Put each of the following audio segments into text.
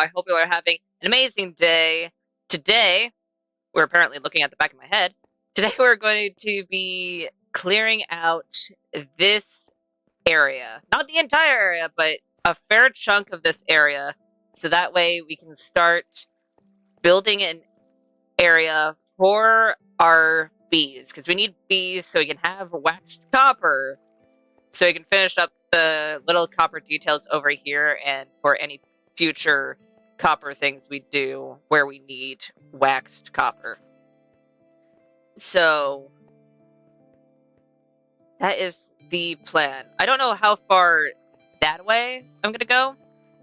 I hope you are having an amazing day. Today, we're apparently looking at the back of my head. Today, we're going to be clearing out this area. Not the entire area, but a fair chunk of this area. So that way we can start building an area for our bees. Because we need bees so we can have waxed copper. So we can finish up the little copper details over here and for any future copper things we do where we need waxed copper. So that is the plan. I don't know how far that way I'm going to go.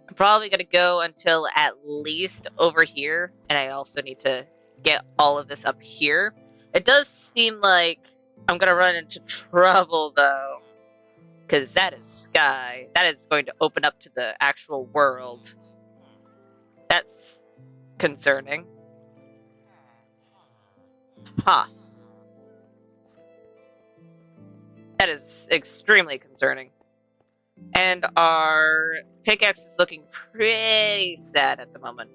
I'm probably going to go until at least over here, and I also need to get all of this up here. It does seem like I'm going to run into trouble, though, because that is sky. That is going to open up to the actual world. That's concerning. Huh. That is extremely concerning. And our pickaxe is looking pretty sad at the moment.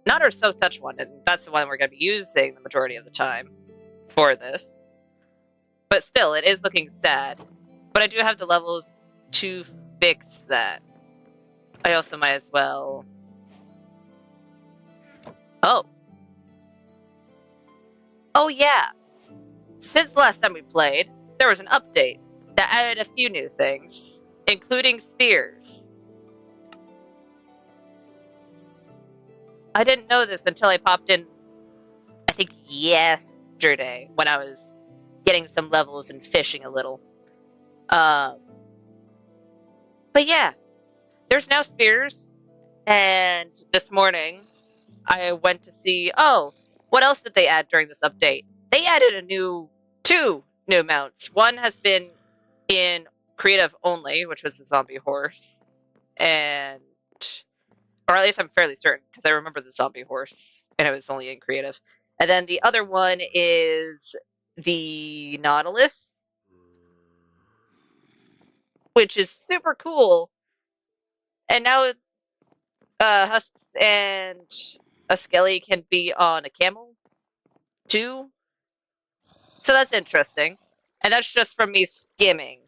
Not our Silk Touch one, and that's the one we're going to be using the majority of the time for this. But still, it is looking sad. But I do have the levels to fix that. I also might as well... Oh. Oh yeah. Since the last time we played, there was an update that added a few new things, including spears. I didn't know this until I popped in, I think yesterday, when I was getting some levels and fishing a little. But yeah, there's now spears, and this morning I went to see, oh, what else did they add during this update? They added two new mounts. One has been in creative only, which was the zombie horse, or at least I'm fairly certain, because I remember the zombie horse, and it was only in creative. And then the other one is the Nautilus, which is super cool. And now Husks and a Skelly can be on a camel, too. So that's interesting. And that's just from me skimming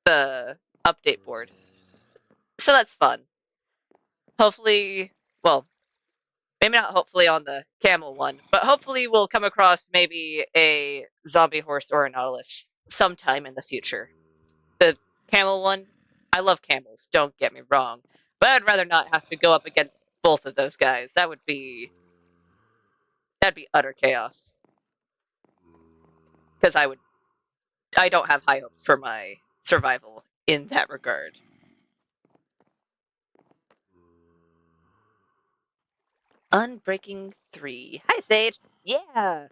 the update board. So that's fun. Hopefully, well, maybe not hopefully on the camel one, but hopefully we'll come across maybe a zombie horse or a Nautilus sometime in the future. The camel one, I love camels, don't get me wrong, but I'd rather not have to go up against both of those guys. That'd be utter chaos. Because I don't have high hopes for my survival in that regard. Unbreaking 3. Hi, Sage. Yeah.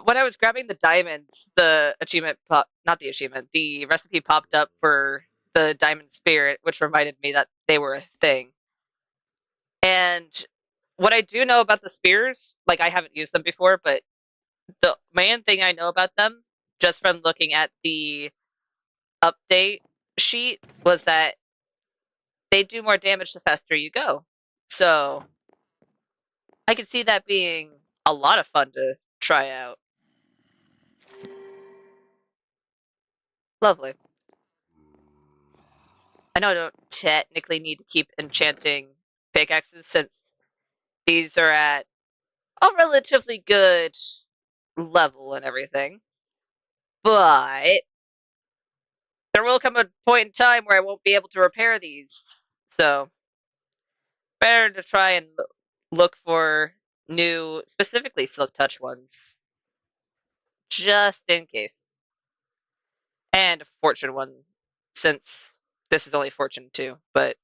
When I was grabbing the diamonds, the achievement not the achievement, the recipe popped up for the diamond spirit, which reminded me that they were a thing. And what I do know about the spears, like I haven't used them before, but the main thing I know about them, just from looking at the update sheet, was that they do more damage the faster you go. So I could see that being a lot of fun to try out. Lovely. I know I don't technically need to keep enchanting pickaxes since these are at a relatively good level and everything. But there will come a point in time where I won't be able to repair these. So better to try and look for new, specifically Silk Touch ones. Just in case. And a Fortune one, since this is only Fortune 2, but...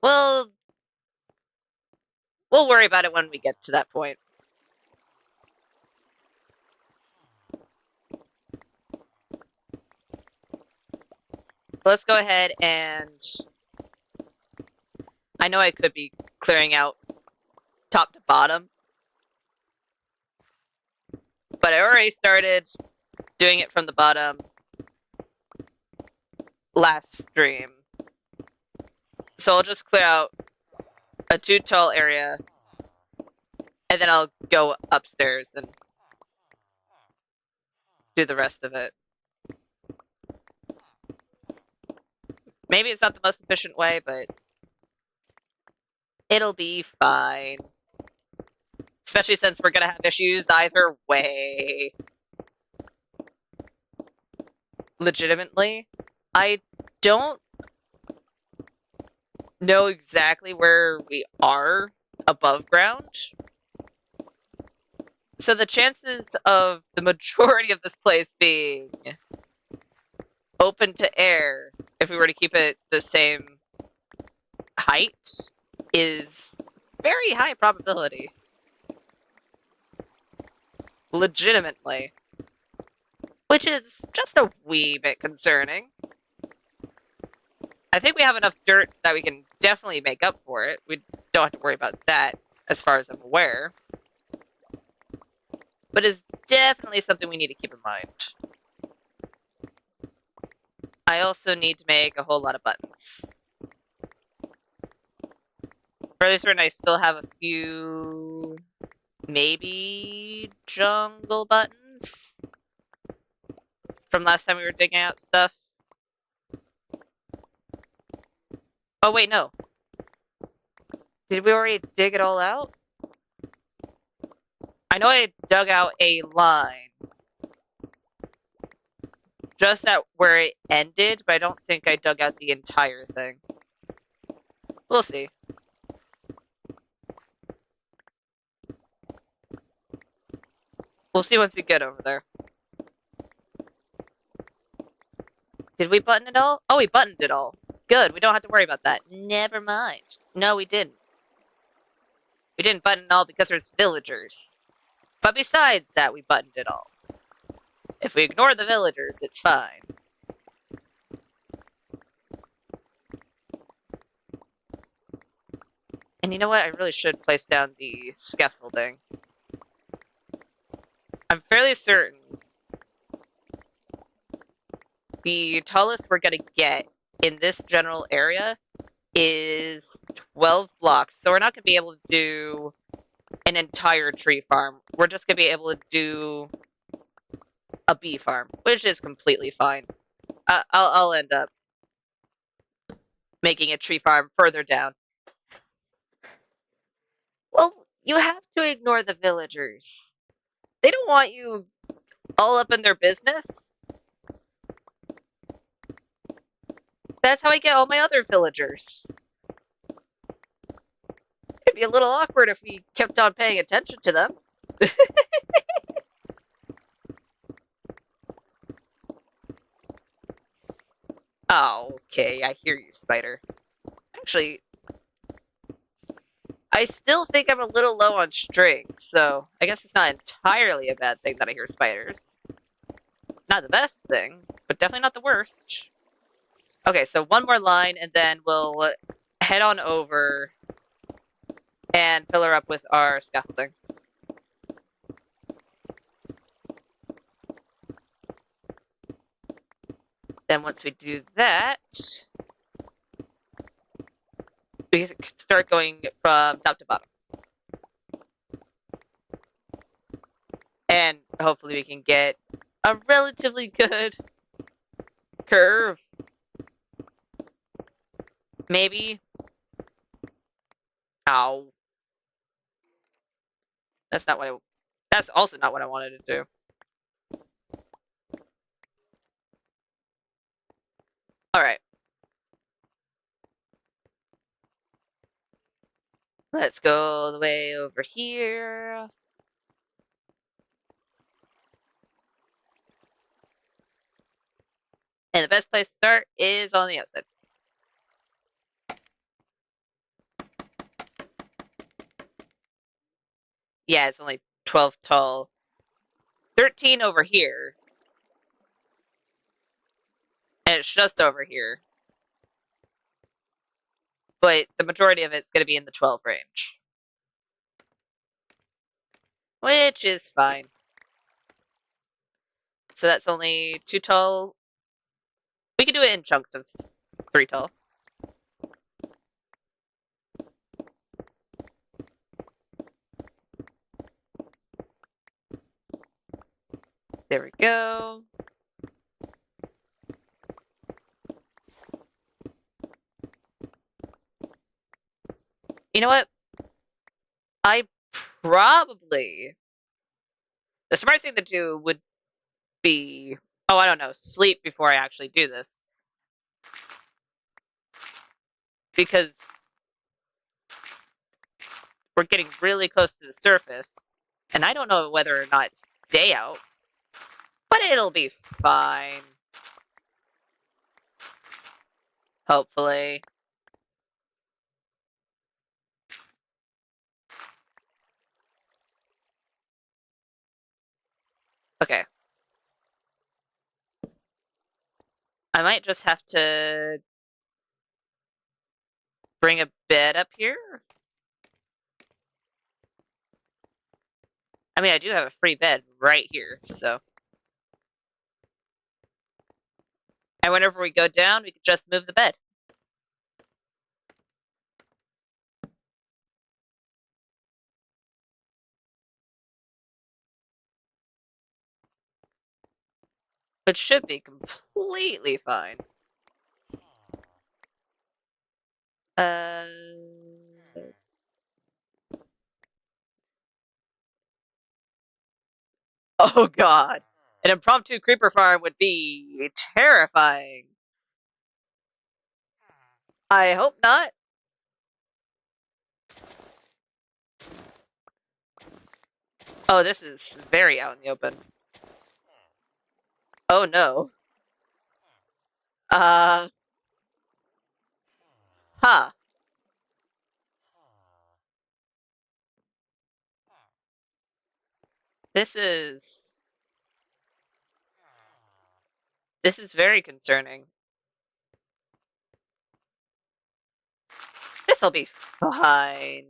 Well, we'll worry about it when we get to that point. Let's go ahead and... I know I could be clearing out top to bottom, but I already started doing it from the bottom last stream. So I'll just clear out a 2 tall area, and then I'll go upstairs and do the rest of it. Maybe it's not the most efficient way, but it'll be fine. Especially since we're gonna have issues either way. Legitimately, I don't know exactly where we are above ground. So the chances of the majority of this place being open to air, if we were to keep it the same height, is very high probability. Legitimately. Which is just a wee bit concerning. I think we have enough dirt that we can definitely make up for it. We don't have to worry about that, as far as I'm aware. But it's definitely something we need to keep in mind. I also need to make a whole lot of buttons. For this one, I still have a few, maybe, jungle buttons from last time we were digging out stuff. Oh, wait, no. Did we already dig it all out? I know I dug out a line. Just at where it ended, but I don't think I dug out the entire thing. We'll see. We'll see once we get over there. Did we button it all? Oh, we buttoned it all. Good, we don't have to worry about that. Never mind. No, we didn't. We didn't button it all because there's villagers. But besides that, we buttoned it all. If we ignore the villagers, it's fine. And you know what? I really should place down the scaffolding. I'm fairly certain the tallest we're gonna get in this general area is 12 blocks. So we're not gonna be able to do an entire tree farm. We're just gonna be able to do a bee farm, which is completely fine. I'll end up making a tree farm further down. Well, you have to ignore the villagers. They don't want you all up in their business. That's how I get all my other villagers. It'd be a little awkward if we kept on paying attention to them. Oh, okay, I hear you, Spider. Actually, I still think I'm a little low on string, so I guess it's not entirely a bad thing that I hear spiders. Not the best thing, but definitely not the worst. Okay, so one more line, and then we'll head on over and pillar up with our scaffolding. Then once we do that, we can start going from top to bottom. And hopefully we can get a relatively good curve. Maybe. Ow. That's not what I... That's also not what I wanted to do. Alright. Let's go the way over here. And the best place to start is on the outside. Yeah, it's only 12 tall. 13 over here. And it's just over here. But the majority of it's going to be in the 12 range. Which is fine. So that's only 2 tall. We can do it in chunks of 3 tall. There we go. You know what? I probably... The smart thing to do would be... Oh, I don't know. Sleep before I actually do this. Because we're getting really close to the surface. And I don't know whether or not it's day out. But it'll be fine. Hopefully. Okay. I might just have to bring a bed up here. I mean, I do have a free bed right here, so. And whenever we go down, we can just move the bed. It should be completely fine. Oh god. An impromptu creeper farm would be terrifying. I hope not. Oh, this is very out in the open. Oh no. Huh. This is very concerning. This'll be fine.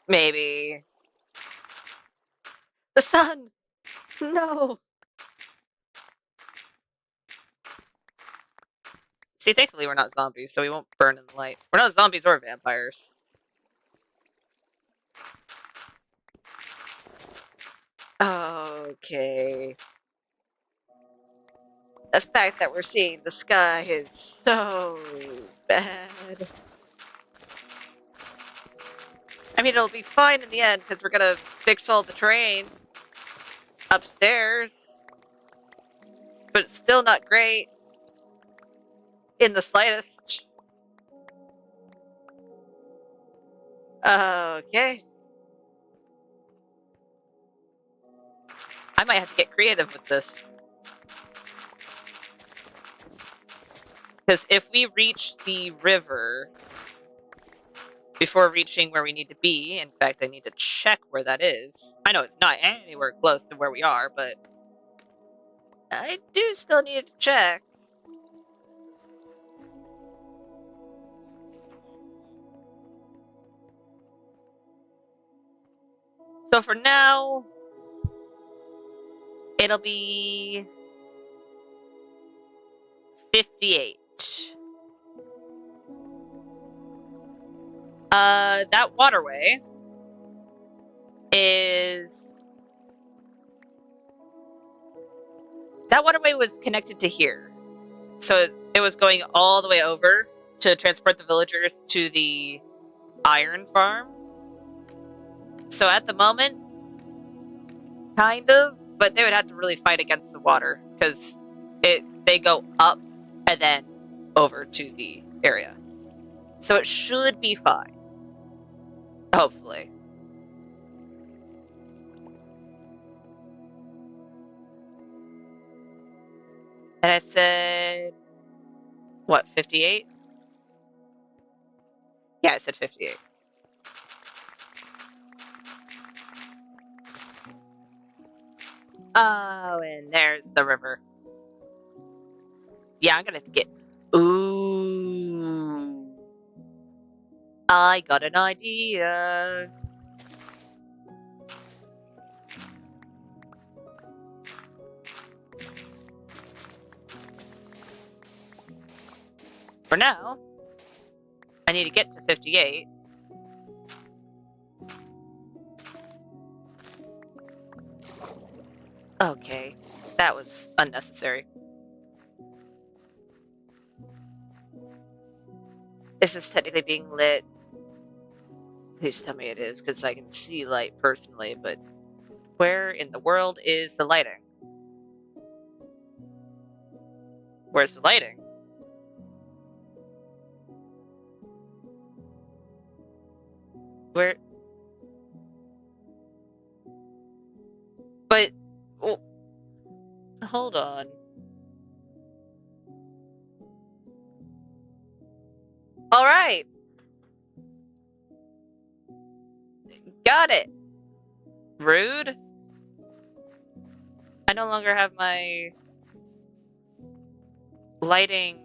Maybe. The sun! No! See, thankfully we're not zombies, so we won't burn in the light. We're not zombies or vampires. Okay. The fact that we're seeing the sky is so bad. I mean, it'll be fine in the end, because we're gonna fix all the terrain upstairs. But it's still not great. In the slightest. Okay. I might have to get creative with this. Because if we reach the river before reaching where we need to be, in fact, I need to check where that is. I know it's not anywhere close to where we are, but I do still need to check. So for now, it'll be 58. That waterway is... That waterway was connected to here. So it was going all the way over to transport the villagers to the iron farm. So at the moment, kind of, but they would have to really fight against the water because they go up and then over to the area. So it should be fine. Hopefully. And I said, what, 58? Yeah, I said 58. Oh, and there's the river. Yeah, I'm gonna have to get... Ooh. I got an idea. For now, I need to get to 58. Okay, that was unnecessary. This is technically being lit. Please tell me it is, because I can see light personally, but where in the world is the lighting? Where's the lighting? Where? But, oh, hold on. All right, got it. Rude. I no longer have my lighting.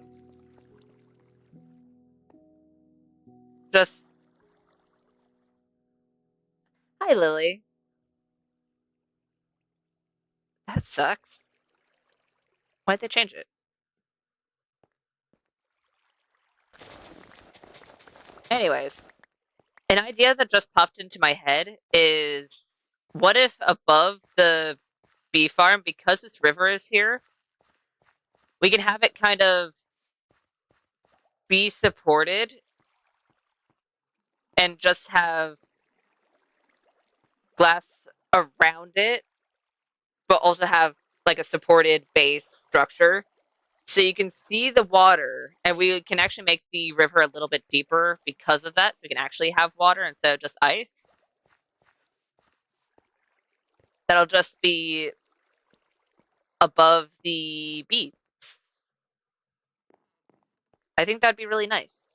Just hi, Lily. That sucks. Why'd they change it? Anyways, an idea that just popped into my head is what if above the bee farm, because this river is here, we can have it kind of be supported and just have glass around it, but also have like a supported base structure. So you can see the water, and we can actually make the river a little bit deeper because of that, so we can actually have water instead of just ice. That'll just be above the beach. I think that'd be really nice.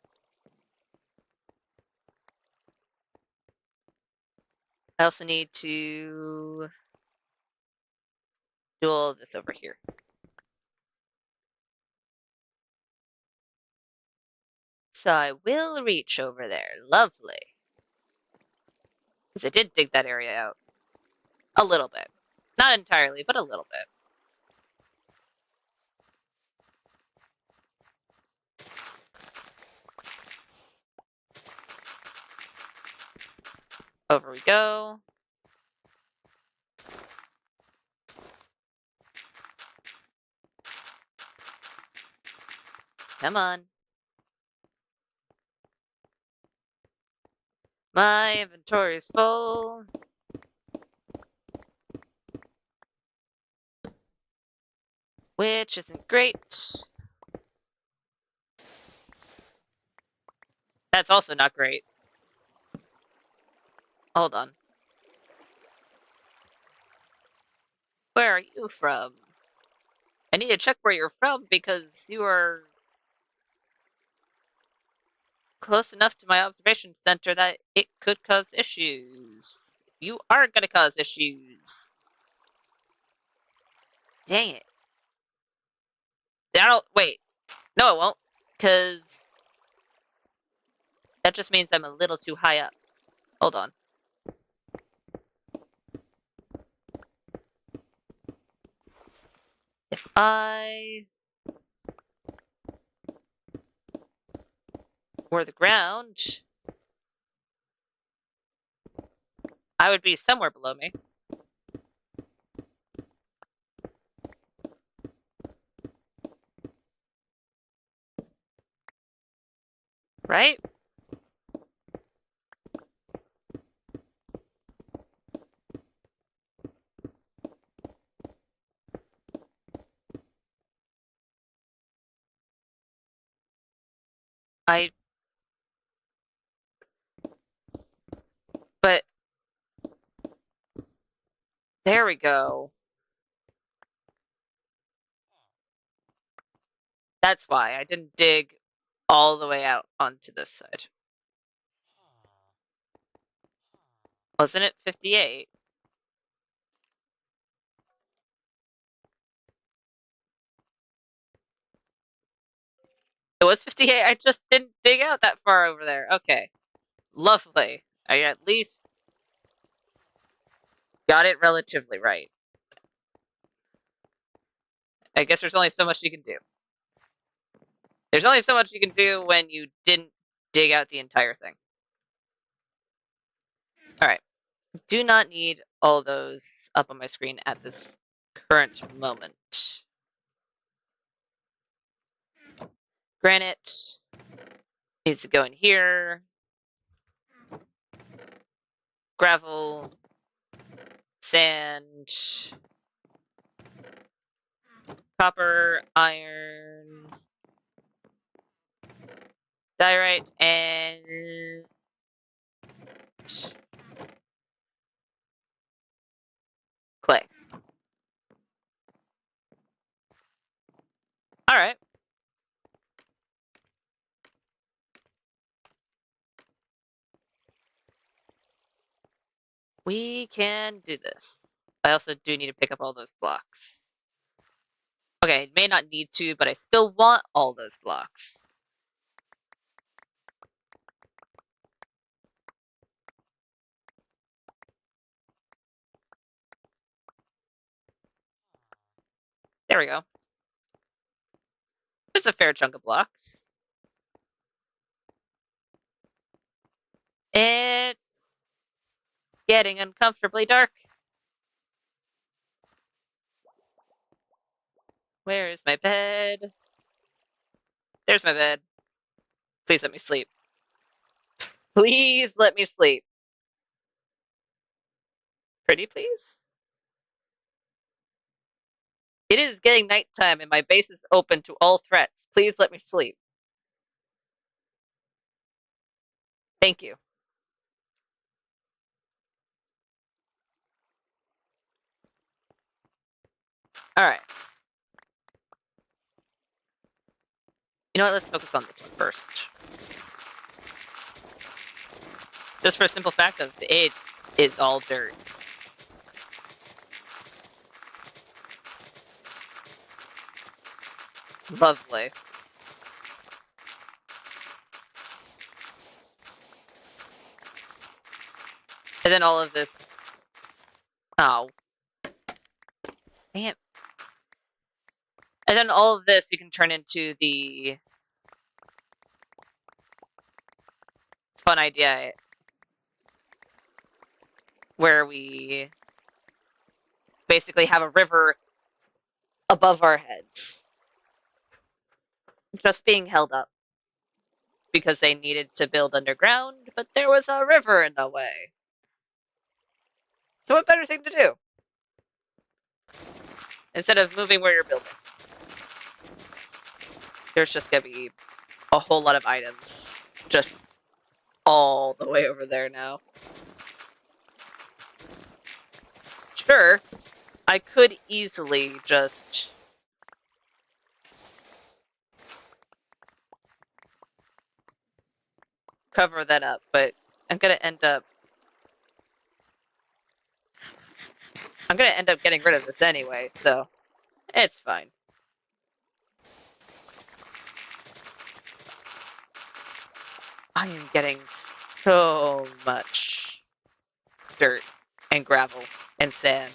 I also need to do all of this over here. So I will reach over there. Lovely. Because I did dig that area out. A little bit. Not entirely, but a little bit. Over we go. Come on. My inventory is full. Which isn't great. That's also not great. Hold on. Where are you from? I need to check where you're from because you are close enough to my observation center that it could cause issues. You are gonna cause issues. Dang it. I don't. Wait. No, it won't. Because that just means I'm a little too high up. Hold on. If I were the ground, I would be somewhere below me. Right? I. But there we go. That's why I didn't dig all the way out onto this side. Wasn't it 58? It was 58. I just didn't dig out that far over there. Okay. Lovely. I at least got it relatively right. I guess there's only so much you can do. There's only so much you can do when you didn't dig out the entire thing. Alright. Do not need all those up on my screen at this current moment. Granite needs to go in here. Gravel, sand, copper, iron, diorite, and clay. All right. We can do this. I also do need to pick up all those blocks. Okay, may not need to, but I still want all those blocks. There we go. It's a fair chunk of blocks. It's getting uncomfortably dark. Where is my bed? There's my bed. Please let me sleep. Please let me sleep. Pretty please? It is getting nighttime and my base is open to all threats. Please let me sleep. Thank you. Alright. You know what? Let's focus on this one first. Just for a simple fact of it is all dirt. Lovely. And then all of this. Oh. Damn. And then all of this we can turn into the fun idea where we basically have a river above our heads. Just being held up. Because they needed to build underground, but there was a river in the way. So what better thing to do? Instead of moving where you're building. There's just gonna be a whole lot of items. Just all the way over there now. Sure, I could easily just cover that up, but I'm gonna end up getting rid of this anyway, so it's fine. I am getting so much dirt and gravel and sand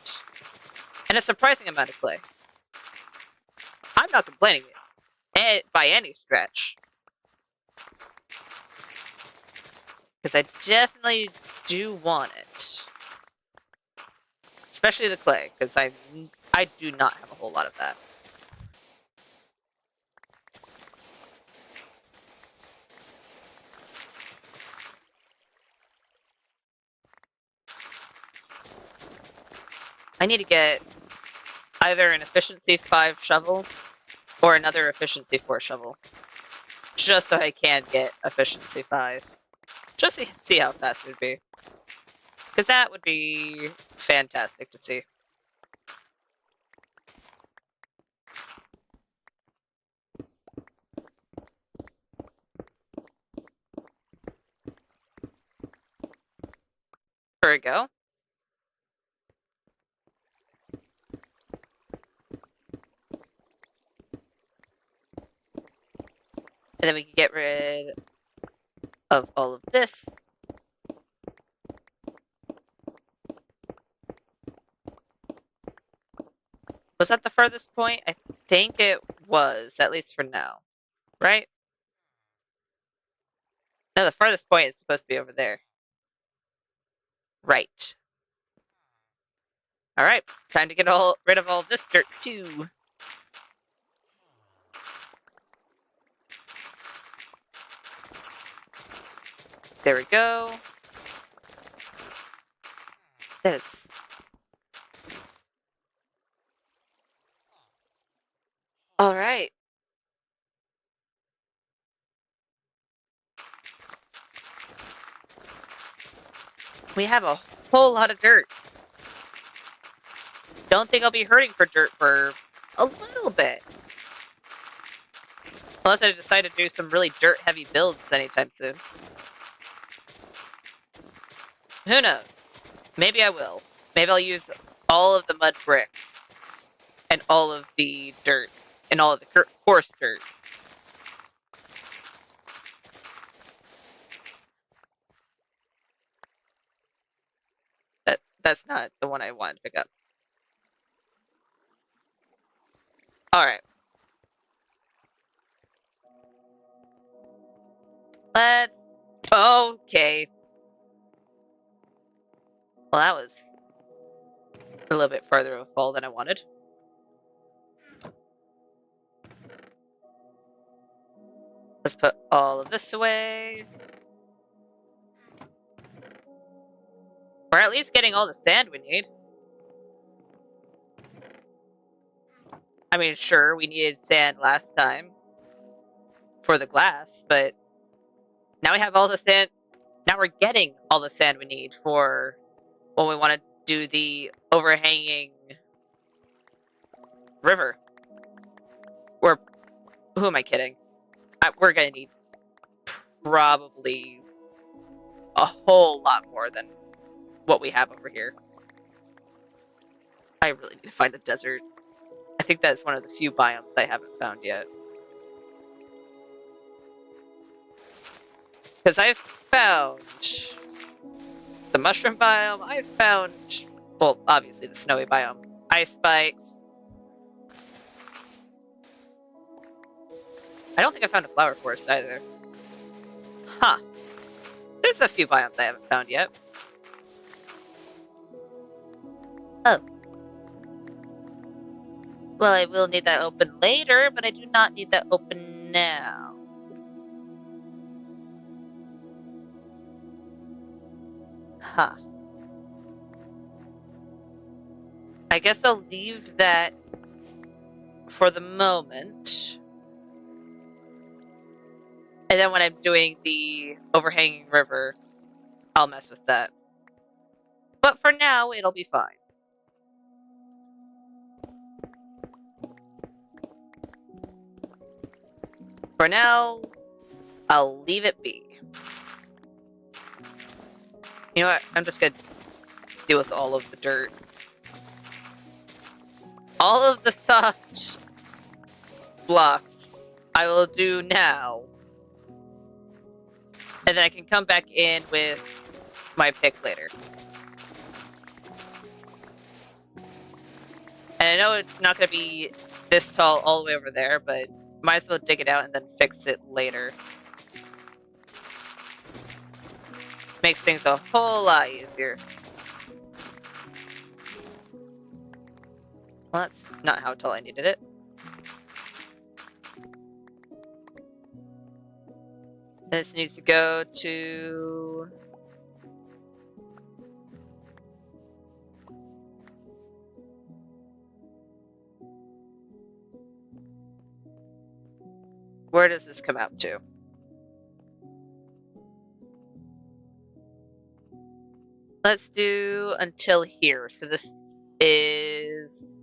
and a surprising amount of clay. I'm not complaining by any stretch. Because I definitely do want it. Especially the clay, because I do not have a whole lot of that. I need to get either an efficiency 5 shovel or another efficiency 4 shovel. Just so I can get efficiency 5. Just to see how fast it would be. Because that would be fantastic to see. There we go. And then we can get rid of all of this. Was that the furthest point? I think it was, at least for now. Right? No, the farthest point is supposed to be over there. Right. Alright, time to get rid of all this dirt, too. There we go. This. Alright. We have a whole lot of dirt. Don't think I'll be hurting for dirt for a little bit. Unless I decide to do some really dirt-heavy builds anytime soon. Who knows? Maybe I will. Maybe I'll use all of the mud brick and all of the dirt and all of the coarse dirt. That's not the one I wanted to pick up. Alright. Let's... Okay. Well, that was a little bit farther of a fall than I wanted. Let's put all of this away. We're at least getting all the sand we need. I mean, sure, we needed sand last time for the glass, but now we have all the sand. Now we're getting all the sand we need for when we want to do the overhanging river. Who am I kidding? We're gonna need probably a whole lot more than what we have over here. I really need to find the desert. I think that's one of the few biomes I haven't found yet. Because I've found the mushroom biome, I've found, well, obviously the snowy biome, ice spikes. I don't think I found a flower forest either. Huh. There's a few biomes I haven't found yet. Oh. Well, I will need that open later, but I do not need that open now. Huh. I guess I'll leave that for the moment. And then when I'm doing the overhanging river, I'll mess with that. But for now, it'll be fine. For now, I'll leave it be. You know what? I'm just gonna deal with all of the dirt. All of the soft blocks I will do now. And then I can come back in with my pick later. And I know it's not going to be this tall all the way over there, but might as well dig it out and then fix it later. Makes things a whole lot easier. Well, that's not how tall I needed it. This needs to go to... Where does this come out to? Let's do until here. So this is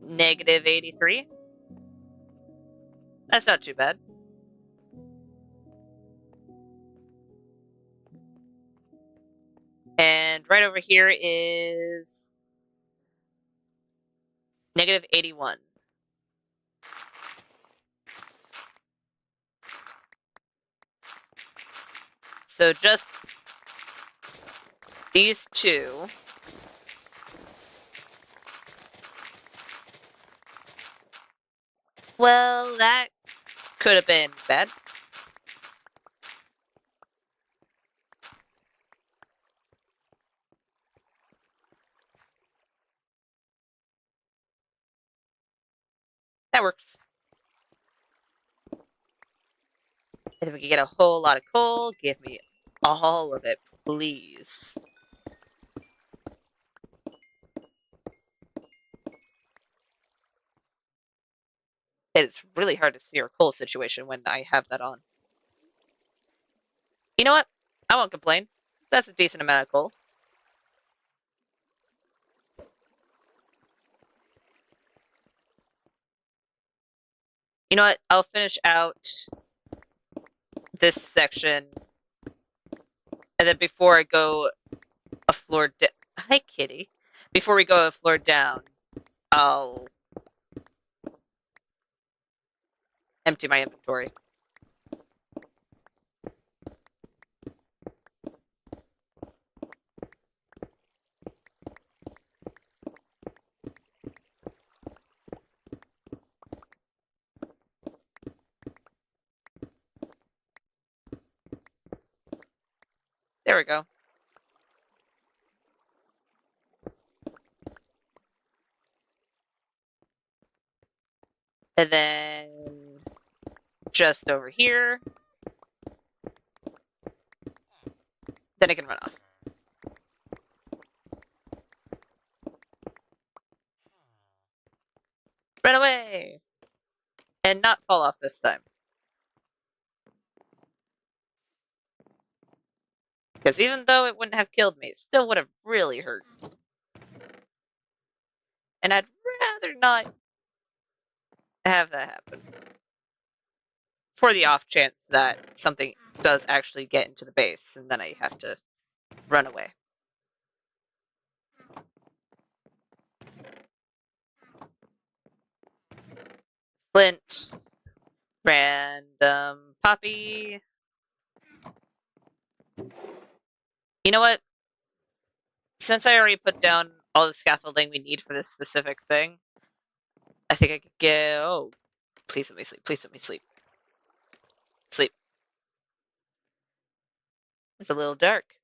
negative 83. That's not too bad. And right over here is negative 81. So just these two. Well, that could have been bad. That works. And then we can get a whole lot of coal. Give me all of it, please. It's really hard to see our coal situation when I have that on. You know what? I won't complain. That's a decent amount of coal. You know what? I'll finish out this section, and then before I go a floor down. Hi, kitty. Before we go a floor down, I'll empty my inventory. There we go. And then just over here. Then I can run off. Run away! And not fall off this time. Because even though it wouldn't have killed me, it still would have really hurt. And I'd rather not have that happen. For the off chance that something does actually get into the base, and then I have to run away. Flint. Random poppy. You know what? Since I already put down all the scaffolding we need for this specific thing, I think I could get... Oh, please let me sleep. Please let me sleep. Sleep. It's a little dark.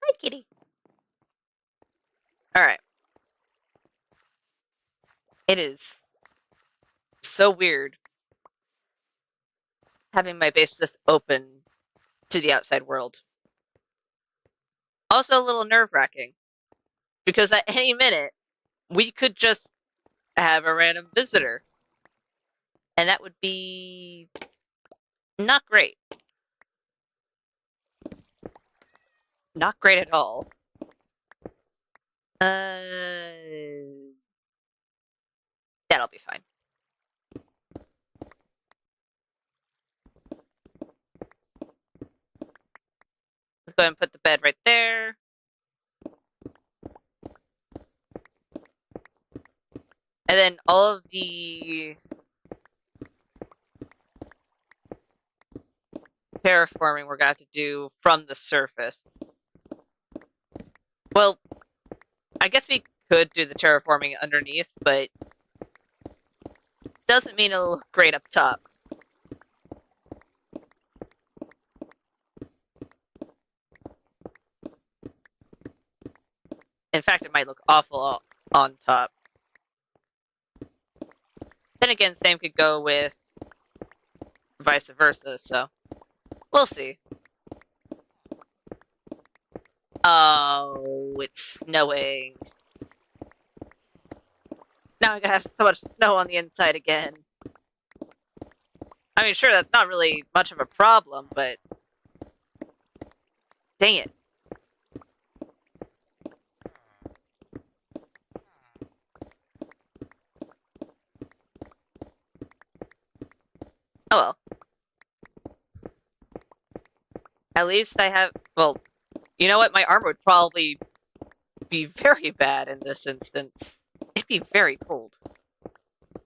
Hi, kitty. Alright. It is so weird having my base this open to the outside world. Also a little nerve-wracking, because at any minute, we could just have a random visitor. And that would be not great. Not great at all. That'll be fine. Let's go ahead and put the bed right there. And then all of the terraforming we're gonna have to do from the surface. Well, I guess we could do the terraforming underneath, but doesn't mean it'll look great up top. In fact, it might look awful on top. Then again, same could go with vice versa, so we'll see. Oh, it's snowing. Now I'm gonna have so much snow on the inside again. I mean, sure, that's not really much of a problem, but dang it. Oh well. At least I have... Well, you know what? My armor would probably be very bad in this instance. It'd be very cold.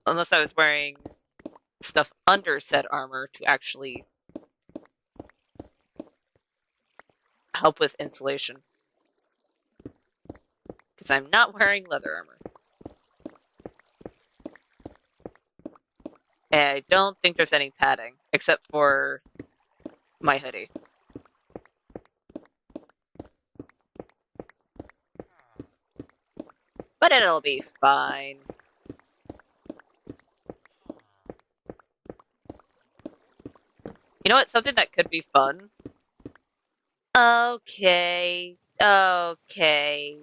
Unless I was wearing stuff under said armor to actually help with insulation. Because I'm not wearing leather armor. And I don't think there's any padding, except for my hoodie. what? It'll be fine. You know what? Something that could be fun. Okay. Okay.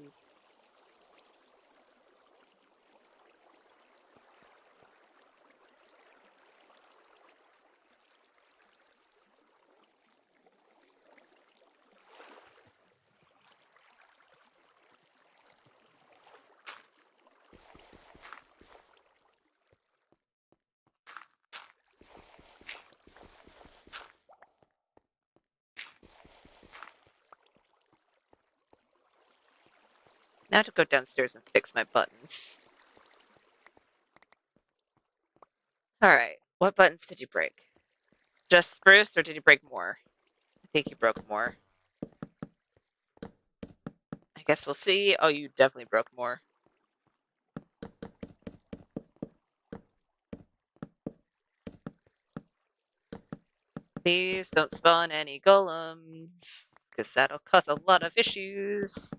Now to go downstairs and fix my buttons. Alright, what buttons did you break? Just spruce, or did you break more? I think you broke more. I guess we'll see. Oh, you definitely broke more. Please don't spawn any golems, because that'll cause a lot of issues.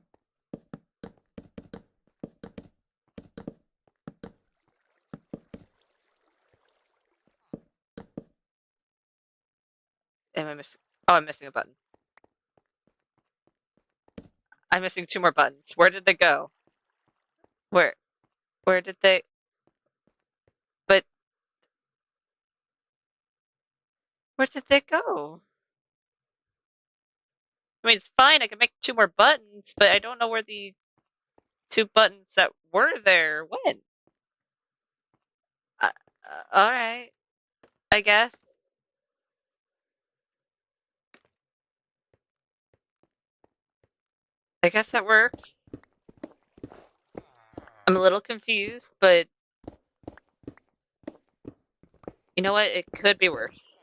Am I missing? Oh, I'm missing a button. I'm missing 2 more buttons. Where did they go? Where? Where did they? But where did they go? I mean, it's fine. I can make 2 more buttons, but I don't know where the 2 buttons that were there went. All right, I guess. I guess that works. I'm a little confused, but you know what? It could be worse.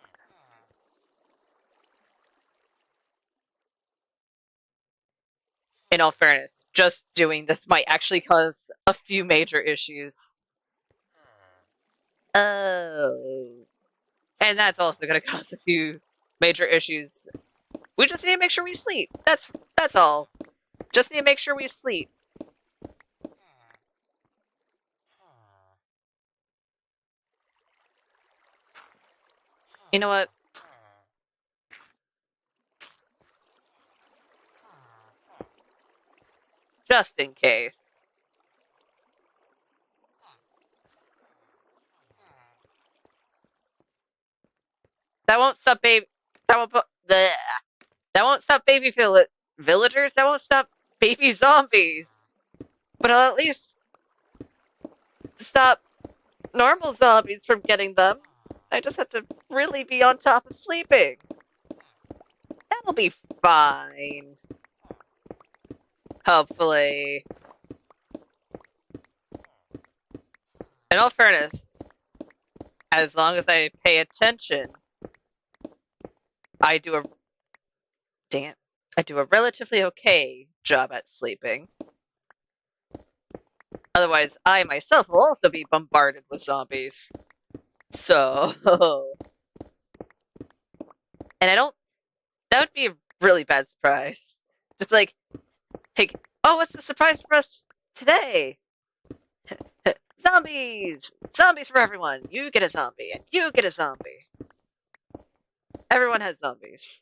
In all fairness, just doing this might actually cause a few major issues. Oh. And that's also going to cause a few major issues. We just need to make sure we sleep. That's all. Just need to make sure we sleep. You know what? Just in case. That won't stop baby. That won't put. That won't stop baby villagers. That won't stop baby zombies. But I'll at least stop normal zombies from getting them. I just have to really be on top of sleeping. That'll be fine. Hopefully. In all fairness, as long as I pay attention, I do a I do a relatively okay job at sleeping. Otherwise, I myself will also be bombarded with zombies. So, and I don't. That would be a really bad surprise. Just like, hey, oh, what's the surprise for us today? Zombies! Zombies for everyone! You get a zombie, and you get a zombie. Everyone has zombies.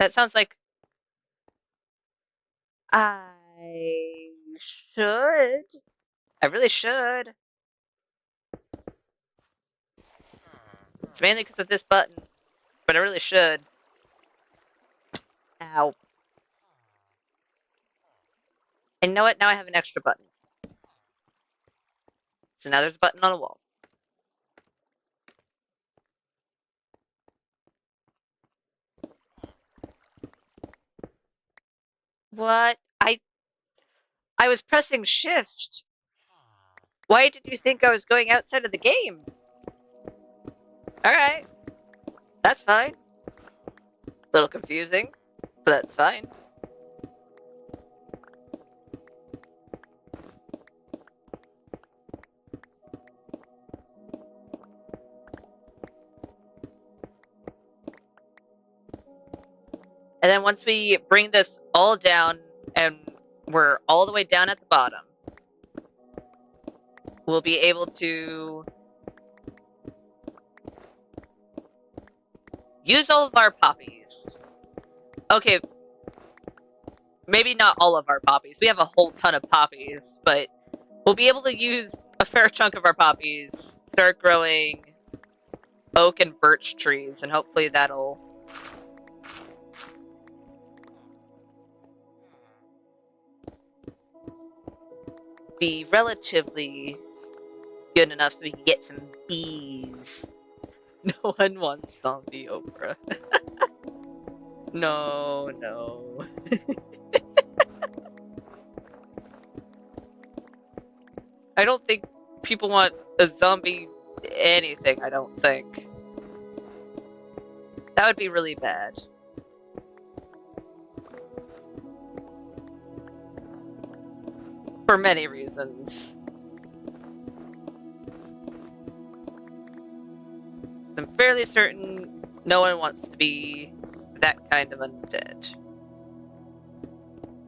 That sounds like I should. I really should. It's mainly because of this button, but I really should. Ow. And you know what? Now I have an extra button. So now there's a button on a wall. What? I was pressing shift. Why did you think I was going outside of the game? Alright. That's fine. A little confusing, but that's fine. And then once we bring this all down and we're all the way down at the bottom, we'll be able to use all of our poppies. Okay, maybe not all of our poppies. We have a whole ton of poppies, but we'll be able to use a fair chunk of our poppies, start growing oak and birch trees, and hopefully that'll be relatively good enough so we can get some bees. No one wants zombie Oprah. No, no. I don't think people want a zombie anything, I don't think. That would be really bad. For many reasons. I'm fairly certain no one wants to be that kind of undead.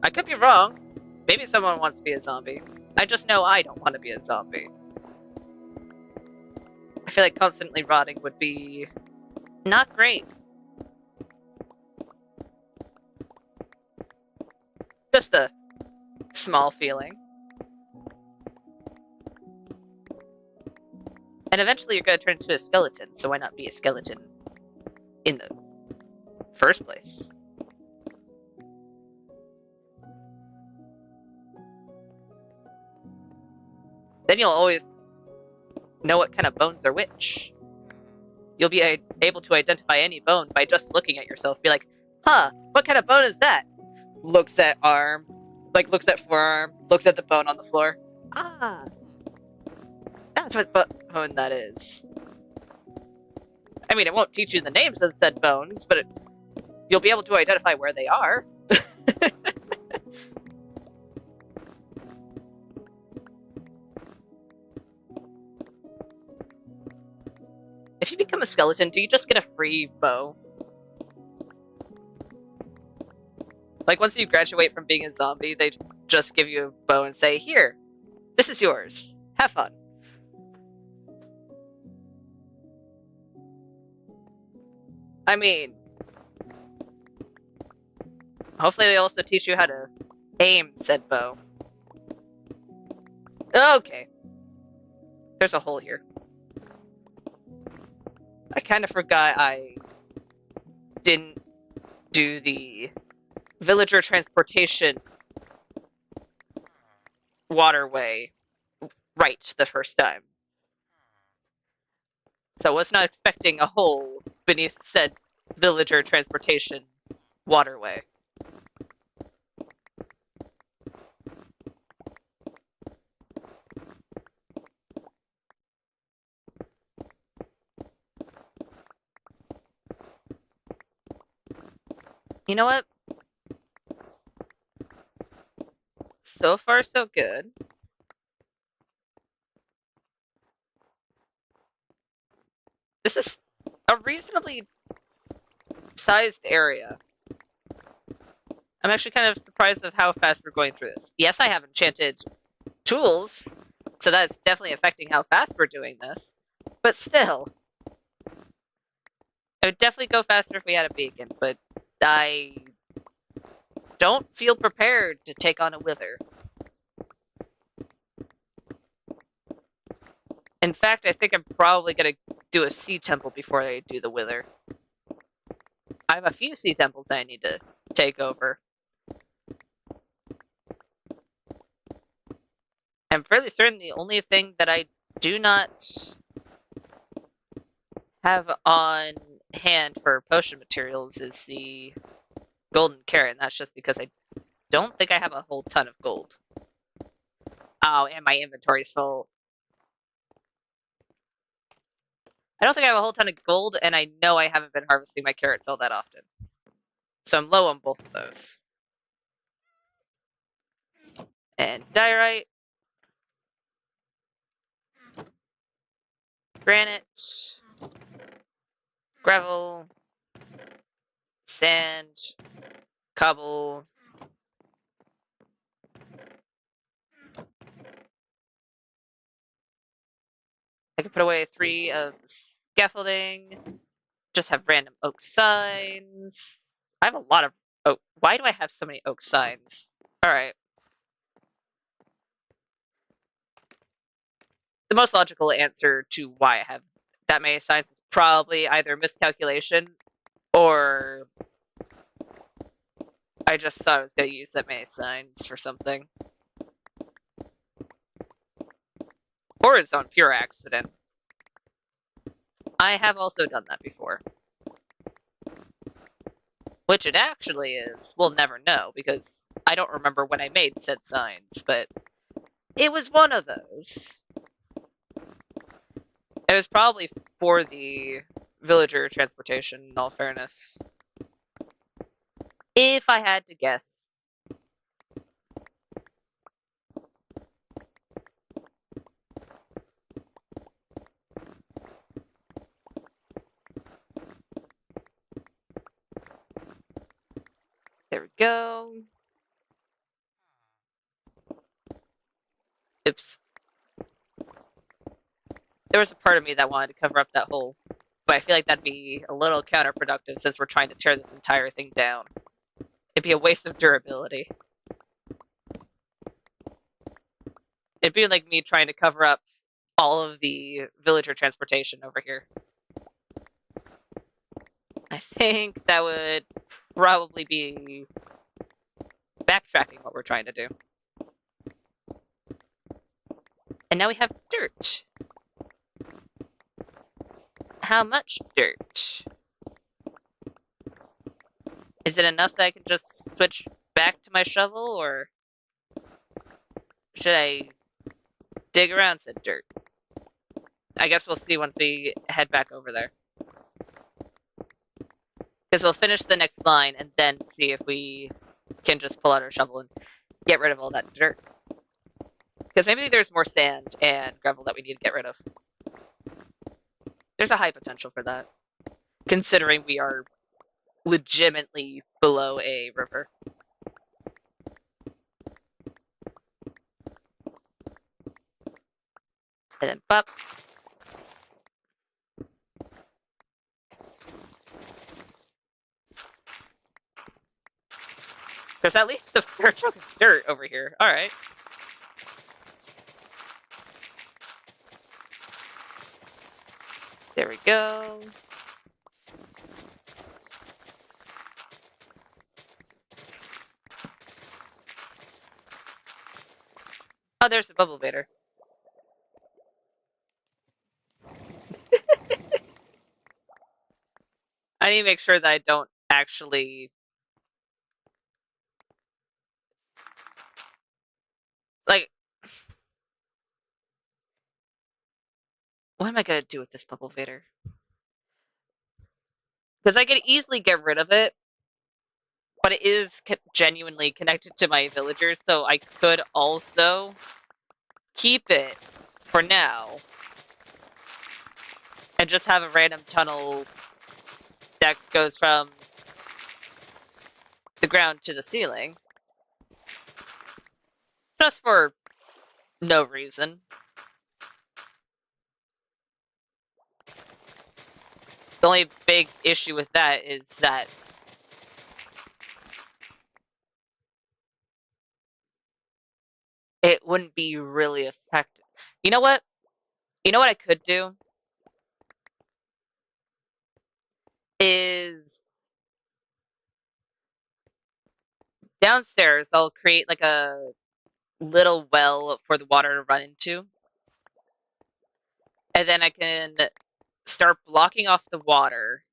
I could be wrong. Maybe someone wants to be a zombie. I just know I don't want to be a zombie. I feel like constantly rotting would be not great. Just a small feeling. And eventually you're going to turn into a skeleton, so why not be a skeleton in the first place? Then you'll always know what kind of bones are which. You'll be able to identify any bone by just looking at yourself. Be like, huh, what kind of bone is that? Looks at arm, looks at forearm, looks at the bone on the floor. Ah, that's what bone that is. I mean, it won't teach you the names of said bones, but you'll be able to identify where they are. If you become a skeleton, do you just get a free bow? Like, once you graduate from being a zombie, they just give you a bow and say, here, this is yours. Have fun. I mean, hopefully they also teach you how to aim said bow. Okay. There's a hole here. I kind of forgot I didn't do the villager transportation waterway right the first time. So I was not expecting a hole beneath said villager transportation waterway. You know what? So far, so good. This is a reasonably sized area. I'm actually kind of surprised of how fast we're going through this. Yes, I have enchanted tools, so that's definitely affecting how fast we're doing this. But still, it would definitely go faster if we had a beacon, but I don't feel prepared to take on a wither. In fact, I think I'm probably going to do a sea temple before I do the wither. I have a few sea temples that I need to take over. I'm fairly certain the only thing that I do not have on hand for potion materials is the golden carrot, and that's just because I don't think I have a whole ton of gold. Oh, and my inventory's full. I don't think I have a whole ton of gold, and I know I haven't been harvesting my carrots all that often. So I'm low on both of those. And diorite. Granite. Gravel. Sand. Cobble. I can put away 3 of the scaffolding. Just have random oak signs. I have a lot of oak. Why do I have so many oak signs? Alright. The most logical answer to why I have that many signs is probably either miscalculation or I just thought I was going to use that many signs for something. Or it's on pure accident. I have also done that before. Which it actually is. We'll never know, because I don't remember when I made said signs, but it was one of those. It was probably for the villager transportation, in all fairness. If I had to guess. There we go. Oops. There was a part of me that wanted to cover up that hole, but I feel like that'd be a little counterproductive since we're trying to tear this entire thing down. It'd be a waste of durability. It'd be like me trying to cover up all of the villager transportation over here. I think that would probably be backtracking what we're trying to do. And now we have dirt. How much dirt? Is it enough that I can just switch back to my shovel, or should I dig around said dirt? I guess we'll see once we head back over there. Because we'll finish the next line and then see if we can just pull out our shovel and get rid of all that dirt. Because maybe there's more sand and gravel that we need to get rid of. There's a high potential for that, considering we are legitimately below a river. And then pop. There's at least a fair chunk of dirt over here. Alright. There we go. Oh, there's the bubble vader. I need to make sure that I don't actually... Like... What am I gonna do with this bubble vader? Because I could easily get rid of it, but it is genuinely connected to my villagers, so I could also keep it for now and just have a random tunnel that goes from the ground to the ceiling. Just for no reason. The only big issue with that is that it wouldn't be really effective. You know what? You know what I could do? Is downstairs, I'll create like a little well for the water to run into. And then I can start blocking off the water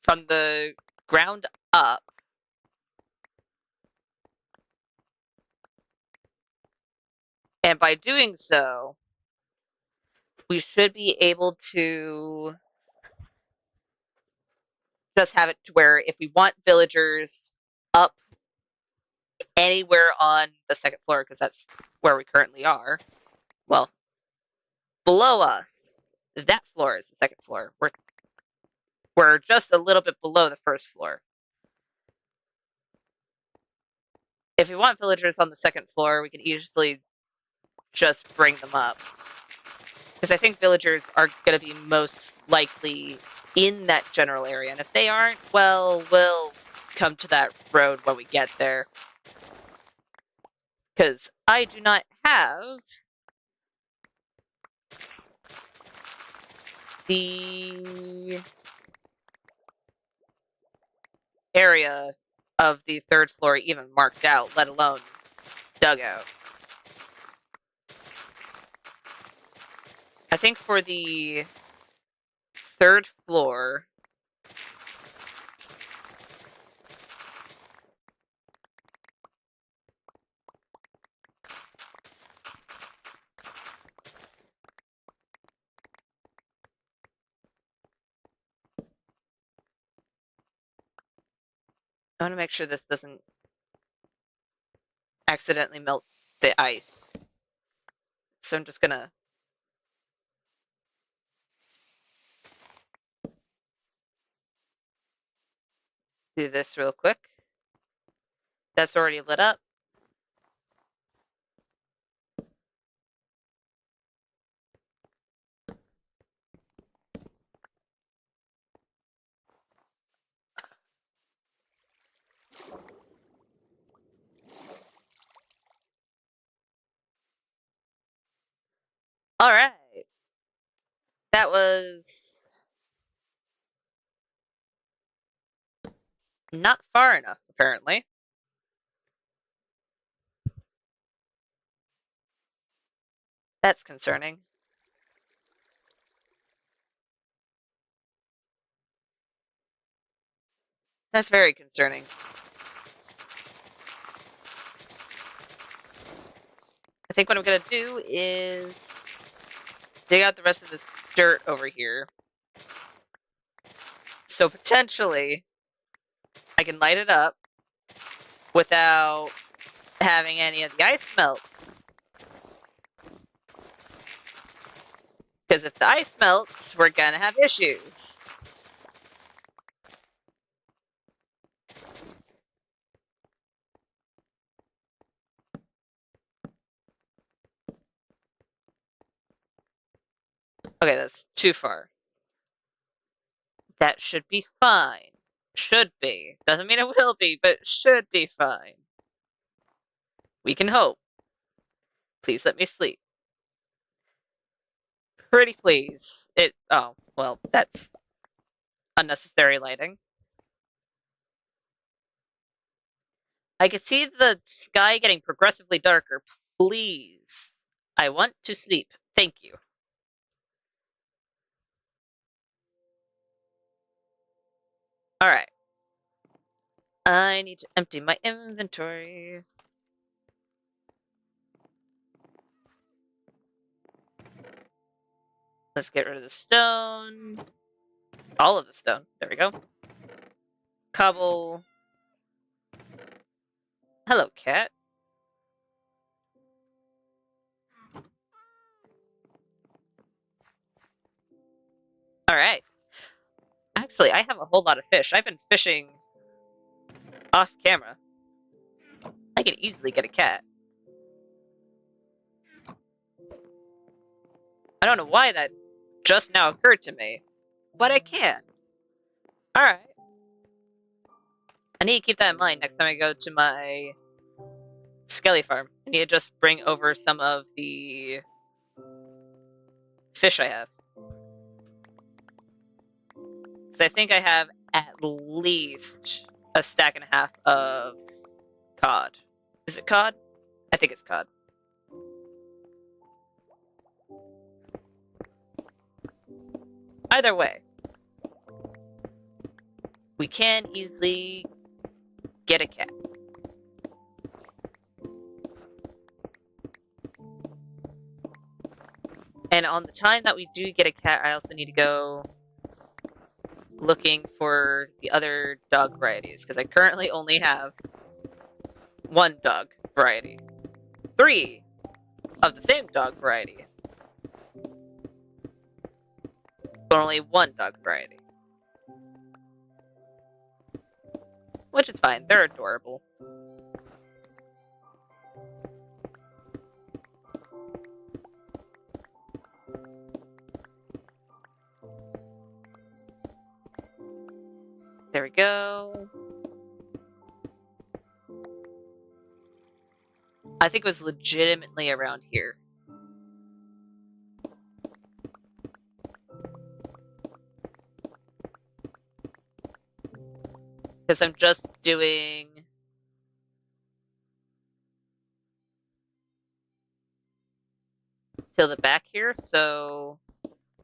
from the ground up. And by doing so, we should be able to just have it to where if we want villagers up anywhere on the second floor, because that's where we currently are, well, below us, that floor is the second floor. We're just a little bit below the first floor. If we want villagers on the second floor, we can easily just bring them up. Because I think villagers are going to be most likely in that general area. And if they aren't, well, we'll come to that road when we get there. Because I do not have the area of the third floor even marked out, let alone dug out. I think for the third floor, I want to make sure this doesn't accidentally melt the ice. So I'm just gonna do this real quick. That's already lit up. All right. That was not far enough, apparently. That's concerning. That's very concerning. I think what I'm gonna do is dig out the rest of this dirt over here. So potentially I can light it up without having any of the ice melt. Because if the ice melts, we're gonna have issues. Okay, that's too far. That should be fine. Should be. Doesn't mean it will be, but should be fine. We can hope. Please let me sleep. Pretty please. Oh, well, that's unnecessary lighting. I can see the sky getting progressively darker. Please. I want to sleep. Thank you. Alright. I need to empty my inventory. Let's get rid of the stone. All of the stone. There we go. Cobble. Hello, cat. Alright. Actually, I have a whole lot of fish. I've been fishing off camera. I can easily get a cat. I don't know why that just now occurred to me, but I can. Alright. I need to keep that in mind next time I go to my skelly farm. I need to just bring over some of the fish I have. Because I think I have at least a stack and a half of cod. Is it cod? I think it's cod. Either way, we can easily get a cat. And on the time that we do get a cat, I also need to go looking for the other dog varieties, because I currently only have one dog variety. 3 of the same dog variety, but only one dog variety. Which is fine, they're adorable. There we go. I think it was legitimately around here. Because I'm just doing... till the back here, so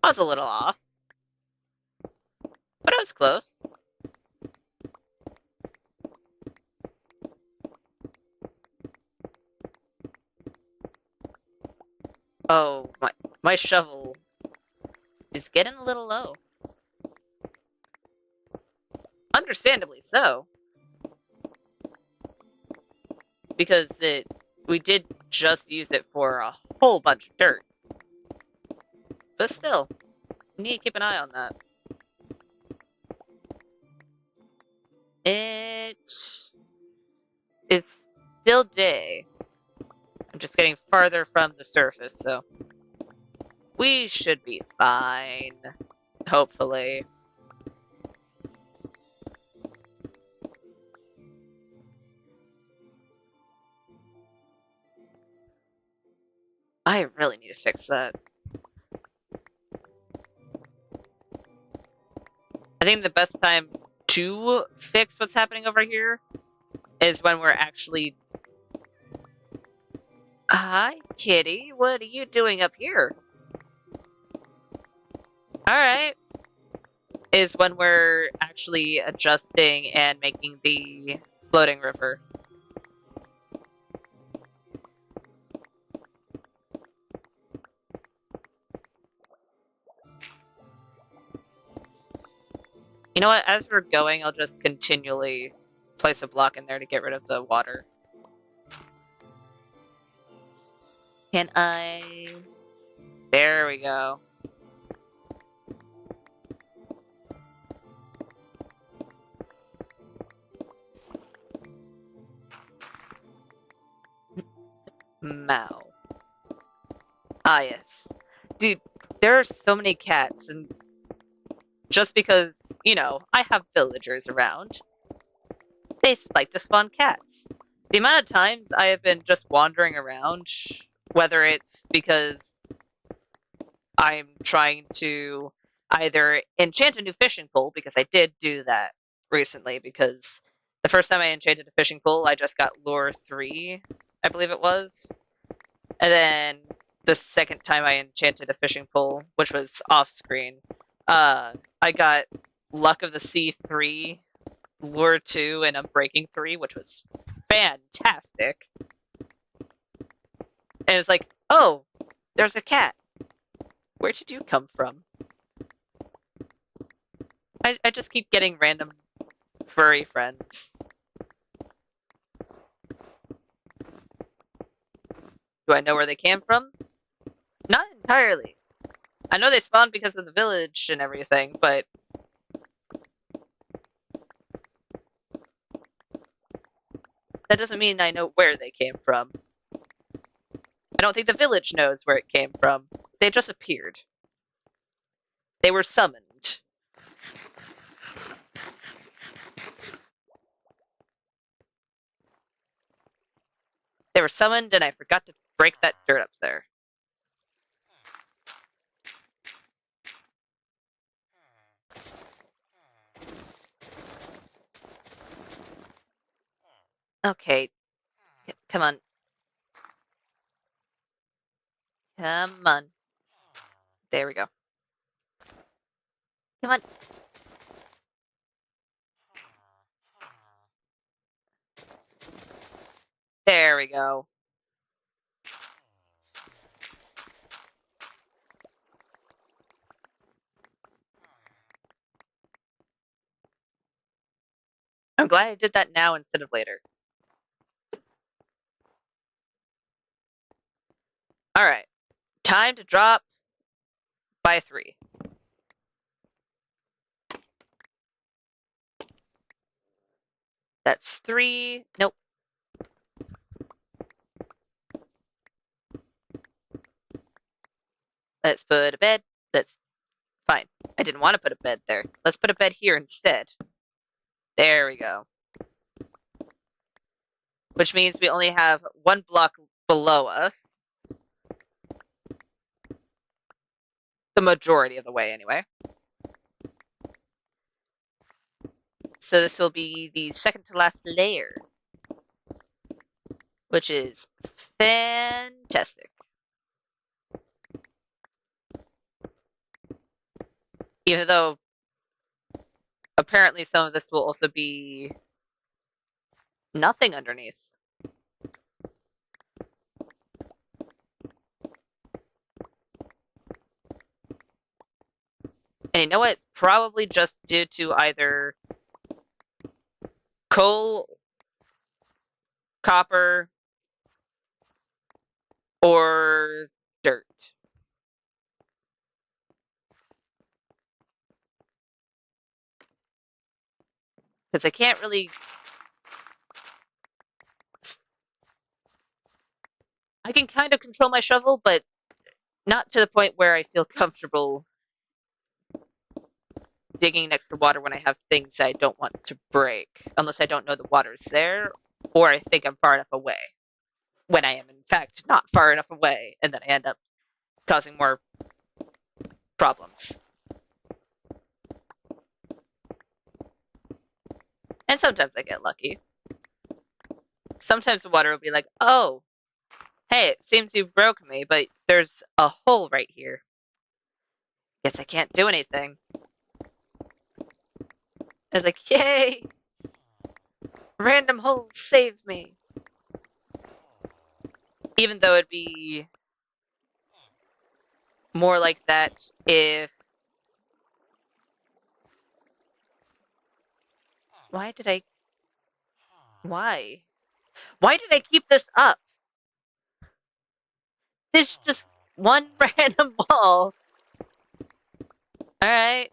I was a little off. But I was close. Oh, my shovel is getting a little low. Understandably so. Because we did just use it for a whole bunch of dirt. But still, you need to keep an eye on that. It is still day. I'm just getting farther from the surface, so we should be fine. Hopefully. I really need to fix that. I think the best time to fix what's happening over here is when we're actually... Hi, kitty. What are you doing up here? Alright. Is when we're actually adjusting and making the floating river. You know what? As we're going, I'll just continually place a block in there to get rid of the water. Can I... There we go. Mao. Ah, yes. Dude, there are so many cats, and just because, you know, I have villagers around, they like to spawn cats. The amount of times I have been just wandering around, whether it's because I'm trying to either enchant a new fishing pole, because I did do that recently, because the first time I enchanted a fishing pole, I just got lure 3, I believe it was. And then the second time I enchanted a fishing pole, which was off screen, I got Luck of the Sea 3, Lure 2, and Unbreaking 3, which was fantastic. And it's like, oh, there's a cat. Where did you come from? I just keep getting random furry friends. Do I know where they came from? Not entirely. I know they spawned because of the village and everything, but that doesn't mean I know where they came from. I don't think the village knows where it came from. They just appeared. They were summoned. They were summoned, and I forgot to break that dirt up there. Okay. Come on. Come on. There we go. Come on. There we go. I'm glad I did that now instead of later. Alright. Time to drop by 3. That's 3. Nope. Let's put a bed. That's fine. I didn't want to put a bed there. Let's put a bed here instead. There we go. Which means we only have one block below us. The majority of the way, anyway. So this will be the second to last layer, which is fantastic. Even though apparently some of this will also be nothing underneath. And you know what? It's probably just due to either coal, copper, or dirt. Because I can't really... I can kind of control my shovel, but not to the point where I feel comfortable digging next to water when I have things I don't want to break. Unless I don't know the water's there, or I think I'm far enough away. When I am, in fact, not far enough away, and then I end up causing more problems. And sometimes I get lucky. Sometimes the water will be like, oh, hey, it seems you've broken me, but there's a hole right here. Guess I can't do anything. I was like, yay! Random holes saved me. Even though it'd be more like that if... Why did I... Why? Why did I keep this up? There's just one random wall. Alright.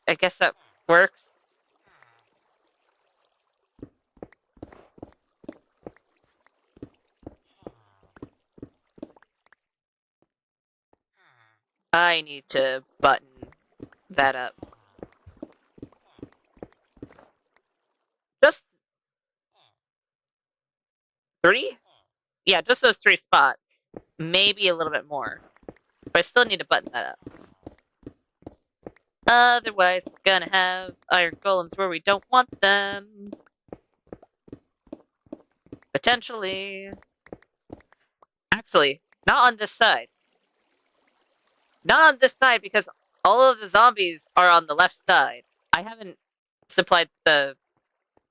I guess that works. I need to button that up. Just 3? Yeah, just those 3 spots. Maybe a little bit more. But I still need to button that up. Otherwise, we're gonna have iron golems where we don't want them. Potentially. Actually, not on this side. Not on this side because all of the zombies are on the left side. I haven't supplied the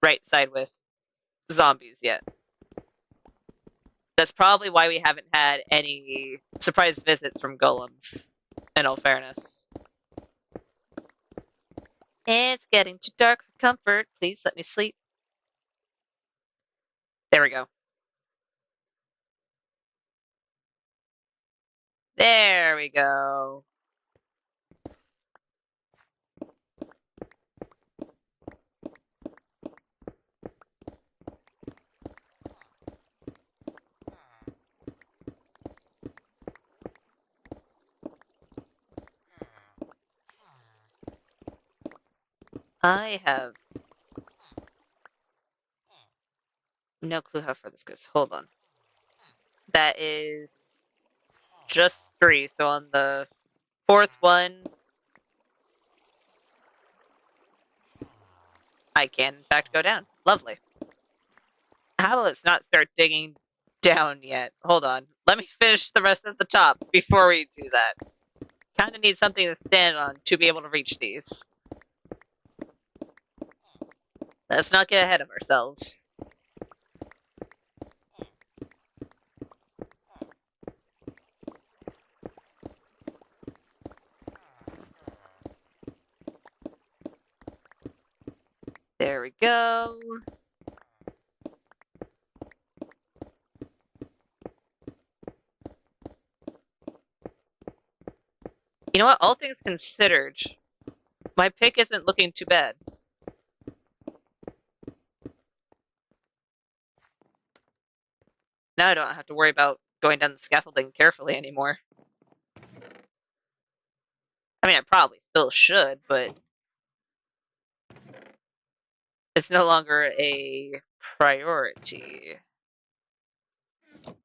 right side with zombies yet. That's probably why we haven't had any surprise visits from golems, in all fairness. It's getting too dark for comfort. Please let me sleep. There we go. There we go. I have no clue how far this goes. Hold on. That is just 3. So on the 4th one, I can in fact go down. Lovely. How will it not start digging down yet? Hold on. Let me finish the rest of the top before we do that. Kind of need something to stand on to be able to reach these. Let's not get ahead of ourselves. There we go. You know what? All things considered, my pick isn't looking too bad. Now I don't have to worry about going down the scaffolding carefully anymore. mean, I probably still should, but it's no longer a priority. Let's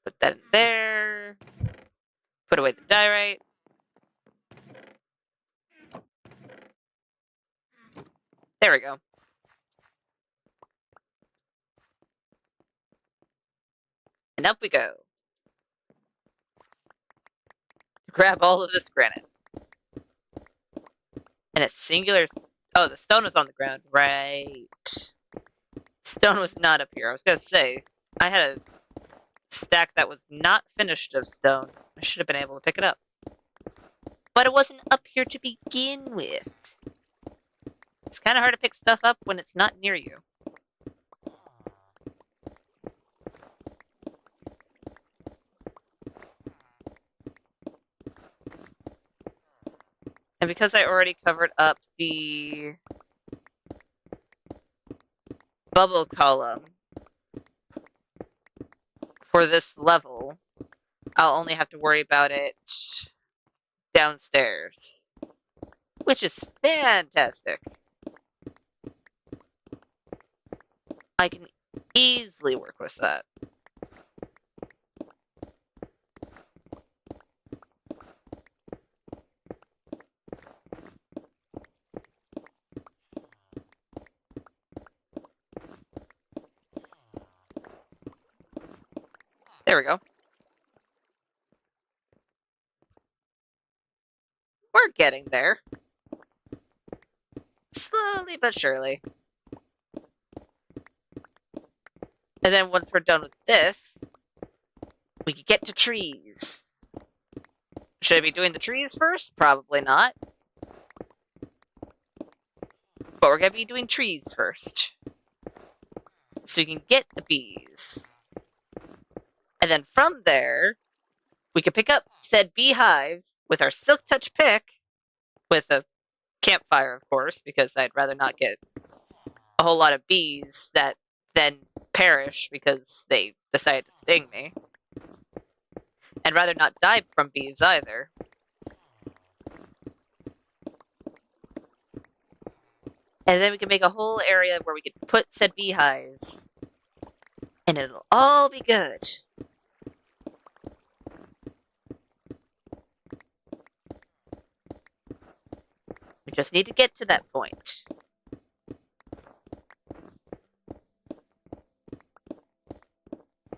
put that in there. Put away the diorite. There we go. And up we go. Grab all of this granite. And a singular... Oh, the stone was on the ground. Right. Stone was not up here. I was going to say, I had a stack that was not finished of stone. I should have been able to pick it up. But it wasn't up here to begin with. It's kind of hard to pick stuff up when it's not near you. And because I already covered up the bubble column for this level, I'll only have to worry about it downstairs, which is fantastic. I can easily work with that. There we go. We're getting there. Slowly but surely. And then once we're done with this, we can get to trees. Should I be doing the trees first? Probably not. But we're going to be doing trees first. So we can get the bees. And then from there, we can pick up said beehives with our Silk Touch pick, with a campfire, of course, because I'd rather not get a whole lot of bees that then perish because they decided to sting me. And rather not die from bees either. And then we can make a whole area where we can put said beehives. And it'll all be good. We just need to get to that point.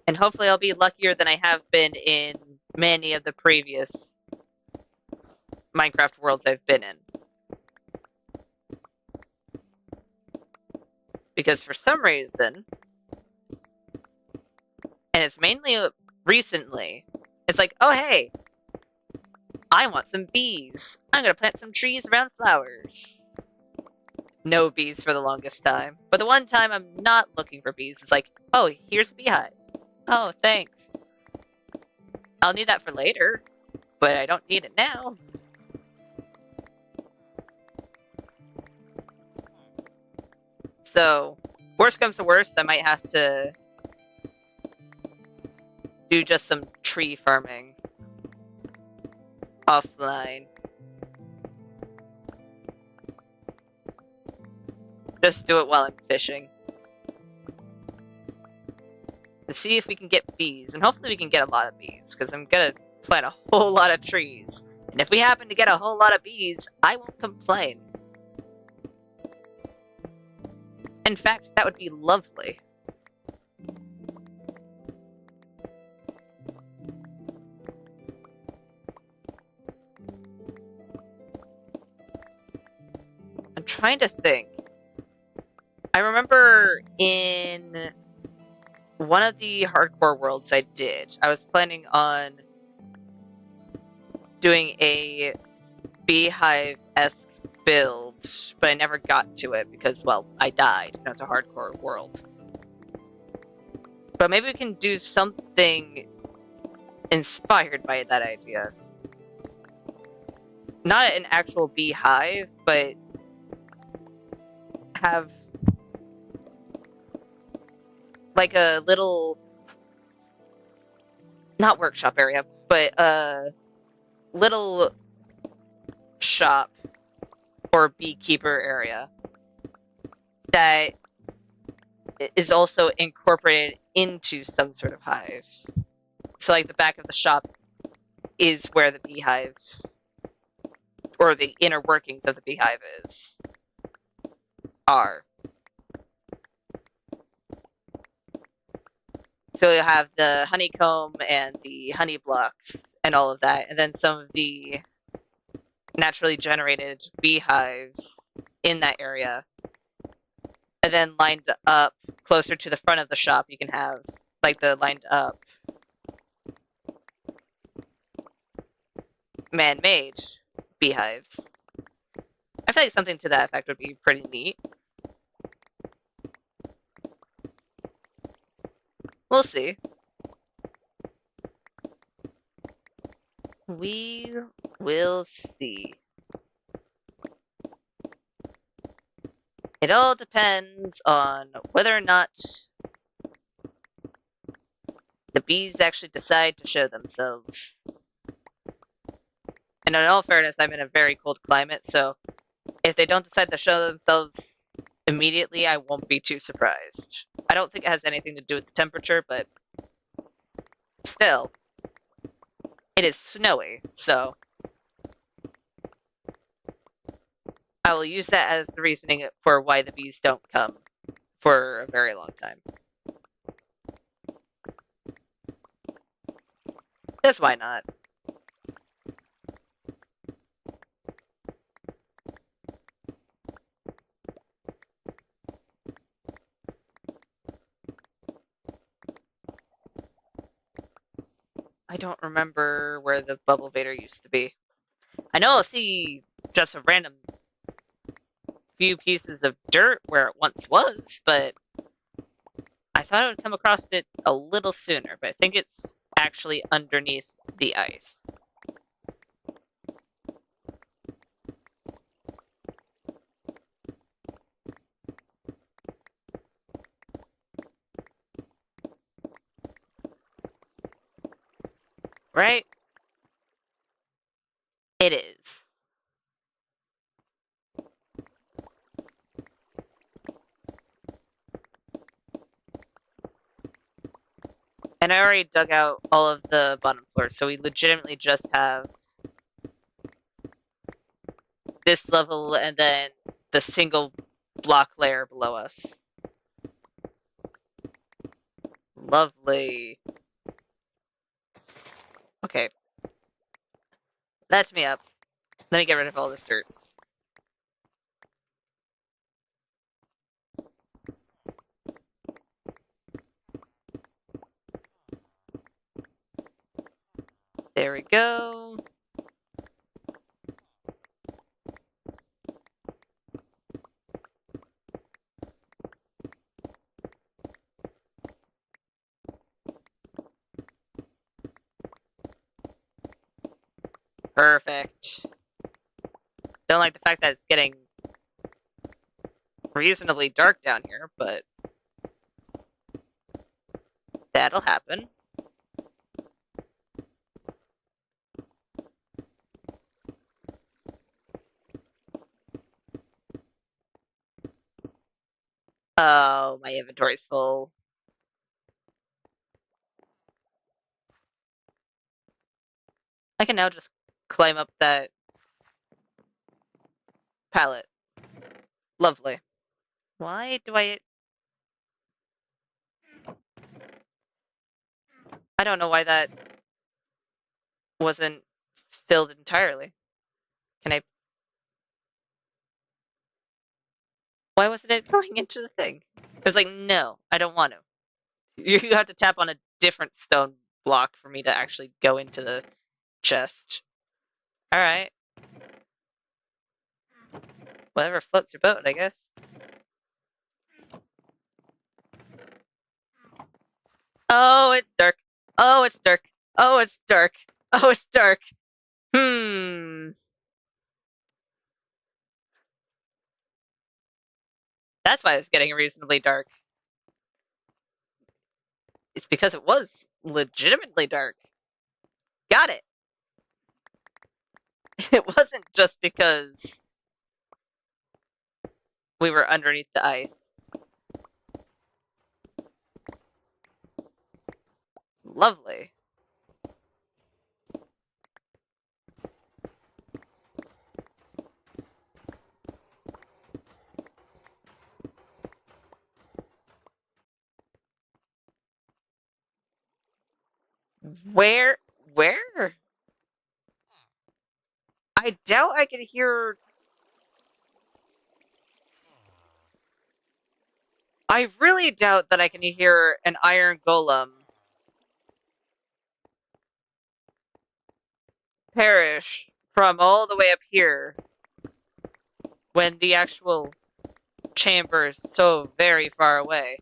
And hopefully I'll be luckier than I have been in many of the previous Minecraft worlds I've been in. Because for some reason, and it's mainly recently, it's like, oh hey, I want some bees. I'm gonna plant some trees around flowers. No bees for the longest time. But the one time I'm not looking for bees, it's like, oh, here's a beehive. Oh, thanks. I'll need that for later, but I don't need it now. So, worst comes to worst, I might have to do just some tree farming offline. Just do it while I'm fishing. To see if we can get bees, and hopefully we can get a lot of bees, because I'm gonna plant a whole lot of trees. And if we happen to get a whole lot of bees, I won't complain. In fact, that would be lovely. I'm trying to think. I remember in one of the hardcore worlds I did, I was planning on doing a beehive-esque build, but I never got to it because, well, I died. That's a hardcore world. But maybe we can do something inspired by that idea. Not an actual beehive, but have like a little not workshop area, but a little shop or beekeeper area that is also incorporated into some sort of hive. So, like, the back of the shop is where the beehive or the inner workings of the beehive are. So you'll have the honeycomb and the honey blocks and all of that, and then some of the naturally generated beehives in that area. And then lined up closer to the front of the shop, you can have like the lined up man-made beehives. I feel like something to that effect would be pretty neat. We'll see. We will see. It all depends on whether or not the bees actually decide to show themselves. And in all fairness, I'm in a very cold climate, so if they don't decide to show themselves immediately, I won't be too surprised. I don't think it has anything to do with the temperature, but still, it is snowy, so I will use that as the reasoning for why the bees don't come for a very long time. Just why not? I don't remember where the bubble vader used to be. I know I'll see just a random few pieces of dirt where it once was, but I thought I would come across it a little sooner, but I think it's actually underneath the ice. Right? It is. And I already dug out all of the bottom floors, so we legitimately just have this level and then the single block layer below us. Lovely. Okay. That's me up. Let me get rid of all this dirt. There we go. Perfect. Don't like the fact that it's getting reasonably dark down here, but that'll happen. Oh, my inventory's full. I can now just climb up that pallet. Lovely. Why do I... I don't know why that wasn't filled entirely. Can I... Why wasn't it going into the thing? It was like, no, I don't want to. You have to tap on a different stone block for me to actually go into the chest. Alright. Whatever floats your boat, I guess. Oh, it's dark. Oh, it's dark. Oh, it's dark. Oh, it's dark. That's why it was getting reasonably dark. It's because it was legitimately dark. Got it. It wasn't just because we were underneath the ice. Lovely. Where? Where? I doubt I can hear. I really doubt that I can hear an iron golem perish from all the way up here when the actual chamber is so very far away.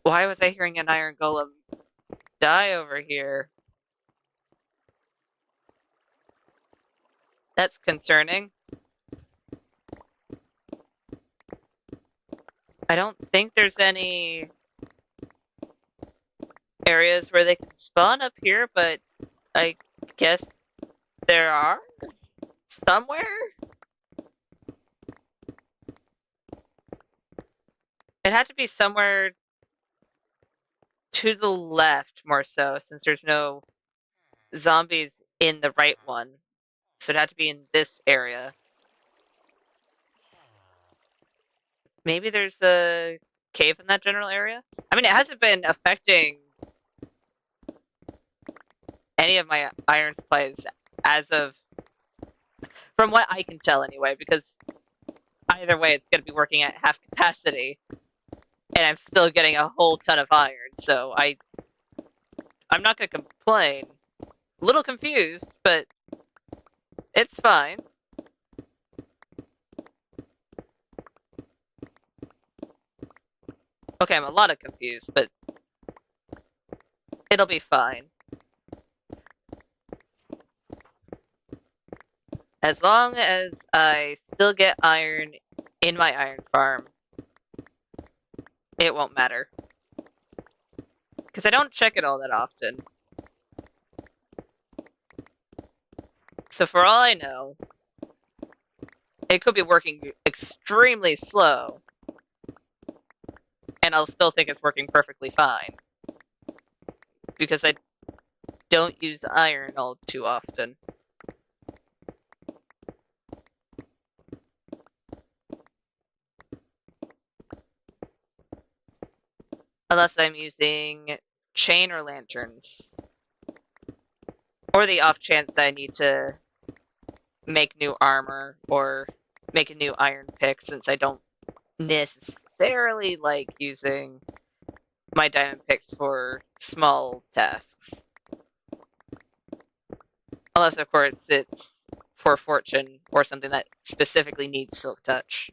Why was I hearing an iron golem die over here? That's concerning. I don't think there's any areas where they can spawn up here, but I guess there are somewhere. It had to be somewhere to the left more so, since there's no zombies in the right one. So it had to be in this area. Maybe there's a cave in that general area? I mean, it hasn't been affecting any of my iron supplies as of, from what I can tell anyway, because either way it's going to be working at half capacity, and I'm still getting a whole ton of iron, so I'm not going to complain. A little confused, but it's fine. Okay, I'm a lot of confused, but it'll be fine. As long as I still get iron in my iron farm, it won't matter. Because I don't check it all that often. So for all I know, it could be working extremely slow, and I'll still think it's working perfectly fine. Because I don't use iron all too often. Unless I'm using chain or lanterns. Or the off chance that I need to make new armor or make a new iron pick, since I don't necessarily like using my diamond picks for small tasks. Unless, of course, it's for fortune or something that specifically needs silk touch.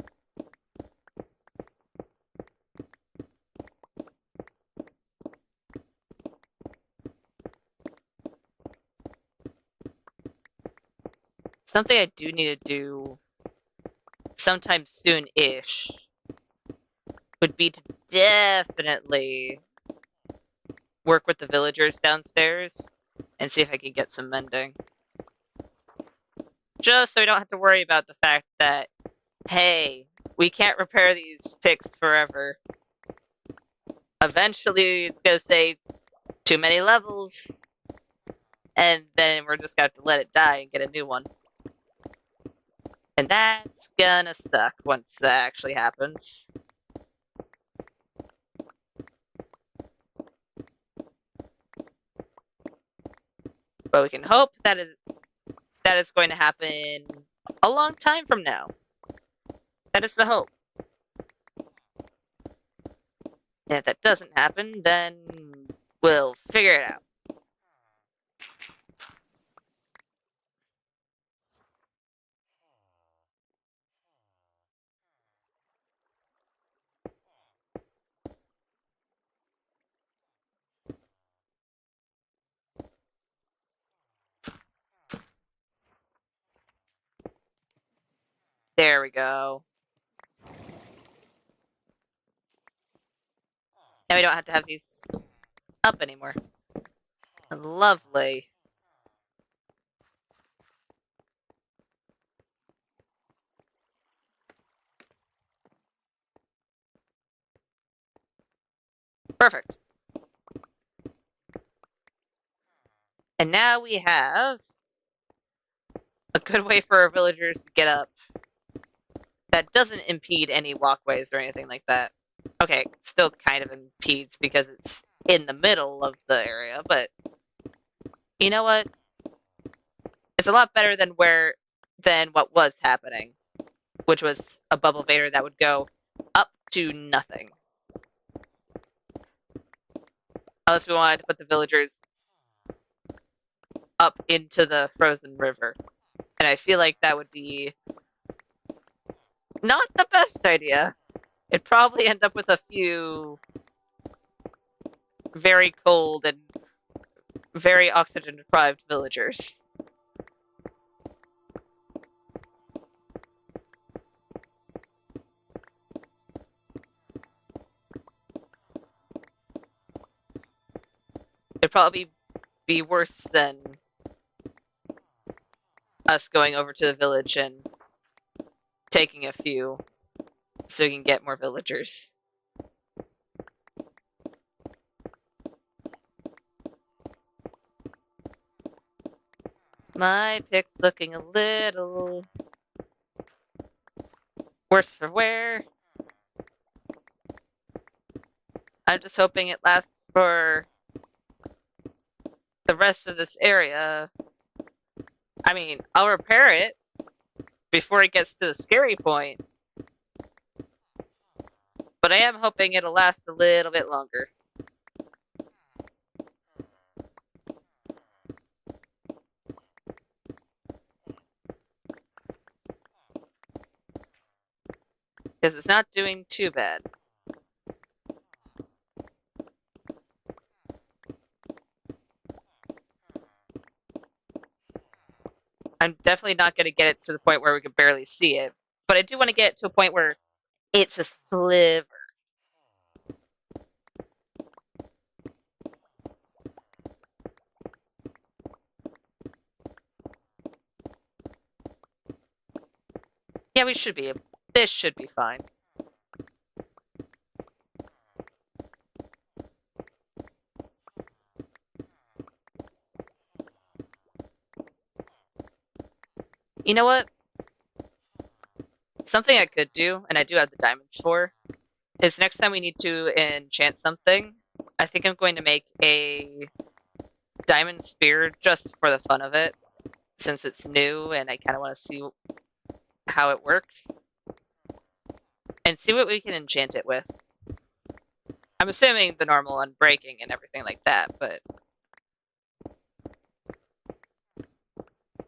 Something I do need to do sometime soon-ish would be to definitely work with the villagers downstairs and see if I can get some mending. Just so I don't have to worry about the fact that, hey, we can't repair these picks forever. Eventually, it's going to say too many levels, and then we're just going to have to let it die and get a new one. And that's gonna suck once that actually happens. But we can hope that is going to happen a long time from now. That is the hope. And if that doesn't happen, then we'll figure it out. There we go. Now we don't have to have these up anymore. Lovely. Perfect. And now we have a good way for our villagers to get up that doesn't impede any walkways or anything like that. Okay, still kind of impedes because it's in the middle of the area, but you know what? It's a lot better than what was happening, which was a bubble vader that would go up to nothing. Unless we wanted to put the villagers up into the frozen river. And I feel like that would be not the best idea. It'd probably end up with a few very cold and very oxygen deprived villagers. It'd probably be worse than us going over to the village and taking a few so we can get more villagers. My pick's looking a little worse for wear. I'm just hoping it lasts for the rest of this area. I mean, I'll repair it before it gets to the scary point. But I am hoping it'll last a little bit longer. Because it's not doing too bad. I'm definitely not going to get it to the point where we can barely see it. But I do want to get it to a point where it's a sliver. Yeah, we should be. This should be fine. You know what? Something I could do, and I do have the diamonds for, is next time we need to enchant something, I think I'm going to make a diamond spear just for the fun of it, since it's new and I kind of want to see how it works. And see what we can enchant it with. I'm assuming the normal unbreaking and everything like that, but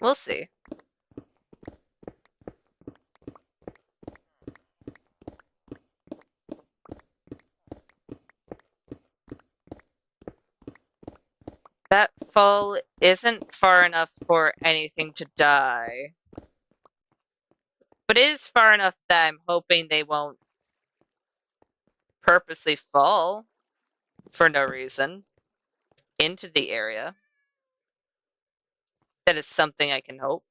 we'll see. That fall isn't far enough for anything to die. But it is far enough that I'm hoping they won't purposely fall for no reason into the area. That is something I can hope.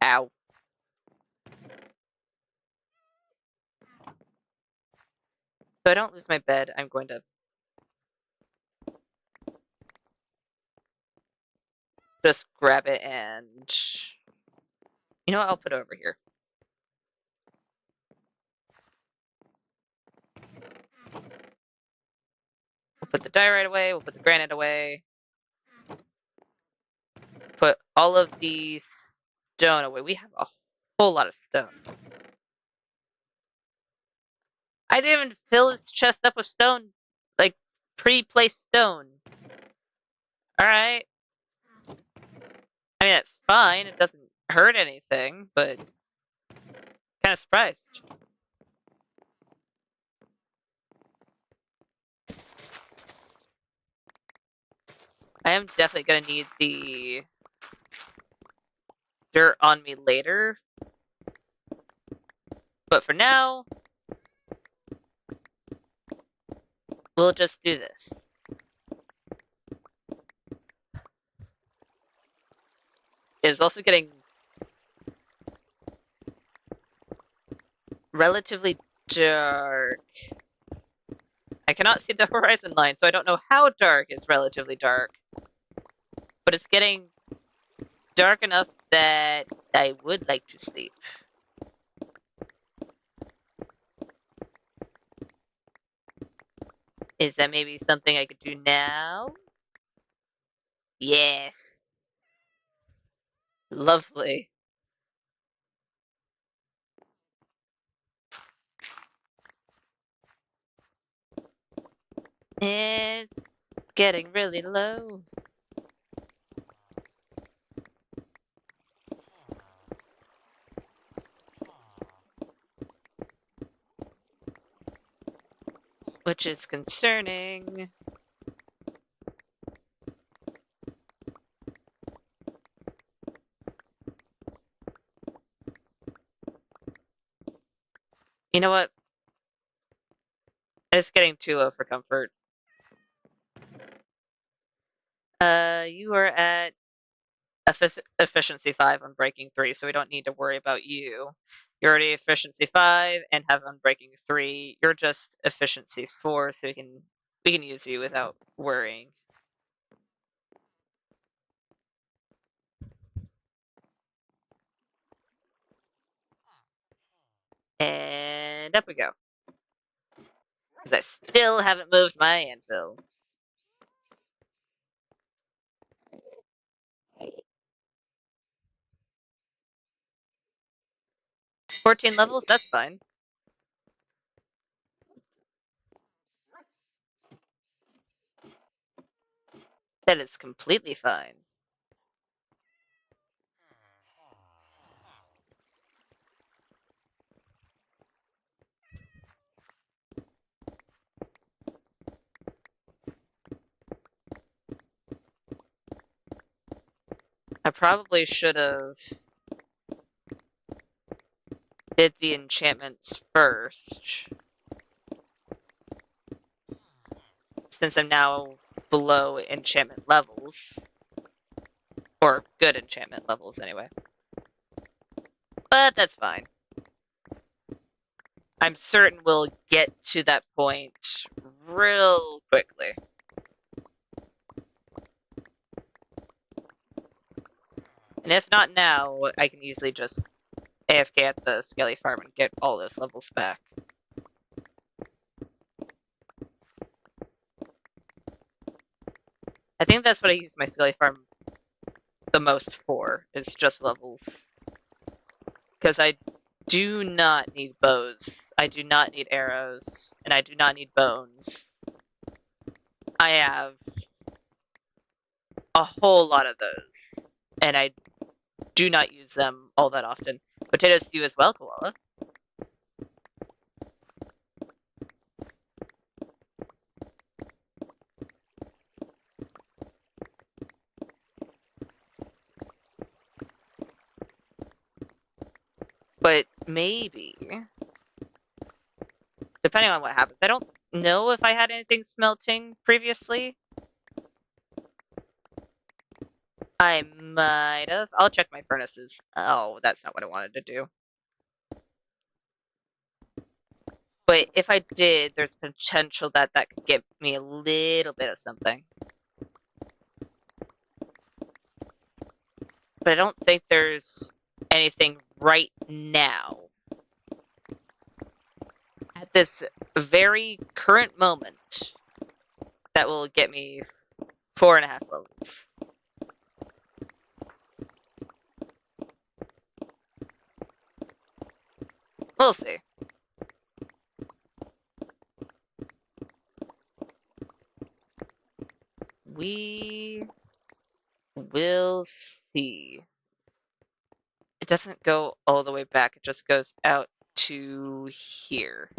Ow. So I don't lose my bed, I'm going to just grab it and... You know what? I'll put it over here. We'll put the diorite away, we'll put the granite away. Put all of these stone away. We have a whole lot of stone. I didn't even fill this chest up with stone. Like, pre-placed stone. Alright. I mean, that's fine. It doesn't hurt anything, but kind of surprised. I am definitely going to need the dirt on me later. But for now, We'll just do this. It is also getting relatively dark. I cannot see the horizon line, so I don't know how dark is relatively dark. But it's getting dark enough that I would like to sleep. Is that maybe something I could do now? Yes. Lovely. It's getting really low. Which is concerning. You know what? It's getting too low for comfort. You are at efficiency 5 on breaking 3, so we don't need to worry about you. You're already efficiency 5 and have on breaking 3. You're just efficiency 4, so we can use you without worrying. And up we go. Because I still haven't moved my anvil. $14 levels, that's fine. That is completely fine. I probably should have did the enchantments first, since I'm now below enchantment levels. Or good enchantment levels, anyway. But that's fine. I'm certain we'll get to that point real quickly. And if not now, I can easily just AFK at the Skelly Farm and get all those levels back. I think that's what I use my Skelly Farm the most for, is just levels. Because I do not need bows, I do not need arrows, and I do not need bones. I have a whole lot of those, and I do not use them all that often. Potatoes to you as well, Koala. But maybe, depending on what happens, I don't know if I had anything smelting previously. I might have. I'll check my furnaces. Oh, that's not what I wanted to do. But if I did, there's potential that that could give me a little bit of something. But I don't think there's anything right now. At this very current moment, that will get me 4.5 levels. We'll see. We will see. It doesn't go all the way back, it just goes out to here.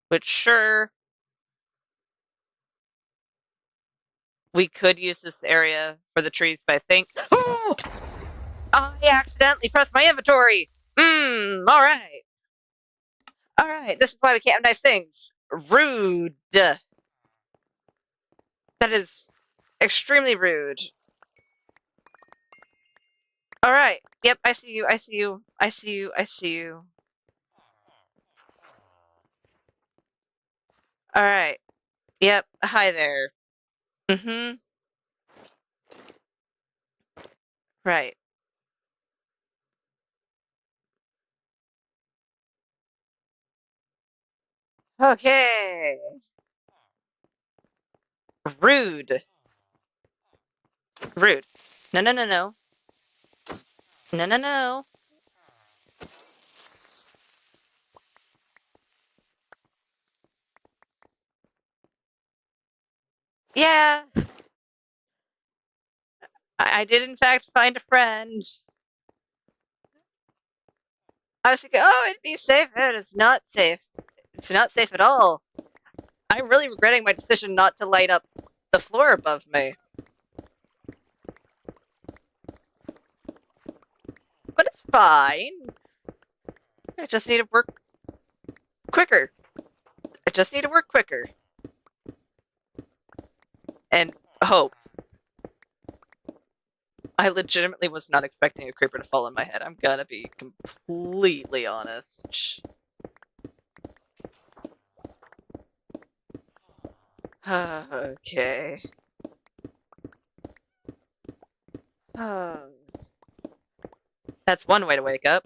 Which, sure, we could use this area for the trees, but I think I accidentally pressed my inventory. Alright. Alright, this is why we can't have nice things. Rude. That is extremely rude. Alright. Yep, I see you, I see you, I see you, I see you. Alright. Yep, hi there. Mm-hmm. Right. Okay. Rude. Rude. No, no, no, no. No, no, no. Yeah, I did in fact find a friend. I was thinking, oh, it'd be safe. It is not safe. It's not safe at all. I'm really regretting my decision not to light up the floor above me. But it's fine. I just need to work quicker. I just need to work quicker. And hope. I legitimately was not expecting a creeper to fall on my head. I'm gonna be completely honest. Okay. That's one way to wake up.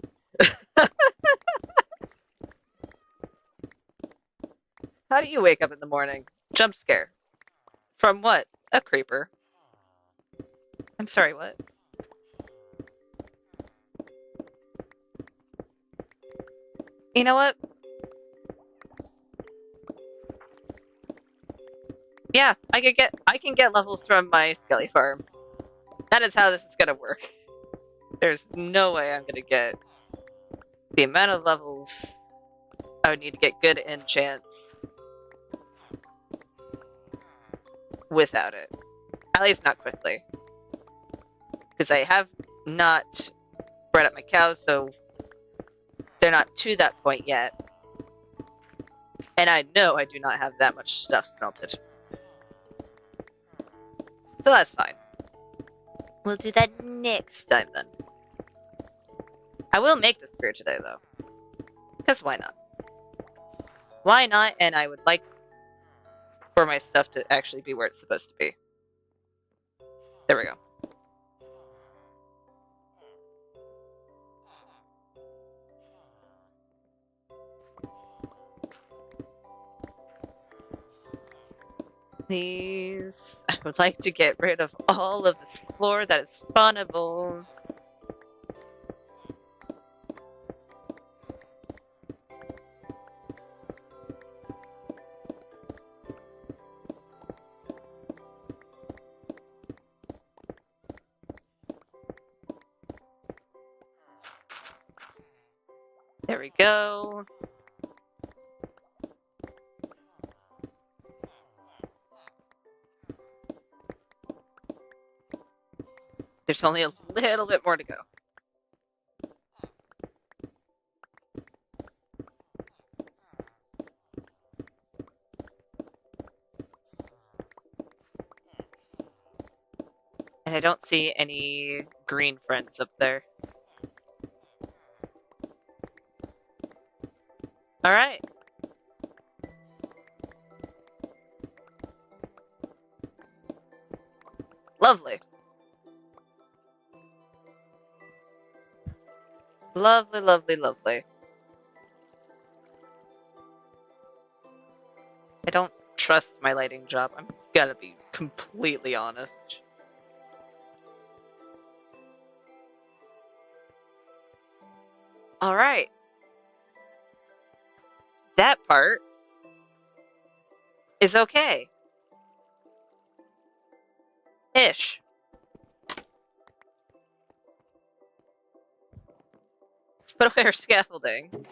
How do you wake up in the morning? Jump scare. From what? A creeper. I'm sorry, what? You know what? Yeah, I can get levels from my skelly farm. That is how this is gonna work. There's no way I'm gonna get the amount of levels I would need to get good enchants without it. At least not quickly. Because I have not bred up my cows, so they're not to that point yet. And I know I do not have that much stuff smelted. So that's fine. We'll do that next time then. I will make the spear today though. Because why not? Why not? And I would like for my stuff to actually be where it's supposed to be. There we go. Please. I would like to get rid of all of this floor that is spawnable. There we go. There's only a little bit more to go. And I don't see any green friends up there. Alright. Lovely. Lovely, lovely, lovely. I don't trust my lighting job. I'm gonna be completely honest. Alright. That part is okay. Ish. Let's put away our scaffolding.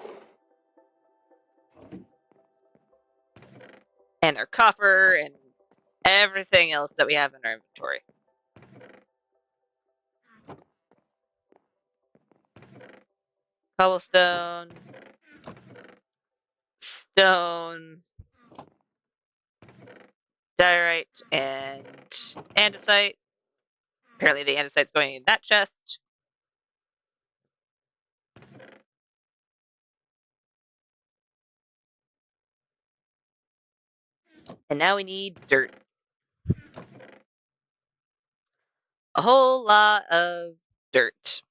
And our copper and everything else that we have in our inventory. Cobblestone. Stone. Diorite and andesite. Apparently the andesite's going in that chest. And now we need dirt. A whole lot of dirt.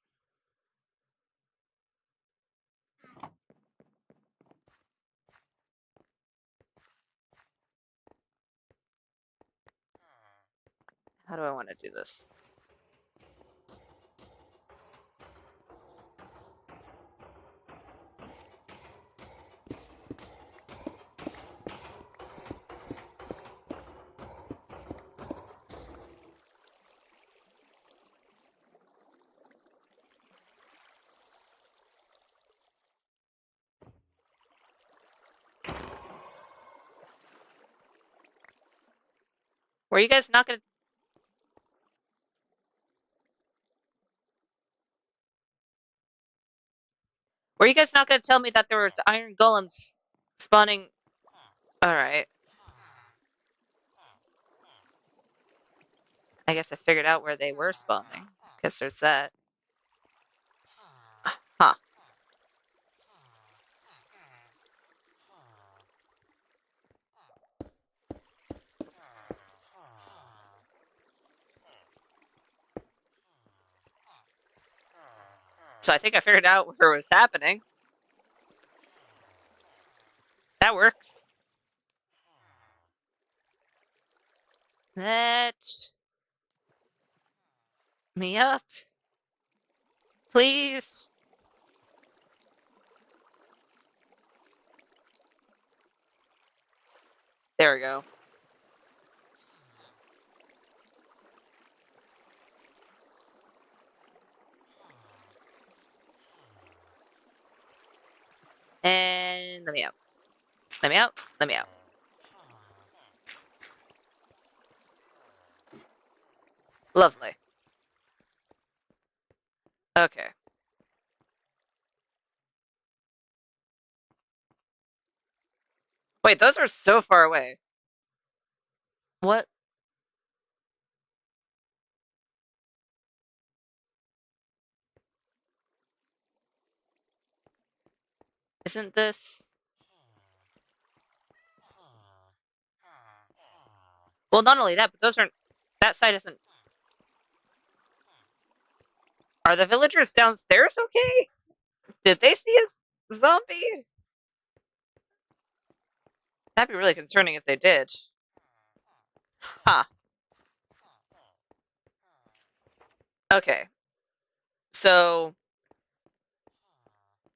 How do I want to do this? Were you guys not gonna... Were you guys not gonna tell me that there was iron golems spawning? Alright. I guess I figured out where they were spawning. Guess there's that. Huh. So I think I figured out where it was happening. That works. Let me up. Please. There we go. And let me out. Let me out. Let me out. Lovely. Okay. Wait, those are so far away. What? Isn't this... Well, not only that, but those aren't... That side isn't... Are the villagers downstairs okay? Did they see a zombie? That'd be really concerning if they did. Huh. Okay. So...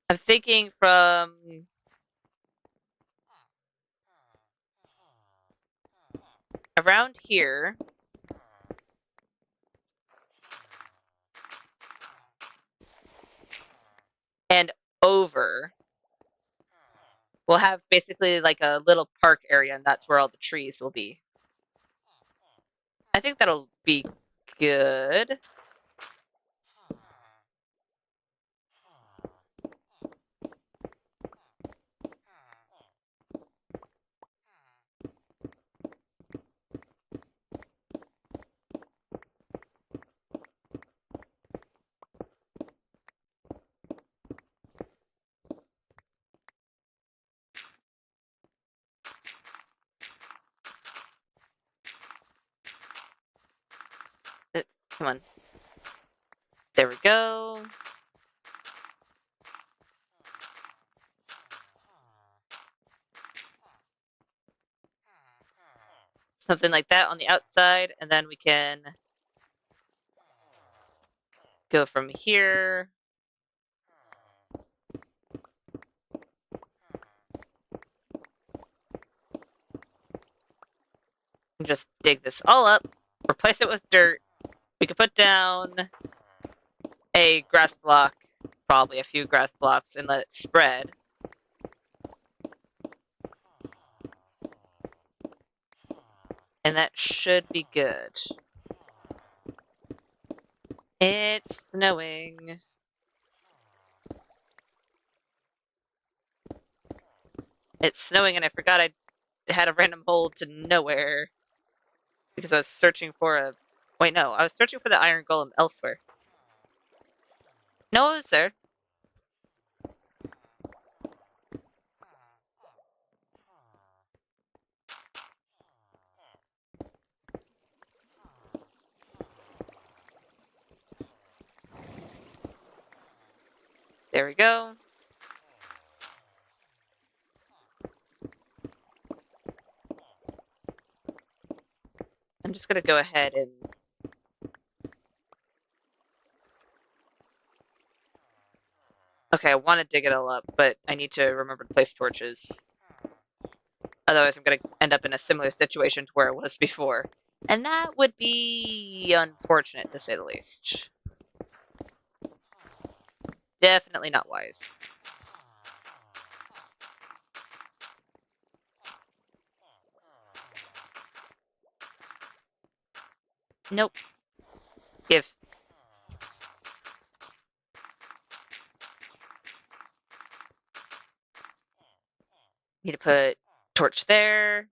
I'm thinking from... around here... and over... we'll have basically like a little park area, and that's where all the trees will be. I think that'll be good. Come on. There we go. Something like that on the outside, and then we can go from here. And just dig this all up, replace it with dirt. We could put down a grass block, probably a few grass blocks, and let it spread. And that should be good. It's snowing. It's snowing and I forgot I had a random hole to nowhere because I was searching for a... Wait, no, I was searching for the iron golem elsewhere. No, it was there. There we go. I'm just gonna go ahead and... Okay, I want to dig it all up, but I need to remember to place torches. Otherwise, I'm gonna end up in a similar situation to where I was before. And that would be unfortunate, to say the least. Definitely not wise. Nope. Give. Need to put torch there.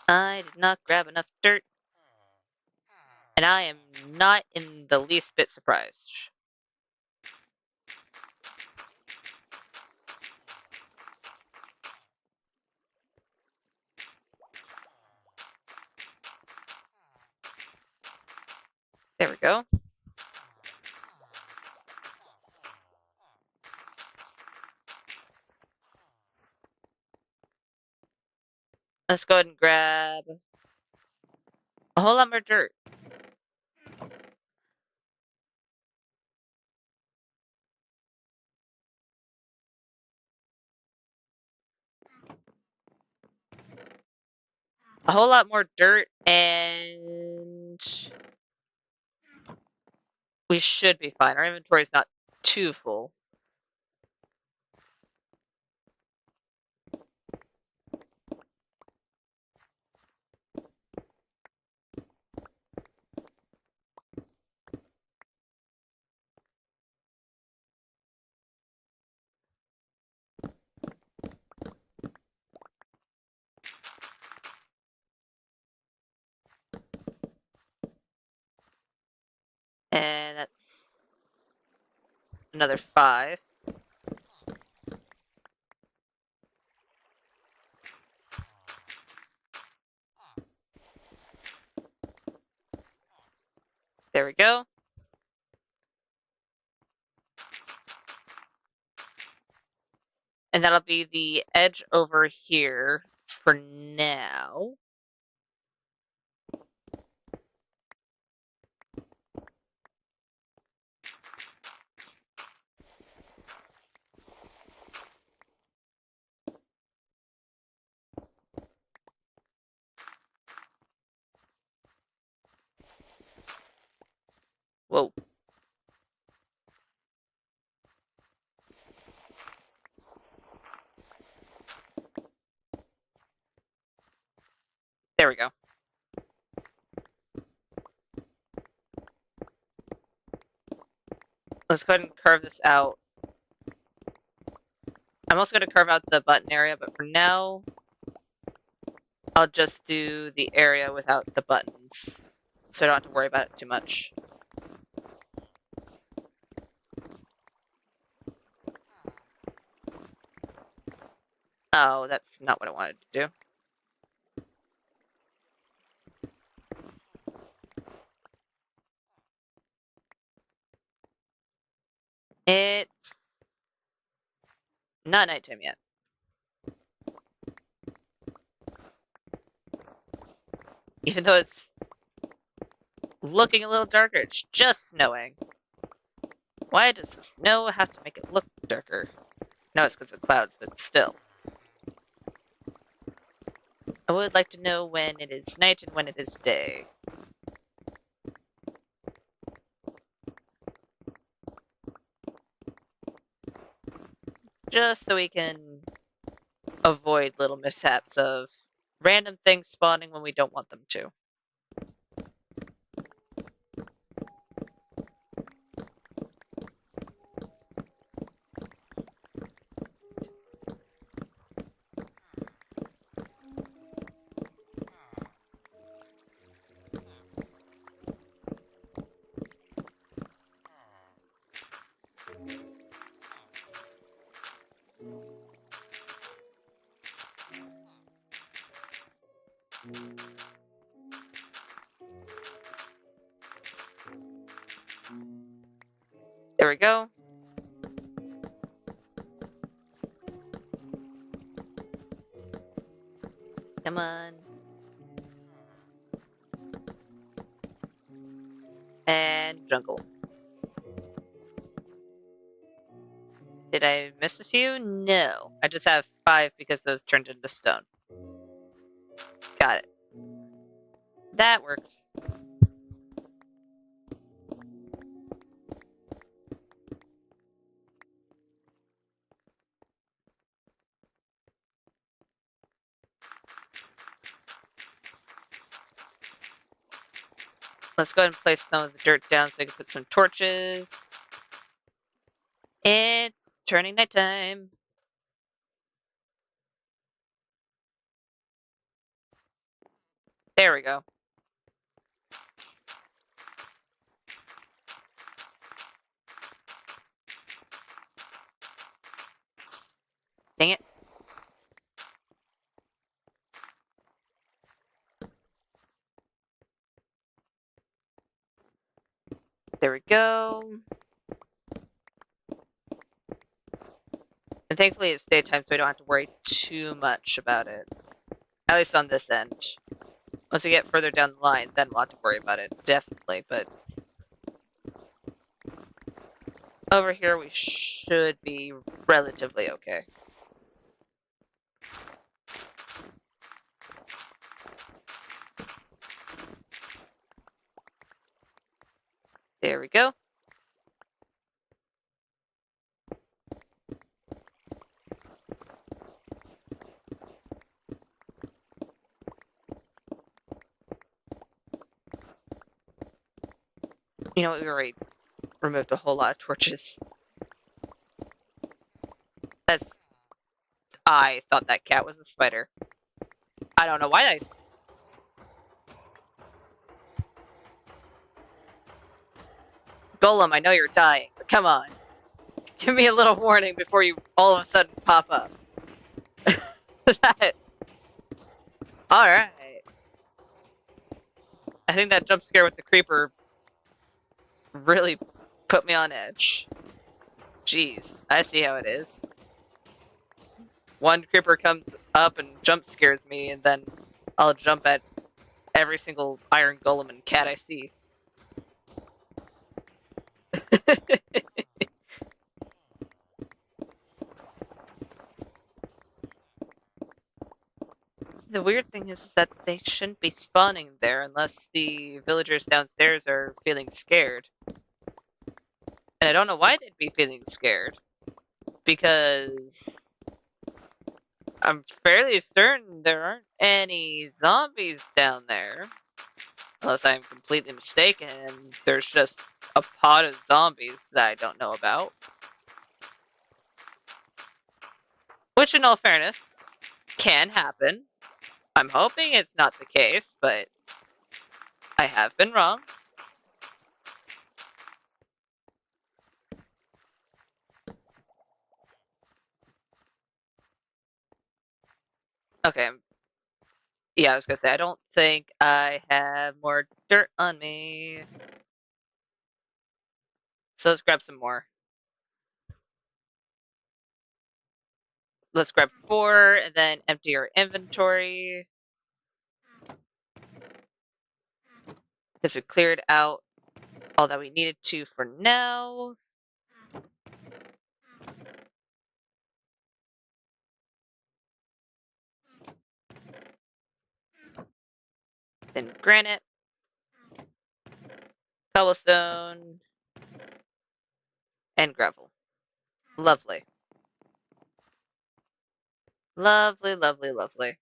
I did not grab enough dirt. And I am not in the least bit surprised. There we go. Let's go ahead and grab a whole lot more dirt. A whole lot more dirt, and we should be fine. Our inventory is not too full. And that's another 5. There we go. And that'll be the edge over here for now. Whoa. There we go. Let's go ahead and carve this out. I'm also going to carve out the button area, but for now, I'll just do the area without the buttons, so I don't have to worry about it too much. Oh, that's not what I wanted to do. It's not nighttime yet. Even though it's looking a little darker, it's just snowing. Why does the snow have to make it look darker? No, it's because of clouds, but still. I would like to know when it is night and when it is day. Just so we can avoid little mishaps of random things spawning when we don't want them to. There we go. Come on. And jungle. Did I miss a few? No. I just have 5 because those turned into stone. Got it. That works. Let's go ahead and place some of the dirt down so I can put some torches. It's turning nighttime. There we go. Dang it. There we go. And thankfully it's daytime, so we don't have to worry too much about it. At least on this end. Once we get further down the line, then we'll have to worry about it, definitely, but over here we should be relatively okay. There we go. You know what, we already removed a whole lot of torches. I thought that cat was a spider. I don't know why I... Golem, I know you're dying, but come on. Give me a little warning before you all of a sudden pop up. Alright. I think that jump scare with the creeper really put me on edge. Jeez, I see how it is. One creeper comes up and jump scares me, and then I'll jump at every single iron golem and cat I see. The weird thing is that they shouldn't be spawning there unless the villagers downstairs are feeling scared. And I don't know why they'd be feeling scared. Because I'm fairly certain there aren't any zombies down there. Unless I'm completely mistaken and there's just a pod of zombies that I don't know about. Which, in all fairness, can happen. I'm hoping it's not the case, but I have been wrong. Okay. Yeah, I was gonna say, I don't think I have more dirt on me. So let's grab some more. Let's grab 4 and then empty our inventory. Because we cleared out all that we needed to for now. Then granite, cobblestone, and gravel. Lovely. Lovely, lovely, lovely.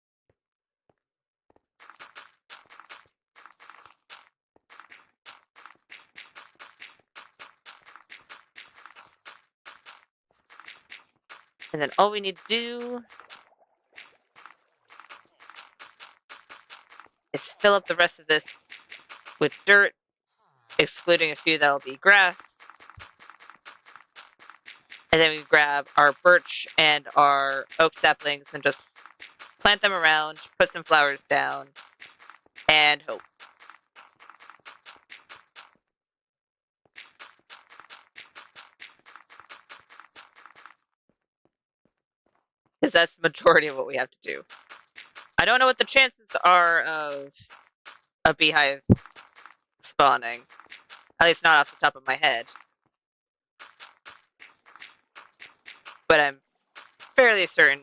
And then all we need to do is fill up the rest of this with dirt, excluding a few that'll be grass. And then we grab our birch and our oak saplings and just plant them around, put some flowers down, and hope. Because that's the majority of what we have to do. I don't know what the chances are of a beehive spawning. At least not off the top of my head. But I'm fairly certain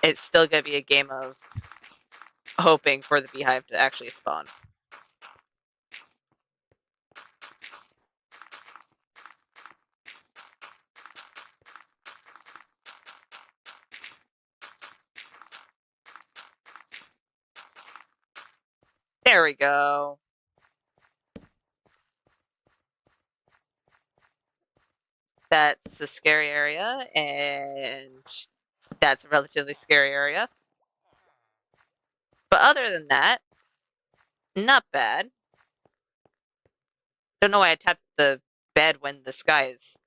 it's still going to be a game of hoping for the beehive to actually spawn. There we go. That's a scary area, and that's a relatively scary area. But other than that, not bad. Don't know why I tapped the bed when the sky is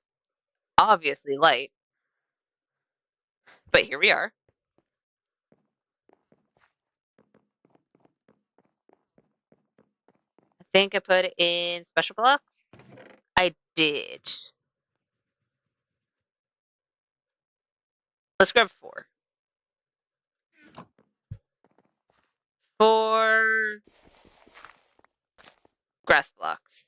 obviously light. But here we are. I think I put it in special blocks. I did. Let's grab 4. 4 grass blocks.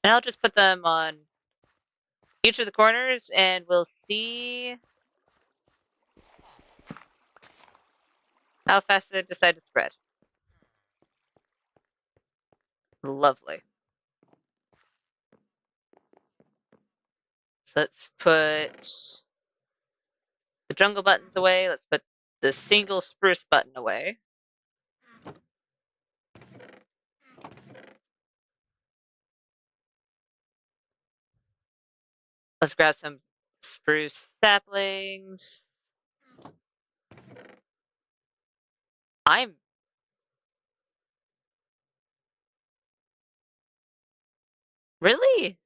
And I'll just put them on each of the corners and we'll see how fast they decide to spread. Lovely. So let's put the jungle buttons away. Let's put the single spruce button away. Let's grab some spruce saplings. I'm really?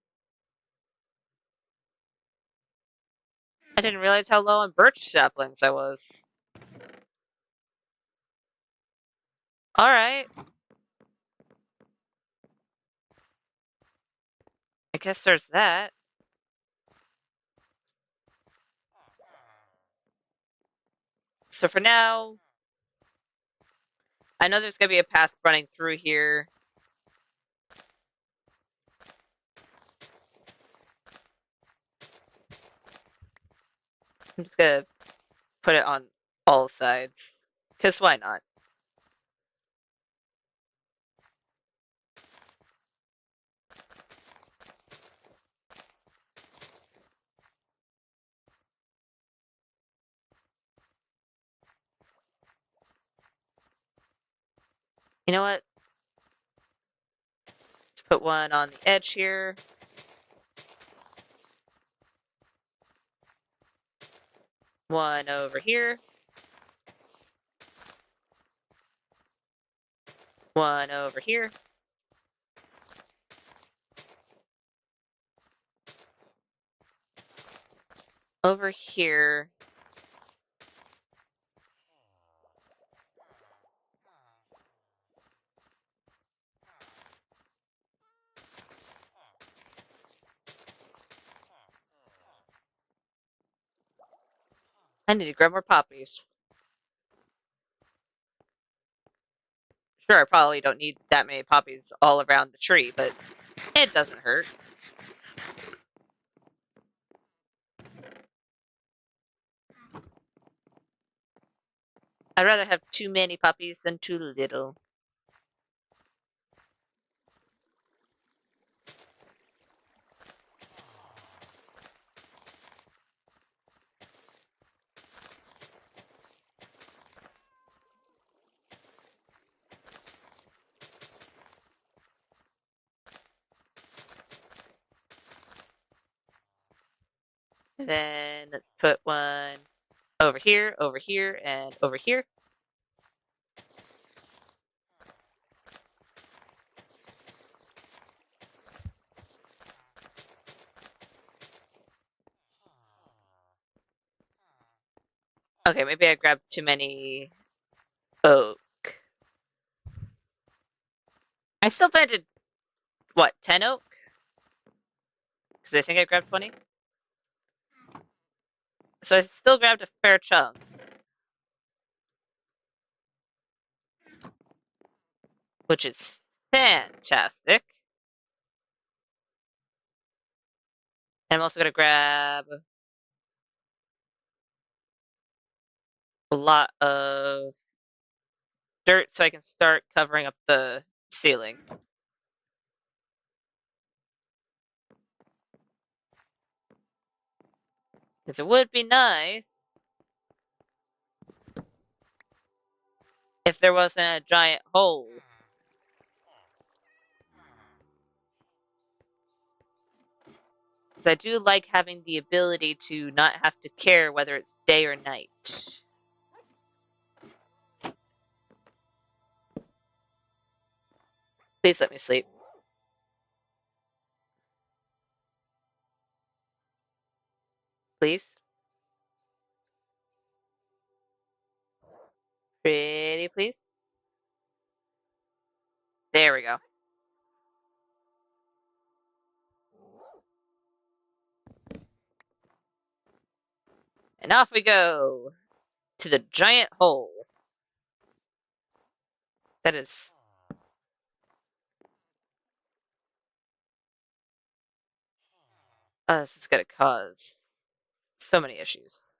I didn't realize how low on birch saplings I was. Alright. I guess there's that. So for now, I know there's going to be a path running through here. I'm just going to put it on all sides. Because why not? You know what? Let's put one on the edge here. One over here. One over here. Over here. I need to grab more poppies. Sure, I probably don't need that many poppies all around the tree, but it doesn't hurt. I'd rather have too many poppies than too little. And then let's put one over here, and over here. Okay, maybe I grabbed too many oak. I still planted, what, 10 oak? Because I think I grabbed 20. So I still grabbed a fair chunk. Which is fantastic. And I'm also going to grab a lot of dirt so I can start covering up the ceiling. Because it would be nice if there wasn't a giant hole. Because I do like having the ability to not have to care whether it's day or night. Please let me sleep. Please. Pretty please. There we go. And off we go to the giant hole. That is... this is going to cause so many issues.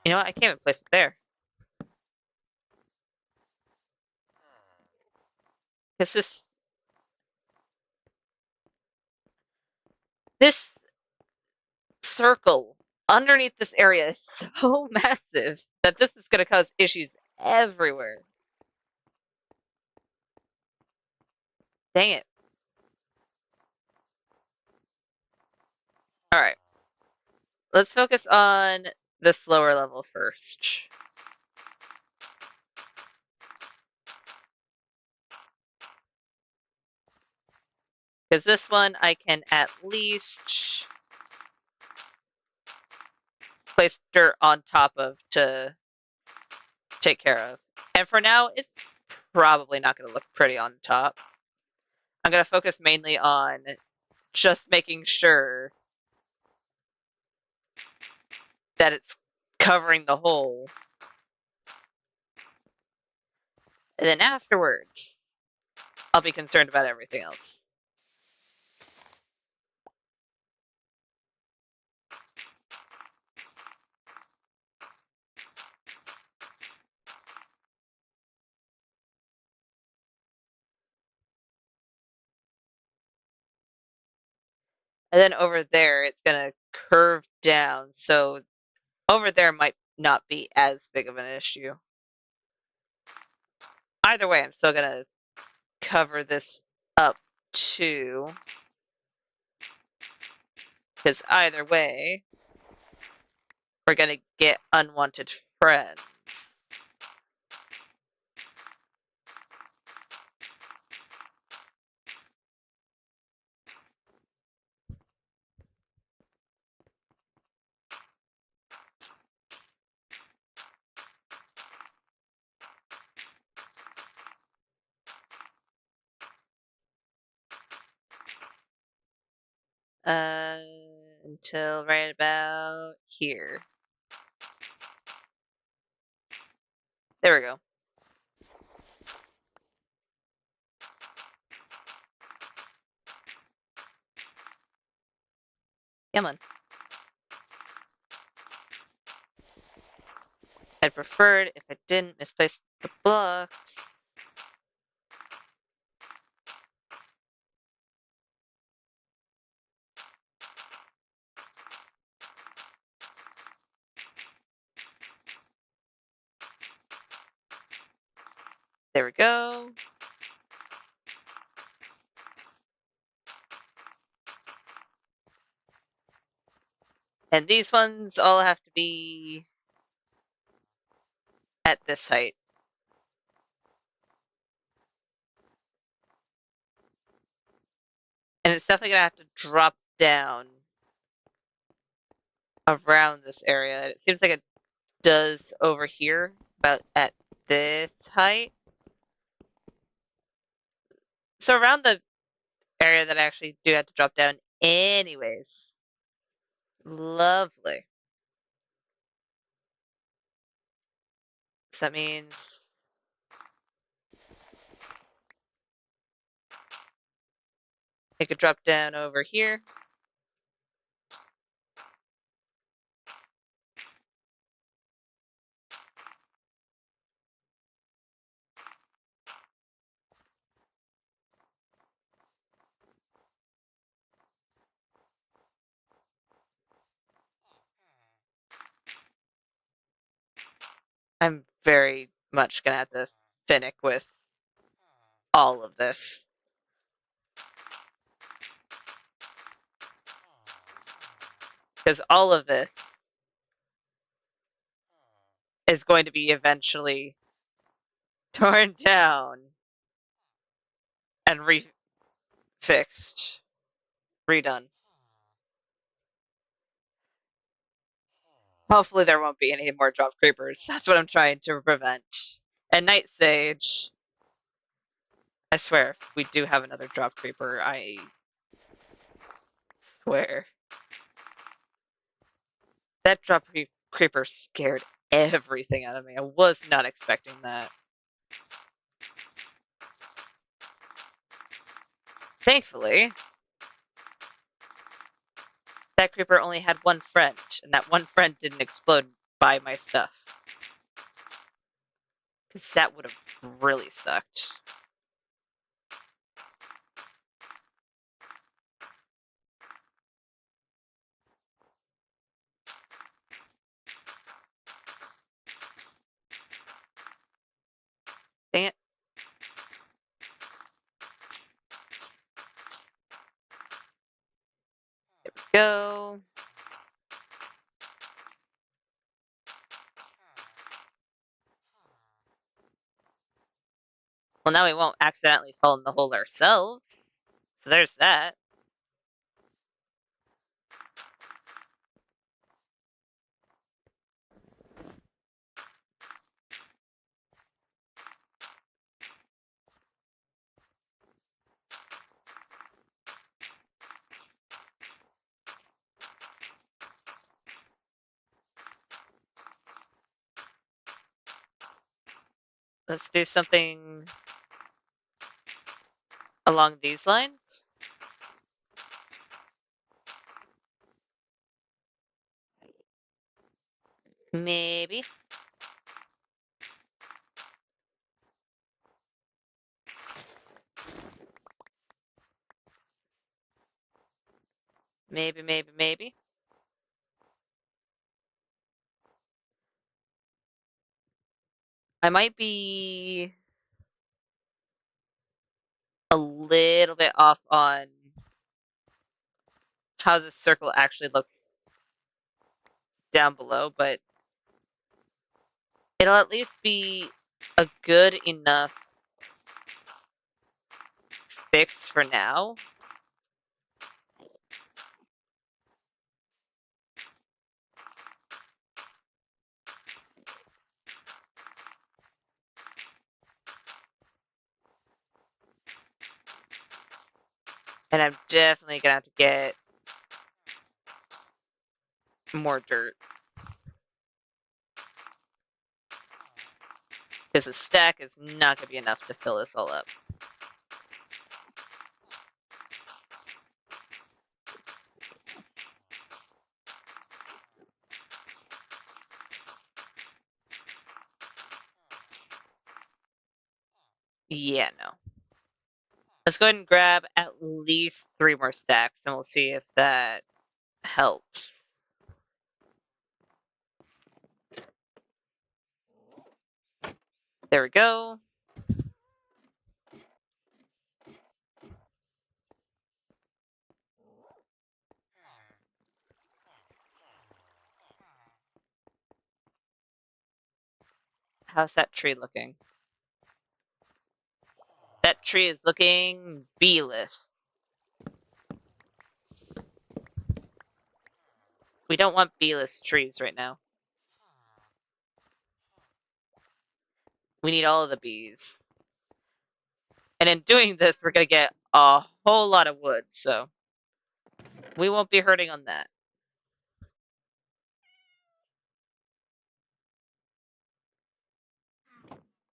You know what? I can't even place it there. Because this circle underneath this area is so massive that this is going to cause issues everywhere. Dang it. All right. Let's focus on this lower level first. Because this one I can at least place dirt on top of to take care of. And for now, it's probably not going to look pretty on top. I'm going to focus mainly on just making sure that it's covering the hole. And then afterwards, I'll be concerned about everything else. And then over there, it's going to curve down. So over there might not be as big of an issue. Either way, I'm still going to cover this up too. Because either way, we're going to get unwanted friends. Until right about here. There we go. Come on. I'd preferred if I didn't misplace the blocks. There we go. And these ones all have to be at this height. And it's definitely gonna have to drop down around this area. It seems like it does over here, about at this height. So around the area that I actually do have to drop down anyways. Lovely. So that means it could drop down over here. I'm very much gonna have to finick with all of this. Because all of this is going to be eventually torn down and refixed, redone. Hopefully there won't be any more drop creepers. That's what I'm trying to prevent. And Night Sage. I swear, if we do have another drop creeper, I swear. That drop creeper scared everything out of me. I was not expecting that. Thankfully, that creeper only had one friend, and that one friend didn't explode by my stuff. Because that would have really sucked. Dang it. There we go. Well, now we won't accidentally fall in the hole ourselves. So there's that. Let's do something along these lines. Maybe. Maybe. I might be a little bit off on how the circle actually looks down below, but it'll at least be a good enough fix for now. And I'm definitely gonna have to get more dirt. Because a stack is not gonna be enough to fill this all up. Yeah, no. Let's go ahead and grab at least 3 more stacks and we'll see if that helps. There we go. How's that tree looking? That tree is looking B-list. We don't want B-list trees right now. We need all of the bees. And in doing this, we're going to get a whole lot of wood, so we won't be hurting on that.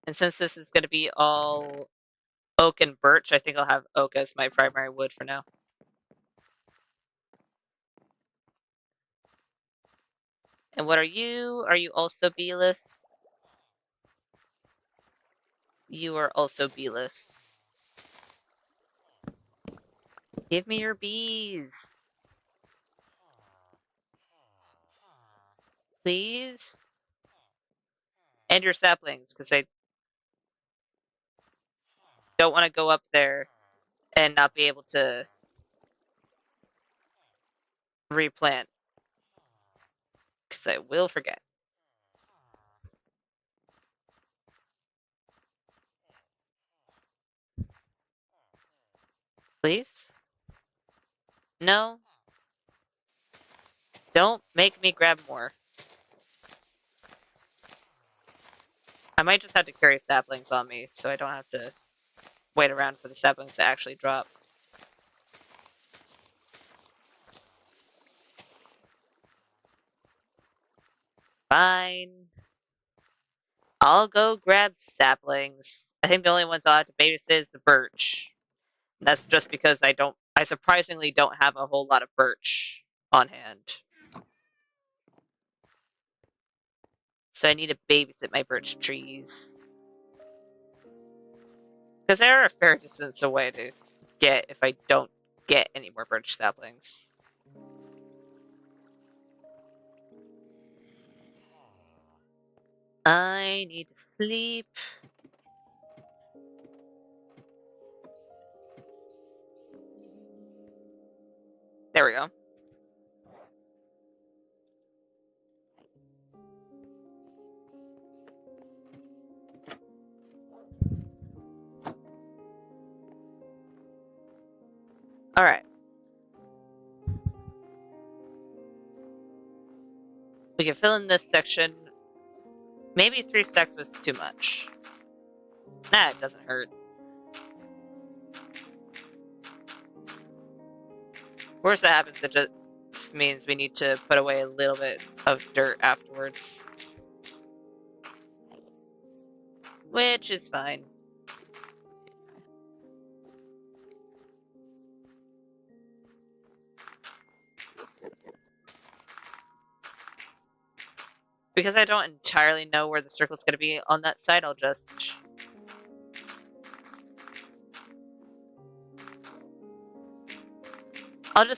And since this is going to be all oak and birch, I think I'll have oak as my primary wood for now. And what are you? Are you also B-list? You are also B-list. Give me your bees. Please? And your saplings, because I don't want to go up there and not be able to replant. Because I will forget. Please? No? Don't make me grab more. I might just have to carry saplings on me so I don't have to wait around for the saplings to actually drop. Fine. I'll go grab saplings. I think the only ones I'll have to babysit is the birch. That's just because I surprisingly don't have a whole lot of birch on hand. So I need to babysit my birch trees. Because they're a fair distance away to get if I don't get any more birch saplings. I need to sleep. There we go. Alright. We can fill in this section. Maybe 3 stacks was too much. Nah, it doesn't hurt. Worst that happens, it just means we need to put away a little bit of dirt afterwards. Which is fine. Because I don't entirely know where the circle's going to be on that side, I'll just...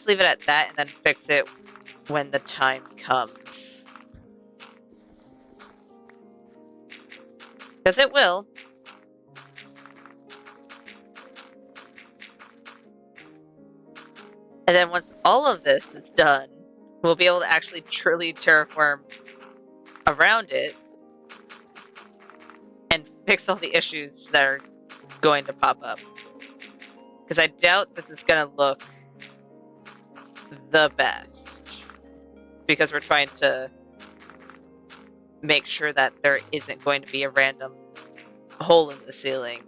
leave it at that and then fix it when the time comes. Because it will. And then once all of this is done, we'll be able to actually truly terraform around it and fix all the issues that are going to pop up. Because I doubt this is going to look the best. Because we're trying to make sure that there isn't going to be a random hole in the ceiling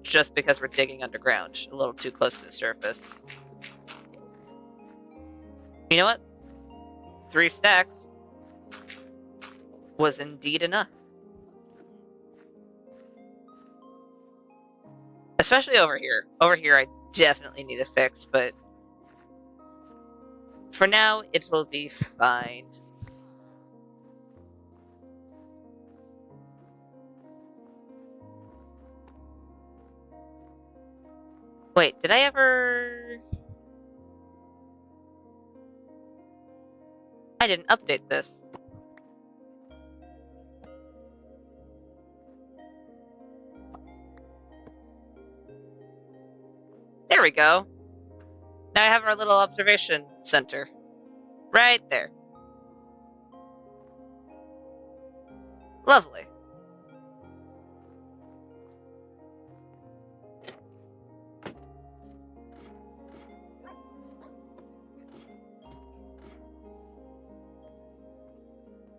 just because we're digging underground a little too close to the surface. You know what? 3 stacks was indeed enough. Especially over here. Over here I definitely need a fix, but for now it will be fine. Wait, did I ever... I didn't update this. There we go. Now I have our little observation center. Right there. Lovely.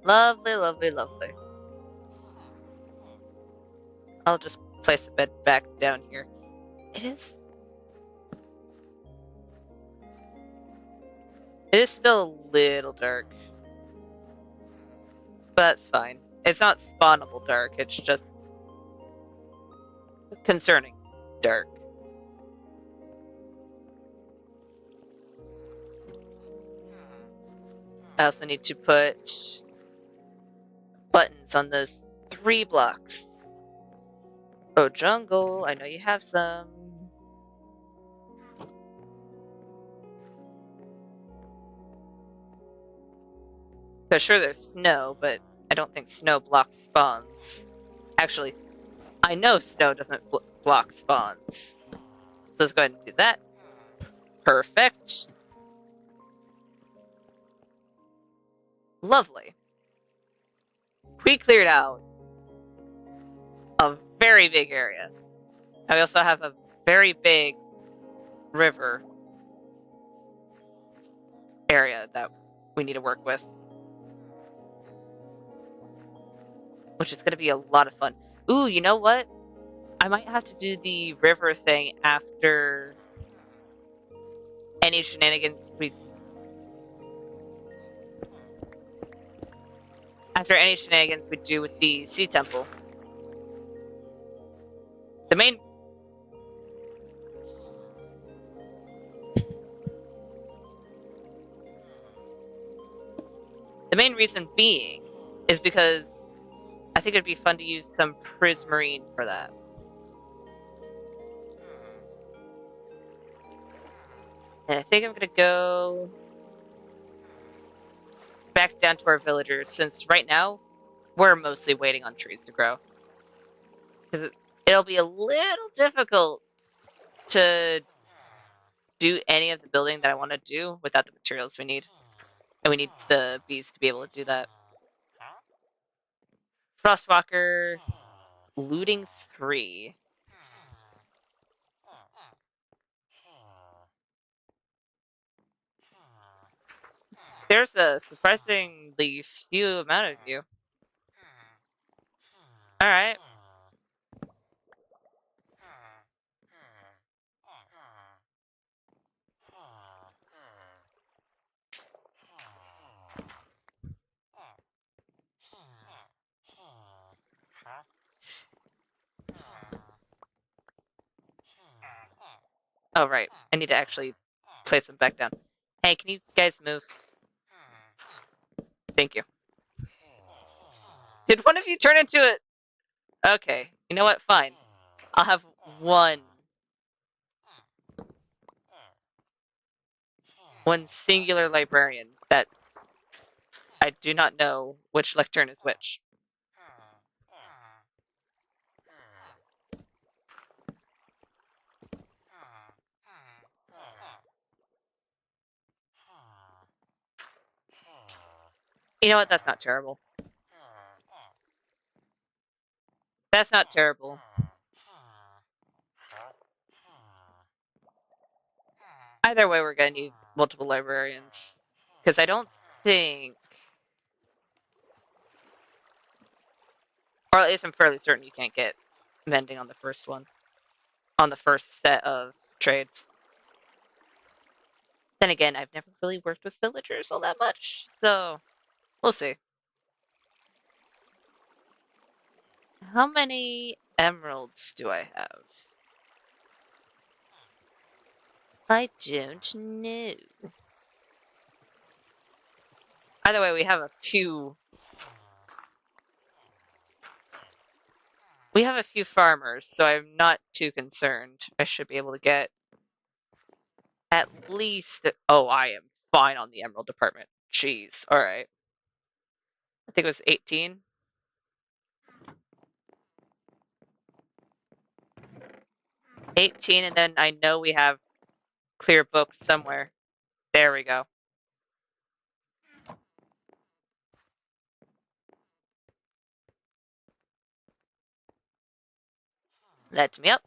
Lovely, lovely, lovely. I'll just place the bed back down here. It is still a little dark. But that's fine. It's not spawnable dark, it's just concerning dark. I also need to put buttons on those 3 blocks. Oh, jungle, I know you have some. So sure, there's snow, but I don't think snow blocks spawns. Actually, I know snow doesn't block spawns. So let's go ahead and do that. Perfect. Lovely. We cleared out a very big area. And we also have a very big river area that we need to work with. Which is going to be a lot of fun. Ooh, you know what? I might have to do the river thing after any shenanigans we do with the sea temple. The main reason being is because I think it'd be fun to use some prismarine for that. And I think I'm gonna go back down to our villagers, since right now we're mostly waiting on trees to grow. Because it'll be a little difficult to do any of the building that I want to do without the materials we need. And we need the bees to be able to do that. Frostwalker, looting 3. There's a surprisingly few amount of you. Alright. Oh, right. I need to actually place them back down. Hey, can you guys move? Thank you. Did one of you turn into it? Okay. You know what? Fine. I'll have one singular librarian that I do not know which lectern is which. You know what? That's not terrible. That's not terrible. Either way, we're gonna need multiple librarians. Because I don't think... Or at least I'm fairly certain you can't get mending on the first one. On the first set of trades. Then again, I've never really worked with villagers all that much, so we'll see. How many emeralds do I have? I don't know. Either way, we have a few... We have a few farmers, so I'm not too concerned. I should be able to get at least... Oh, I am fine on the emerald department. Jeez, alright. I think it was 18. 18, and then I know we have clear books somewhere. There we go. Let me up.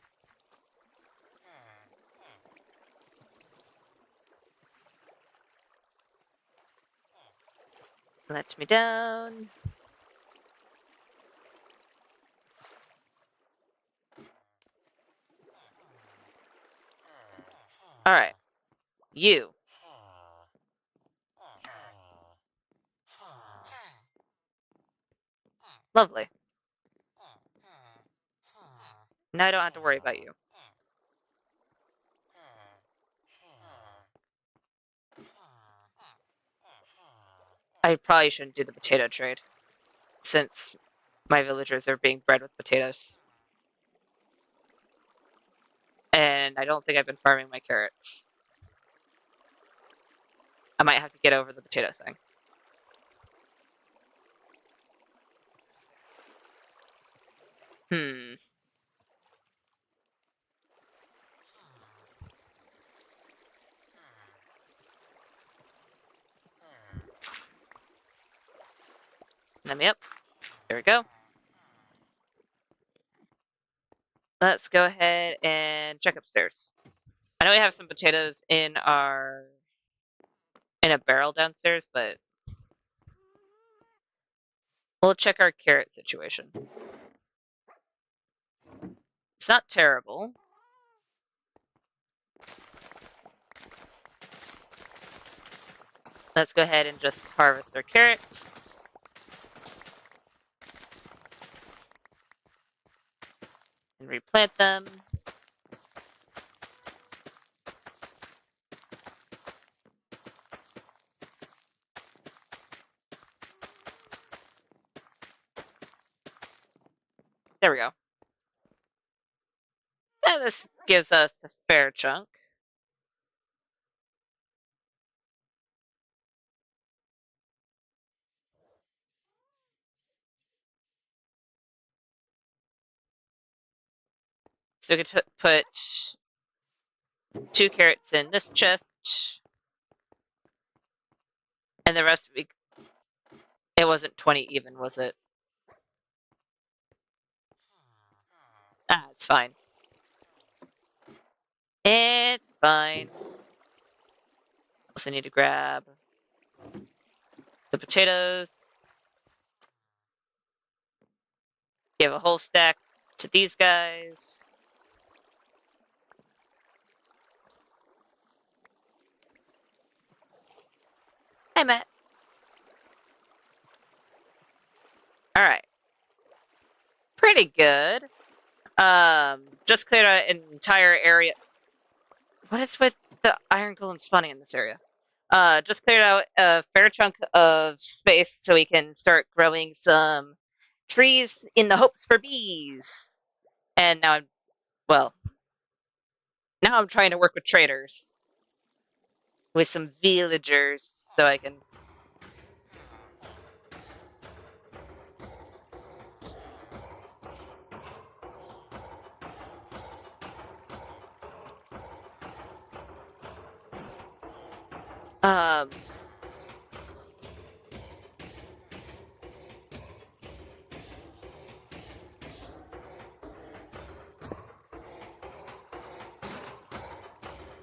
Let me down. Alright. You. Lovely. Now I don't have to worry about you. I probably shouldn't do the potato trade, since my villagers are being bred with potatoes. And I don't think I've been farming my carrots. I might have to get over the potato thing. Let me up. There we go. Let's go ahead and check upstairs. I know we have some potatoes in a barrel downstairs, but we'll check our carrot situation. It's not terrible. Let's go ahead and just harvest our carrots. And replant them. There we go. And this gives us a fair chunk. So we could put 2 carrots in this chest. And the rest it wasn't 20 even, was it? Ah, it's fine. It's fine. Also need to grab the potatoes. Give a whole stack to these guys. Hi, Matt. Alright. Pretty good. Just cleared out an entire area. What is with the iron golem spawning in this area? Just cleared out a fair chunk of space so we can start growing some trees in the hopes for bees. And now now I'm trying to work with traders. With some villagers so I can...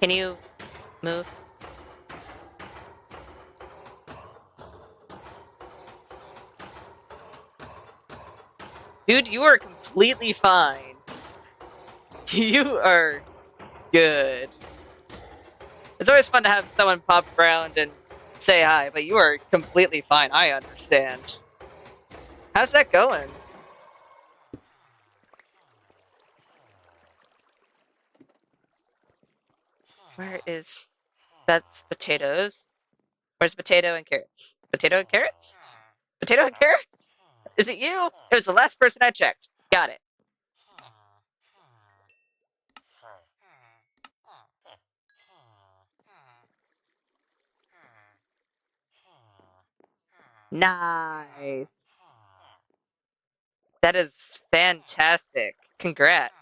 Can you move? Dude, you are completely fine. You are good. It's always fun to have someone pop around and say hi, but you are completely fine. I understand. How's that going? Where is... That's potatoes. Where's potato and carrots? Potato and carrots? Potato and carrots? Is it you? It was the last person I checked. Got it. Nice. That is fantastic. Congrats.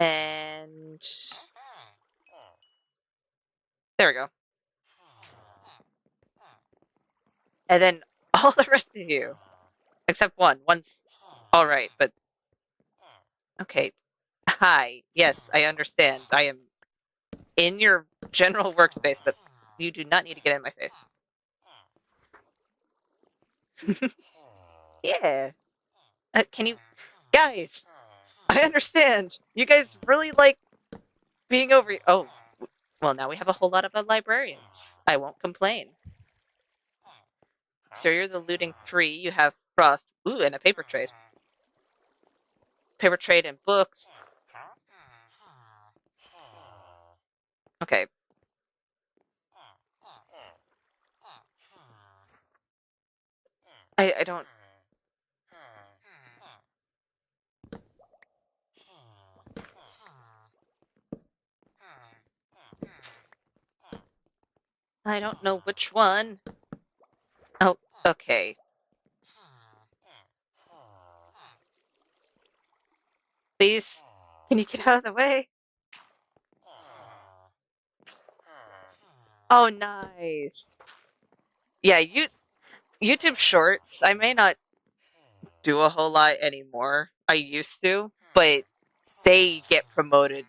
And There we go. And then all the rest of you, except one. One's all right, but okay. Hi. Yes, I understand. I am in your general workspace, but you do not need to get in my face. Yeah. Can you, guys? I understand. You guys really like being over. Oh, well, now we have a whole lot of librarians. I won't complain. So you're the looting three. You have Frost. Ooh, and a paper trade. Paper trade and books. Okay. I don't. I don't know which one. Oh, okay. Please, can you get out of the way? Oh, nice. Yeah, YouTube Shorts. I may not do a whole lot anymore. I used to, but they get promoted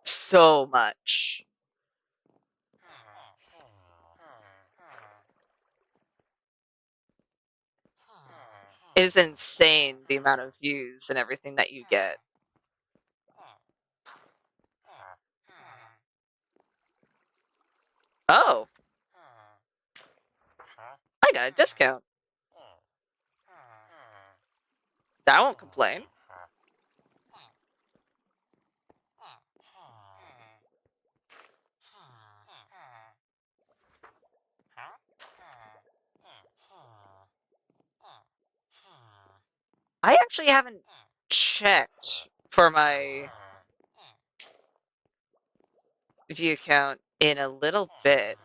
so much. It is insane the amount of views and everything that you get. Oh, I got a discount. I won't complain. I actually haven't checked for my view count in a little bit.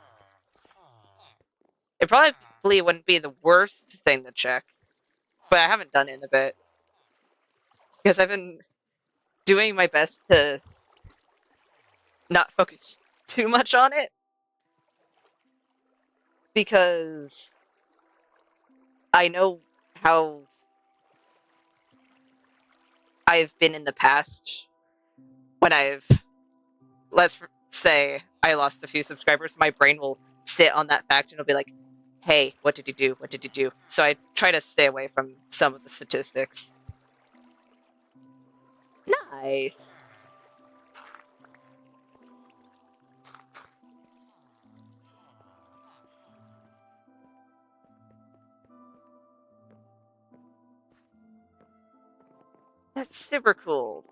It probably wouldn't be the worst thing to check, but I haven't done it in a bit. Because I've been doing my best to not focus too much on it. Because I know how I've been in the past when let's say I lost a few subscribers, my brain will sit on that fact and it'll be like, hey, what did you do? What did you do? So I try to stay away from some of the statistics. Nice. That's super cool.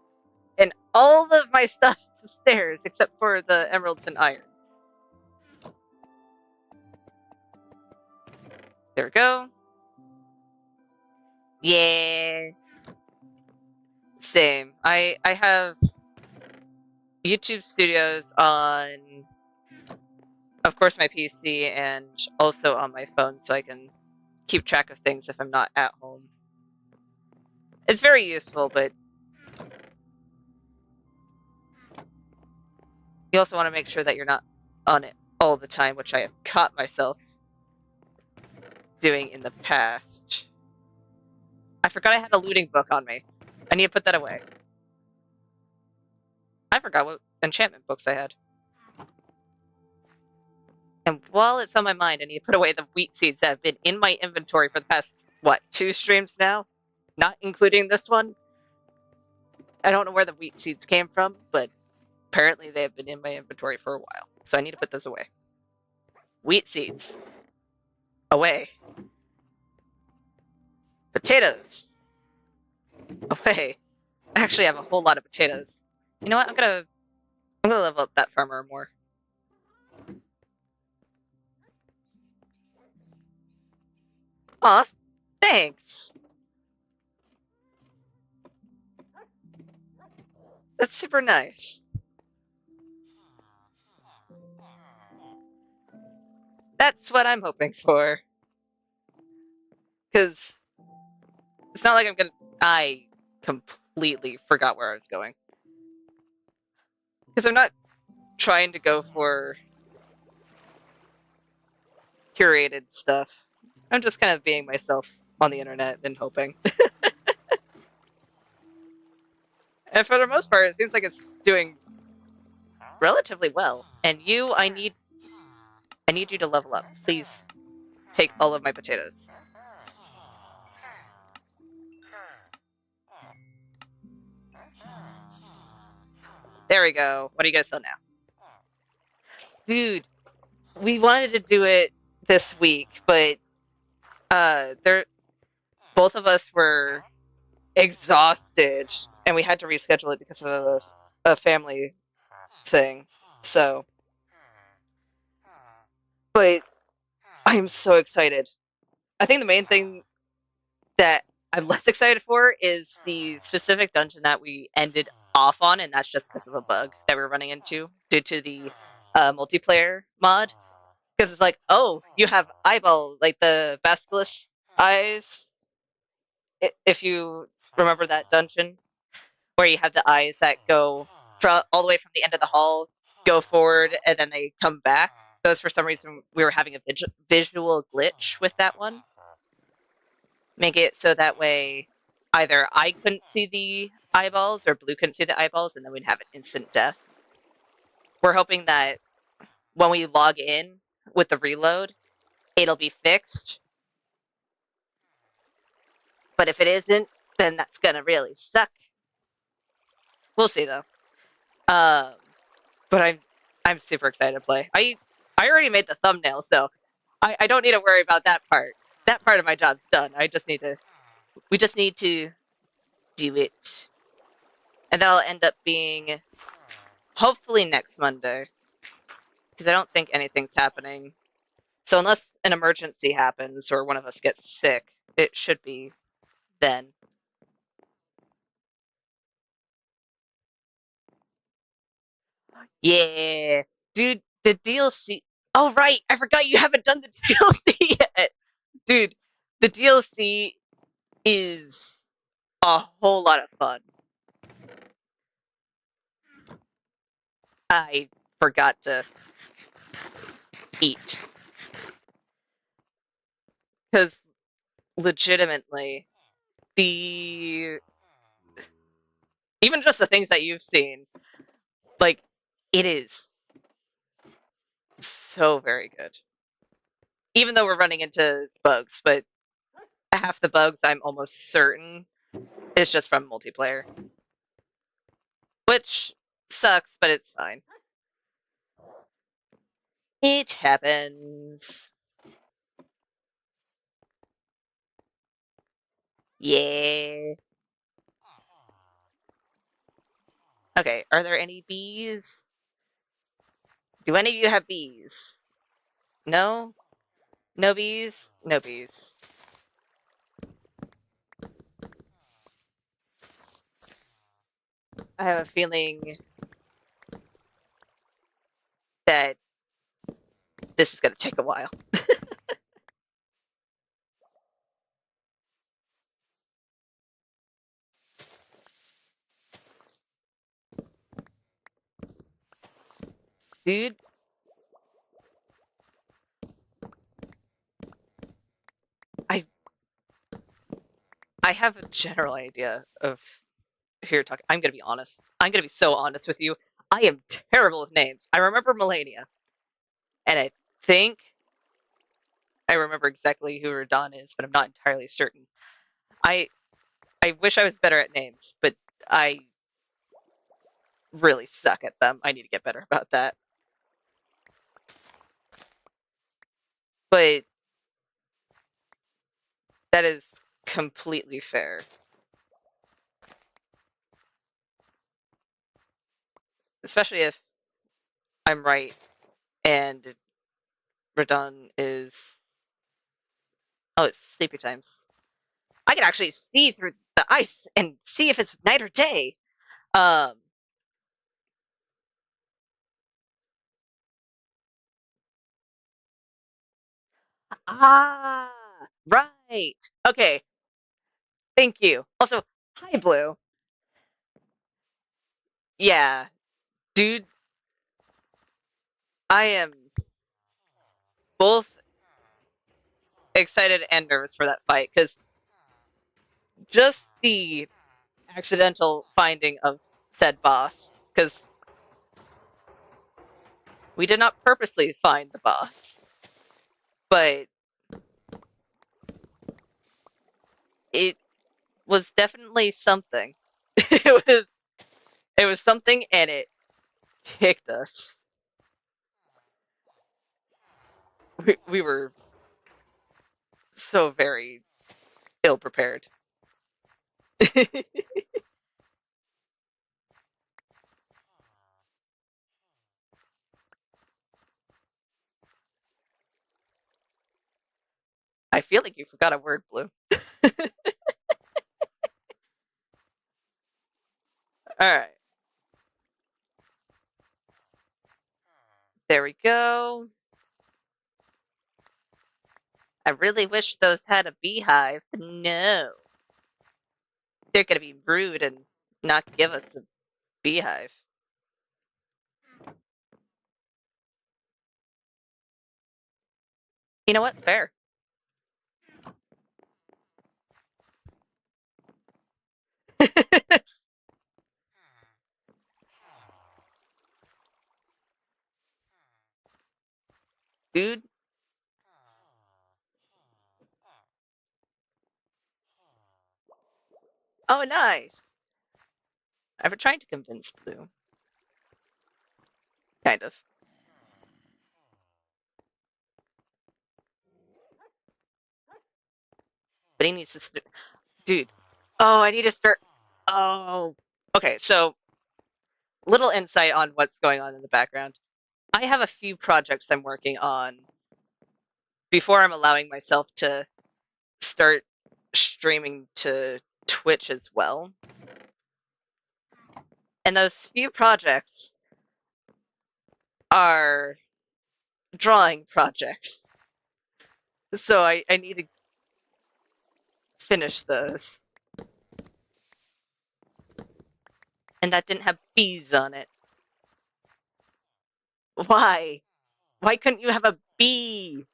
And all of my stuff is upstairs except for the emeralds and iron. There we go. Yeah. Same. I have YouTube Studios on, of course, my PC and also on my phone so I can keep track of things if I'm not at home. It's very useful, but you also want to make sure that you're not on it all the time, which I have caught myself doing in the past. I forgot I had a looting book on me. I need to put that away. I forgot what enchantment books I had. And while it's on my mind, I need to put away the wheat seeds that have been in my inventory for the past, what, 2 streams now? Not including this one. I don't know where the wheat seeds came from, but apparently they have been in my inventory for a while. So I need to put those away. Wheat seeds. Away. Potatoes. Away. I actually have a whole lot of potatoes. You know what? I'm gonna level up that farmer more. Aw, thanks. That's super nice. That's what I'm hoping for. Because it's not like I completely forgot where I was going. Because I'm not trying to go for curated stuff. I'm just kind of being myself on the internet and hoping. And for the most part, it seems like it's doing relatively well. And you, I need you to level up. Please take all of my potatoes. There we go. What are you gonna sell now? Dude, we wanted to do it this week, but there both of us were exhausted and we had to reschedule it because of a family thing. So, but I'm so excited. I think the main thing that I'm less excited for is the specific dungeon that we ended off on, and that's just because of a bug that we're running into due to the multiplayer mod. Because it's like, oh, you have eyeball, like the basilisk eyes. If you remember that dungeon where you have the eyes that go from all the way from the end of the hall, go forward, and then they come back. Those, for some reason, we were having a visual glitch with that one. Make it so that way either I couldn't see the eyeballs or Blue couldn't see the eyeballs, and then we'd have an instant death. We're hoping that when we log in with the reload, it'll be fixed. But if it isn't, then that's gonna really suck. We'll see though. But I'm super excited to play. I already made the thumbnail, so I don't need to worry about that part. That part of my job's done. We just need to do it. And that'll end up being hopefully next Monday. Because I don't think anything's happening. So unless an emergency happens or one of us gets sick, it should be then. Yeah. Dude, the DLC. Oh, right. I forgot you haven't done the DLC yet. Dude, the DLC is a whole lot of fun. I forgot to eat. Because legitimately, the. Even just the things that you've seen, like, it is so very good. Even though we're running into bugs, but half the bugs I'm almost certain is just from multiplayer. Which sucks, but it's fine. It happens. Yeah. Okay, are there any bees? Do any of you have bees? No? No bees? No bees. I have a feeling that this is going to take a while. Dude, I I have a general idea of who you're talking. I'm going to be honest. I'm going to be so honest with you. I am terrible with names. I remember Melania, and I think I remember exactly who Radon is, but I'm not entirely certain. I I wish I was better at names, but I really suck at them. I need to get better about that. But that is completely fair. Especially if I'm right and Radon is. Oh, it's sleepy times. I can actually see through the ice and see if it's night or day. Um. Ah, right. Okay. Thank you. Also, hi, Blue. Yeah, dude. I am both excited and nervous for that fight because just the accidental finding of said boss, because we did not purposely find the boss, but it was definitely something. It was something, and it kicked us. We were so very ill prepared. I feel like you forgot a word, Blue. All right, there we go. I really wish those had a beehive. No, they're gonna be rude and not give us a beehive. You know what? Fair. Dude. Oh, nice. I've been trying to convince Blue. Kind of. But he needs to. Dude. Oh, I need to start. Oh. Okay, so little insight on what's going on in the background. I have a few projects I'm working on before I'm allowing myself to start streaming to Twitch as well. And those few projects are drawing projects. So I need to finish those. And that didn't have bees on it. Why? Why couldn't you have a bee?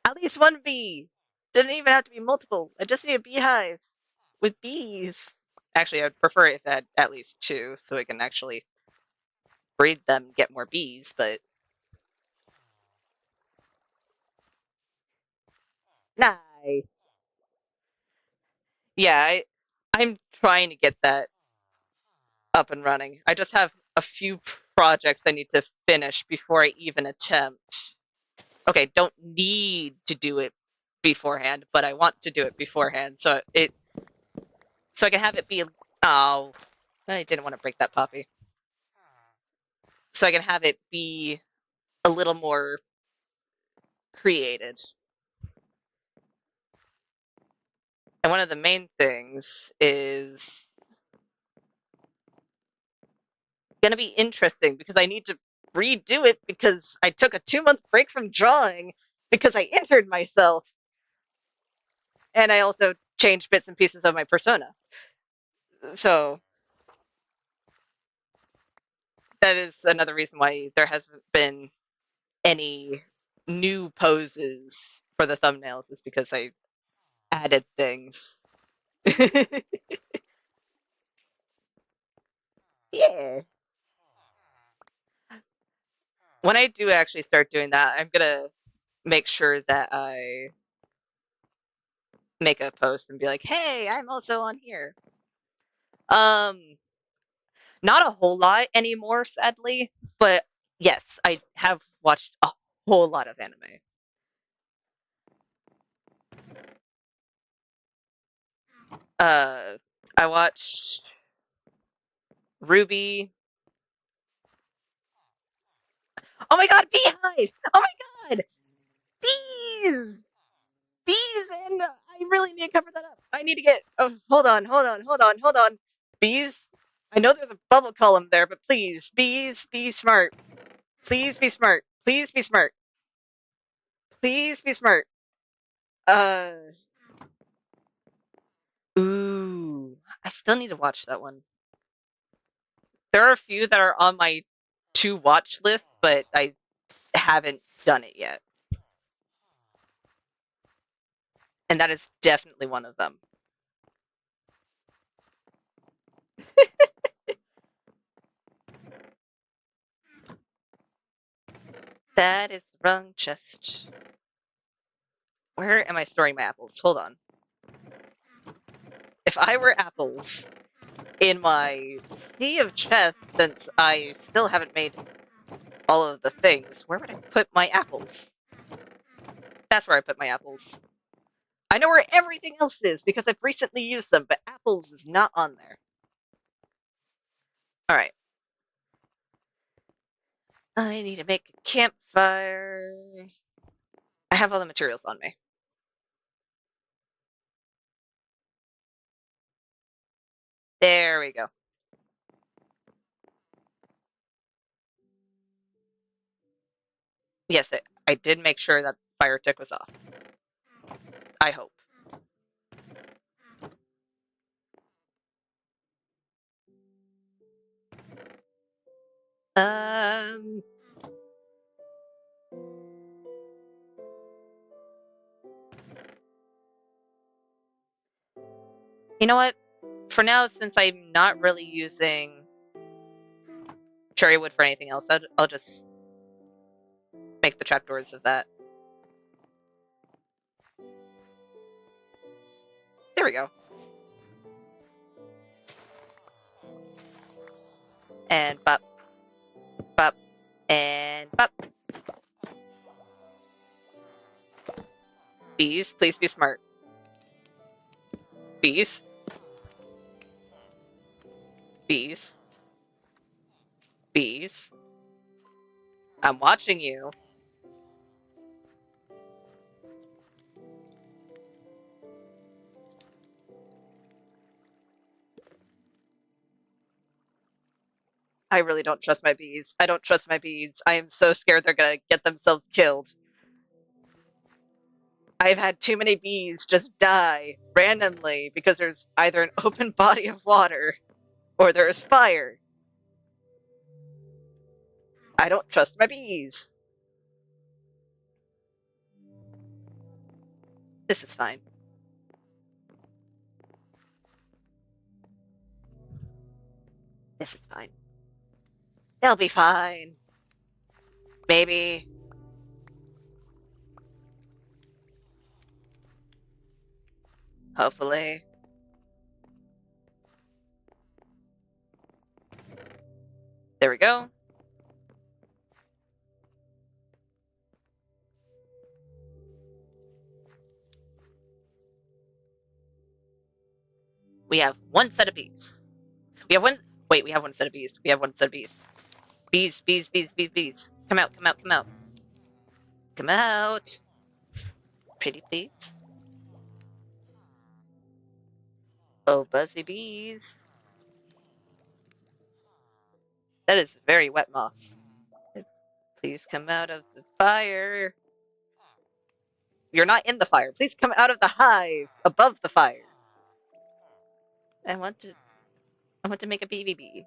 At least one bee. Didn't even have to be multiple. I just need a beehive with bees. Actually, I'd prefer if it had at least two, so I can actually breed them, get more bees, but nice. Yeah, I'm trying to get that up and running. I just have a few projects I need to finish before I even attempt. Okay, don't need to do it beforehand, but I want to do it beforehand, so I can have it be. Oh, I didn't want to break that puppy. So I can have it be a little more created. And one of the main things is going to be interesting because I need to redo it because I took a 2-month break from drawing because I injured myself. And I also changed bits and pieces of my persona. So that is another reason why there hasn't been any new poses for the thumbnails, is because I added things. Yeah. When I do actually start doing that, I'm gonna make sure that I make a post and be like, "Hey, I'm also on here." Um, not a whole lot anymore, sadly, but yes, I have watched a whole lot of anime. Uh, I watched Ruby. Oh my god, Beehive! Oh my god, bees! Bees, and I really need to cover that up. I need to get. Oh, hold on. Bees. I know there's a bubble column there, but please, bees, be smart. Please be smart. Please be smart. Please be smart. Uh. Ooh. I still need to watch that one. There are a few that are on my to watch list, but I haven't done it yet. And that is definitely one of them. That is the wrong chest. Where am I storing my apples? Hold on. If I were apples in my sea of chests, since I still haven't made all of the things, where would I put my apples? That's where I put my apples. I know where everything else is because I've recently used them, but apples is not on there. Alright. I need to make a campfire. I have all the materials on me. There we go. Yes, I did make sure that fire tick was off. I hope. Um, you know what? For now, since I'm not really using cherry wood for anything else, I'll just make the trapdoors of that. There we go. And bop, bop, and bop. Bees, please be smart. Bees. Bees. Bees. I'm watching you. I really don't trust my bees. I don't trust my bees. I am so scared they're gonna get themselves killed. I've had too many bees just die randomly because there's either an open body of water or there's fire. I don't trust my bees. This is fine. This is fine. They'll be fine. Maybe. Hopefully. There we go. We have one set of bees. We have one. Wait, we have one set of bees. We have one set of bees. Bees, bees, bees, bees, bees. Come out, come out, come out. Come out. Pretty please. Oh, buzzy bees. That is very wet moss. Please come out of the fire. You're not in the fire. Please come out of the hive above the fire. I want to make a baby bee.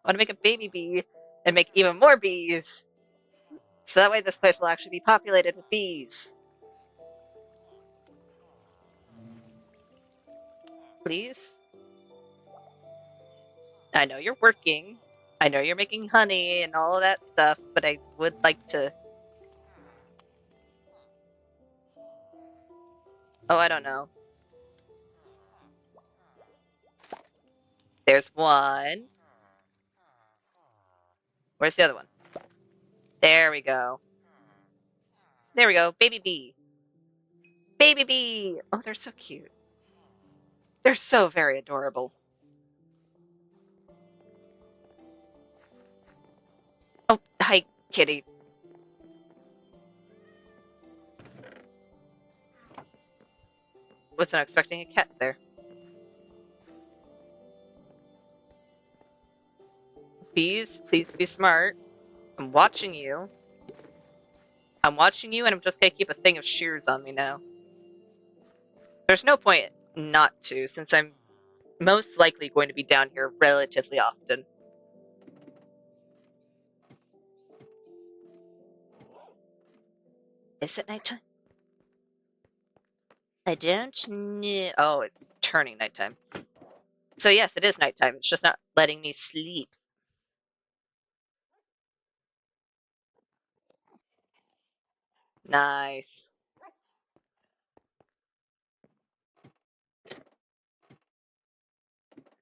I want to make a baby bee and make even more bees. So that way this place will actually be populated with bees. Please? I know you're working. I know you're making honey and all of that stuff, but I would like to... Oh, I don't know. There's one. Where's the other one? There we go. There we go. Baby bee. Baby bee! Oh, they're so cute. They're so very adorable. Oh, hi, kitty. Wasn't expecting a cat there. Bees, please be smart. I'm watching you. I'm watching you, and I'm just gonna keep a thing of shears on me now. There's no point not to, since I'm most likely going to be down here relatively often. Is it nighttime? I don't know. Oh, it's turning nighttime. So yes, it is nighttime. It's just not letting me sleep. Nice.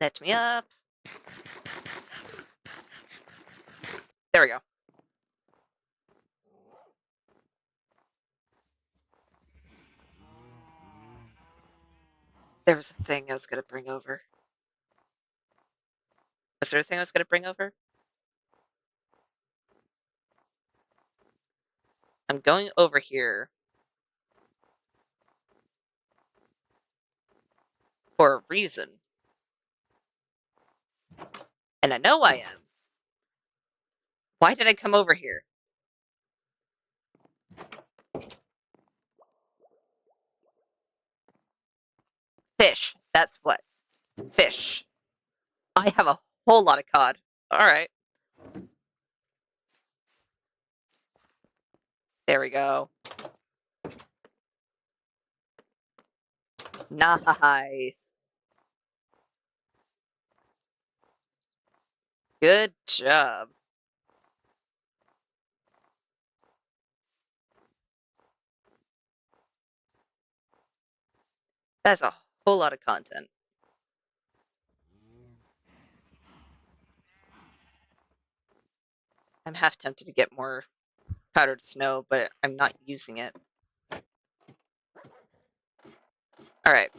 Let me up. There we go. There was a thing I was going to bring over. Was there a thing I was going to bring over? I'm going over here for a reason. And I know I am. Why did I come over here? Fish. That's what. Fish. I have a whole lot of cod. All right. There we go. Nice. Good job. That's a whole lot of content. I'm half tempted to get more powdered snow, but I'm not using it. All right.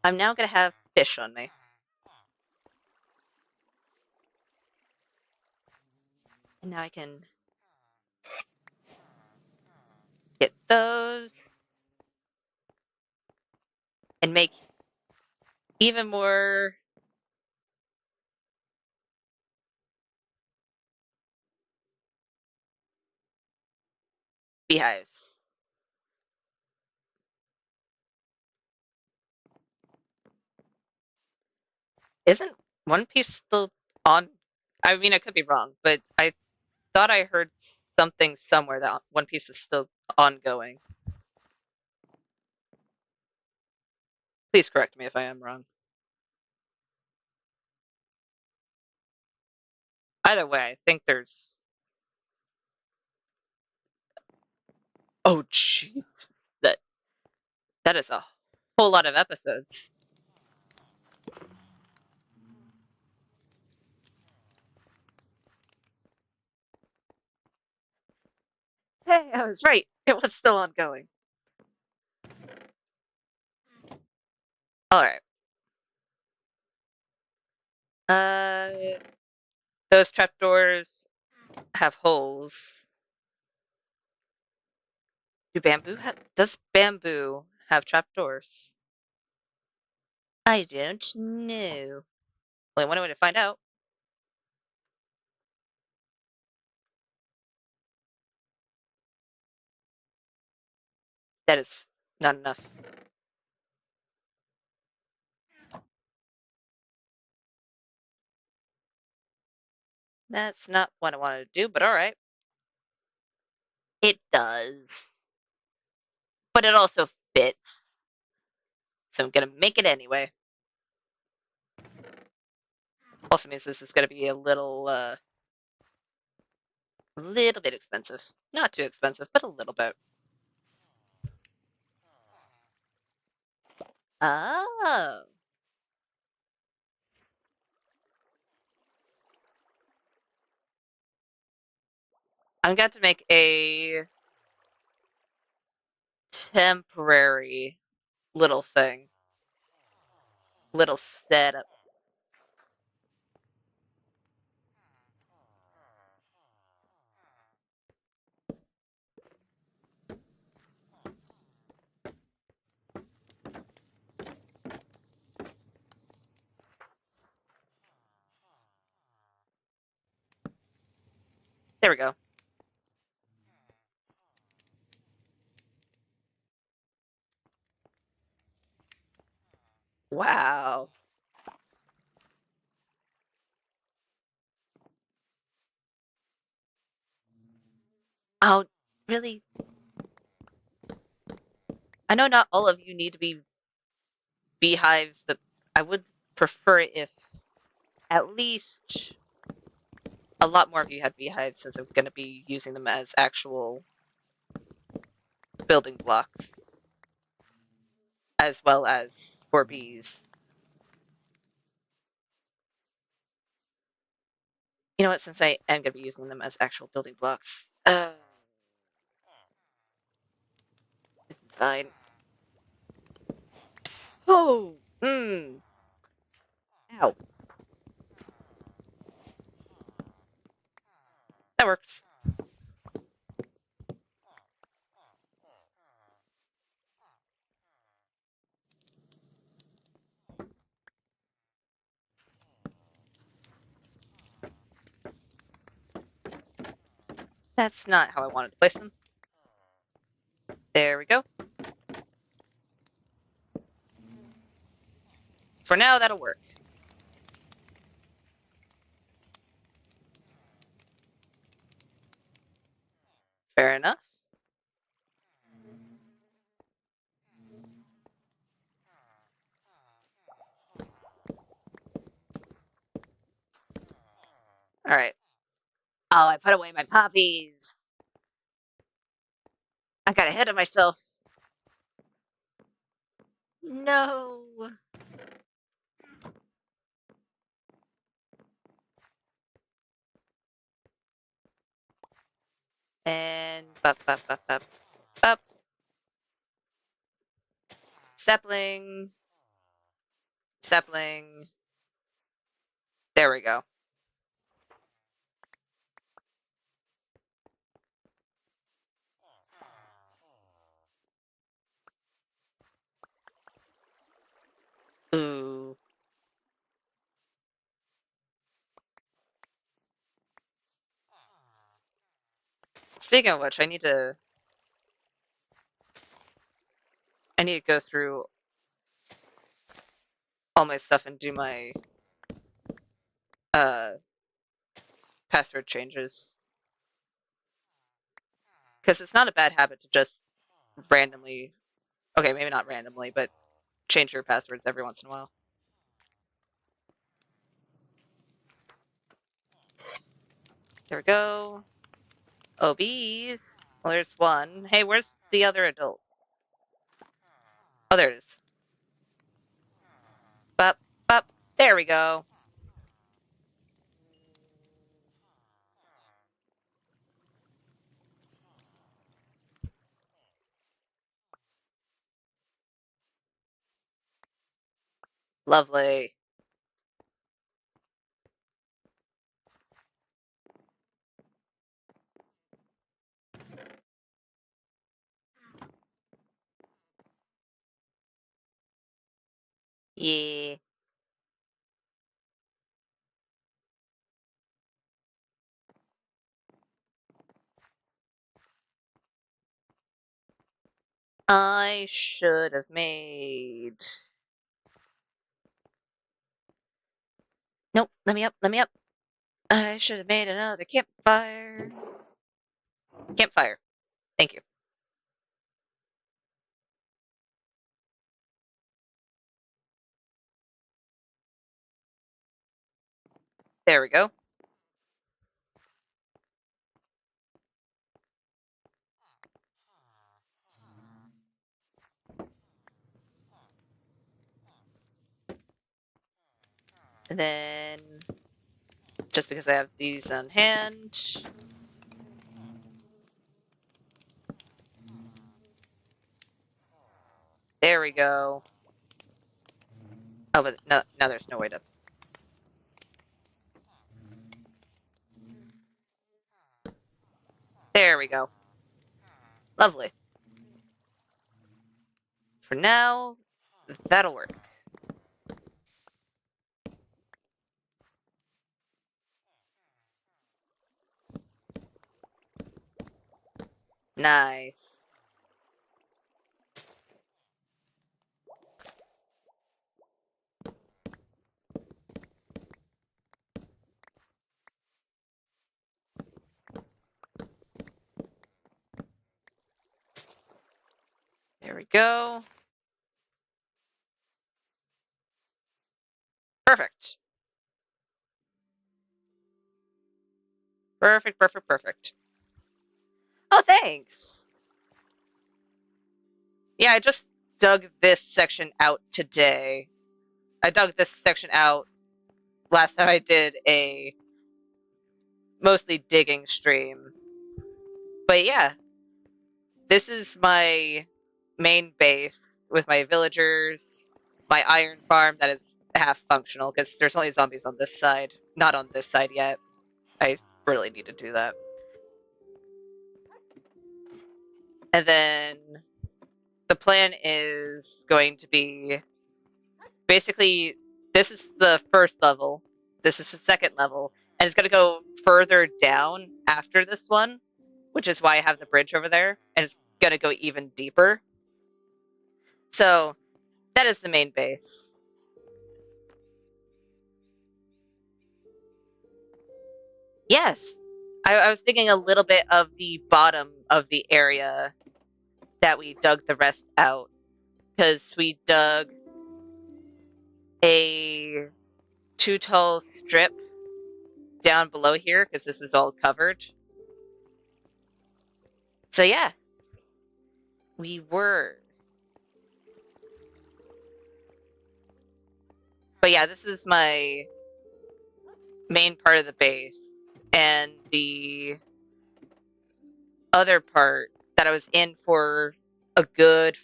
I'm now going to have fish on me. And now I can get those and make even more beehives. Isn't One Piece still on? I mean, I could be wrong, but I thought I heard something somewhere that One Piece is still ongoing. Please correct me if I am wrong. Either way, I think there's. Oh, jeez, that is a whole lot of episodes. Hey, I was right. It was still ongoing. All right. Uh, those trapdoors have holes. Does bamboo have trapdoors? I don't know. Only one way to find out. That is not enough. That's not what I wanted to do, but all right. It does. But it also fits. So I'm gonna make it anyway. Also means this is gonna be a little bit expensive. Not too expensive, but a little bit. Oh. I'm going to make a temporary little thing. Little setup. There we go. Wow. Oh, really? I know not all of you need to be beehives, but I would prefer it if at least a lot more of you had beehives, since I'm going to be using them as actual building blocks, as well as for bees. You know what? Since I am going to be using them as actual building blocks, this is fine. Oh, ow. That works. That's not how I wanted to place them. There we go. For now, that'll work. Fair enough. All right. Oh, I put away my poppies. I got ahead of myself. No. And up. Sapling. Sapling. There we go. Ooh. Speaking of which, I need to go through all my stuff and do my uh password changes. Because it's not a bad habit to just randomly, okay, maybe not randomly, but change your passwords every once in a while. There we go. OBs. Well, there's one. Hey, where's the other adult? Oh, there it is. Up, up. There we go. Lovely. Yeah. I should have made. Nope, let me up, let me up. I should have made another campfire. Campfire. Thank you. There we go. And then, just because I have these on hand. There we go. Oh, but no, now there's no way to. There we go. Lovely. For now, that'll work. Nice. There we go. Perfect. Perfect, perfect, perfect. Oh, thanks. Yeah, I just dug this section out today. I dug this section out last time I did a mostly digging stream. But yeah, this is my main base with my villagers, my iron farm that is half functional because there's only zombies on this side, not on this side yet. I really need to do that. And then the plan is going to be basically this is the first level, this is the second level, and it's going to go further down after this one, which is why I have the bridge over there, and it's going to go even deeper. So that is the main base. Yes, I was thinking a little bit of the bottom of the area that we dug the rest out, because we dug a 2 tall strip down below here because this is all covered. So yeah, we were. But yeah, this is my main part of the base, and the other part that I was in for a good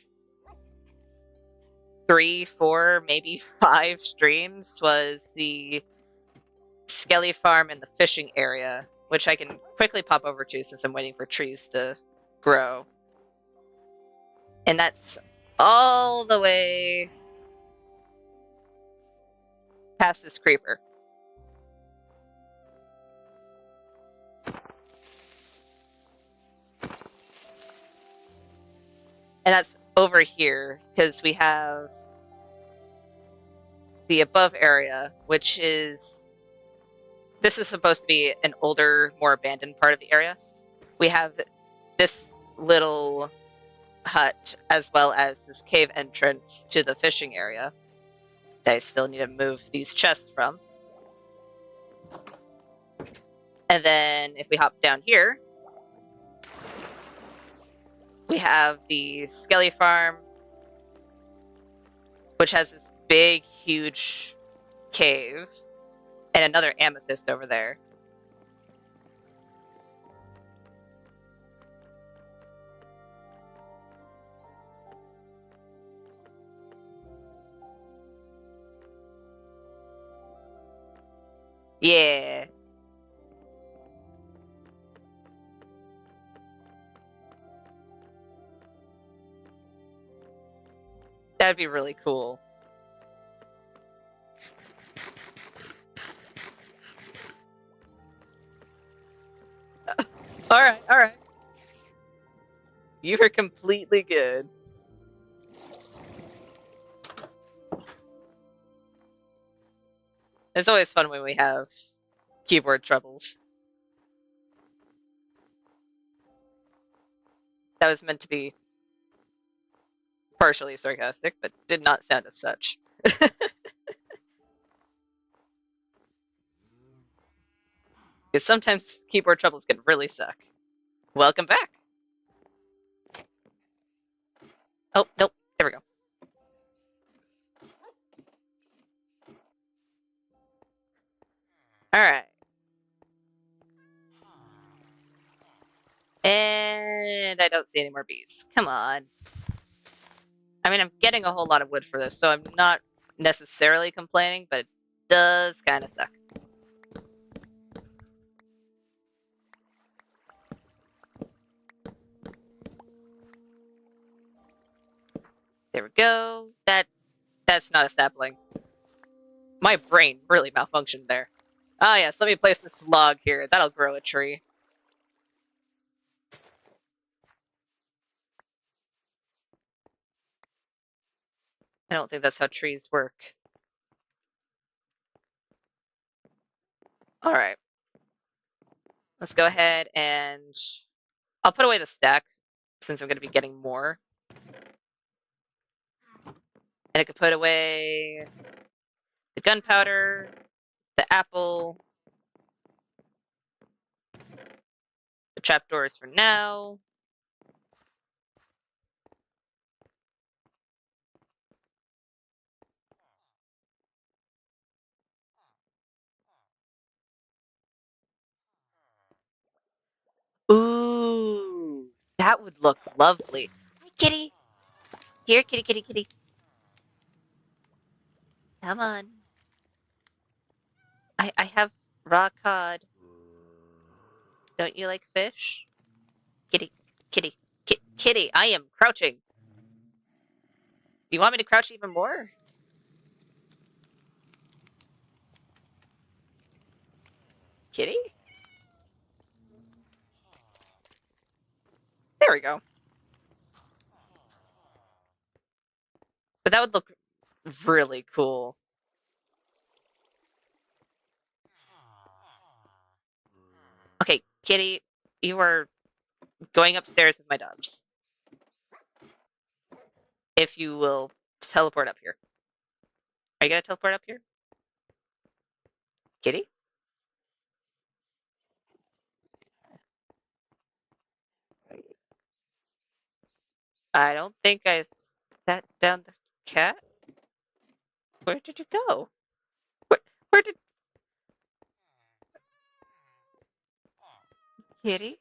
3, 4, maybe 5 streams was the Skelly Farm and the fishing area, which I can quickly pop over to since I'm waiting for trees to grow. And that's all the way past this creeper. And that's over here because we have the above area, which is, this is supposed to be an older, more abandoned part of the area. We have this little hut as well as this cave entrance to the fishing area that I still need to move these chests from. And then if we hop down here, we have the Skelly Farm, which has this big, huge cave and another amethyst over there. Yeah. That'd be really cool. All right. You are completely good. It's always fun when we have keyboard troubles. That was meant to be partially sarcastic, but did not sound as such. Because sometimes keyboard troubles can really suck. Welcome back. Oh, nope. There we go. All right. And I don't see any more bees. Come on. I mean, I'm getting a whole lot of wood for this, so I'm not necessarily complaining, but it does kind of suck. There we go. That's not a sapling. My brain really malfunctioned there. Ah, yes, let me place this log here. That'll grow a tree. I don't think that's how trees work. All right. Let's go ahead and I'll put away the stack since I'm going to be getting more. I could put away the gunpowder, the apple, the trapdoors for now. Ooh, that would look lovely. Hi, kitty. Here, kitty, kitty, kitty. Come on. I have raw cod. Don't you like fish? Kitty, kitty, kitty, I am crouching. Do you want me to crouch even more? Kitty? There we go. But that would look really cool. Okay, kitty, you are going upstairs with my dogs. If you will teleport up here. Are you gonna teleport up here? Kitty? I don't think I sat down the cat. Where did you go? Where did Kitty?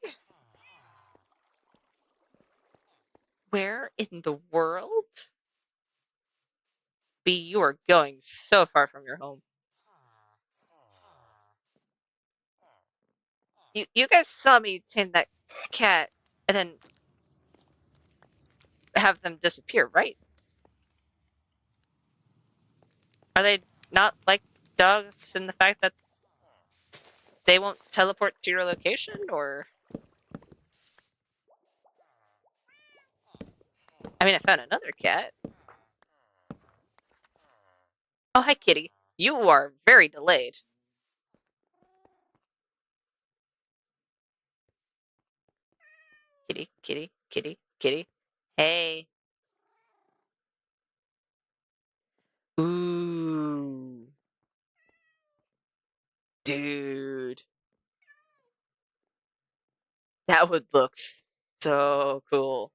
Where in the world? B, you are going so far from your home. You guys saw me tame that cat and then have them disappear, right? Are they not like dogs in the fact that they won't teleport to your location, or I mean, I found another cat. Oh, hi, kitty. You are very delayed. Kitty, kitty, kitty, kitty. Hey. Ooh. Dude. That would look so cool.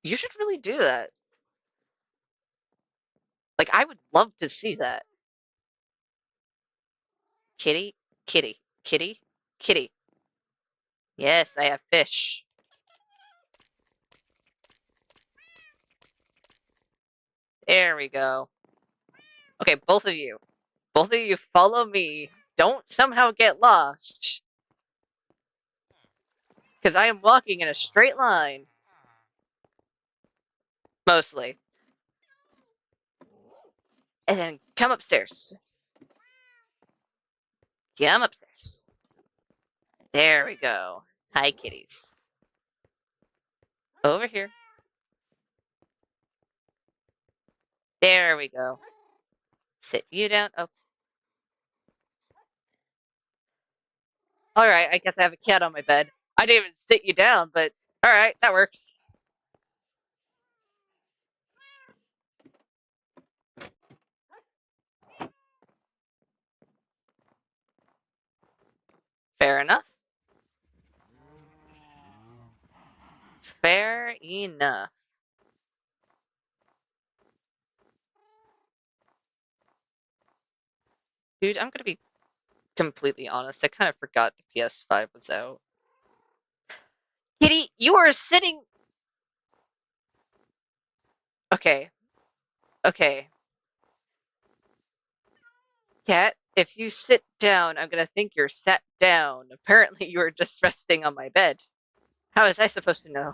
You should really do that. Like, I would love to see that. Kitty, kitty, kitty, kitty. Yes, I have fish. There we go. Okay, both of you. Both of you follow me. Don't somehow get lost. Because I am walking in a straight line. Mostly. And then come upstairs. Come upstairs. There we go. Hi, kitties. Over here. There we go. Sit you down. Oh. Alright, I guess I have a cat on my bed. I didn't even sit you down, but alright, that works. Fair enough. Fair enough. Dude, I'm gonna be completely honest. I kind of forgot the PS5 was out. Kitty, you are sitting. Okay. Okay. Cat, if you sit down, I'm gonna think you're sat down. Apparently, you were just resting on my bed. How was I supposed to know?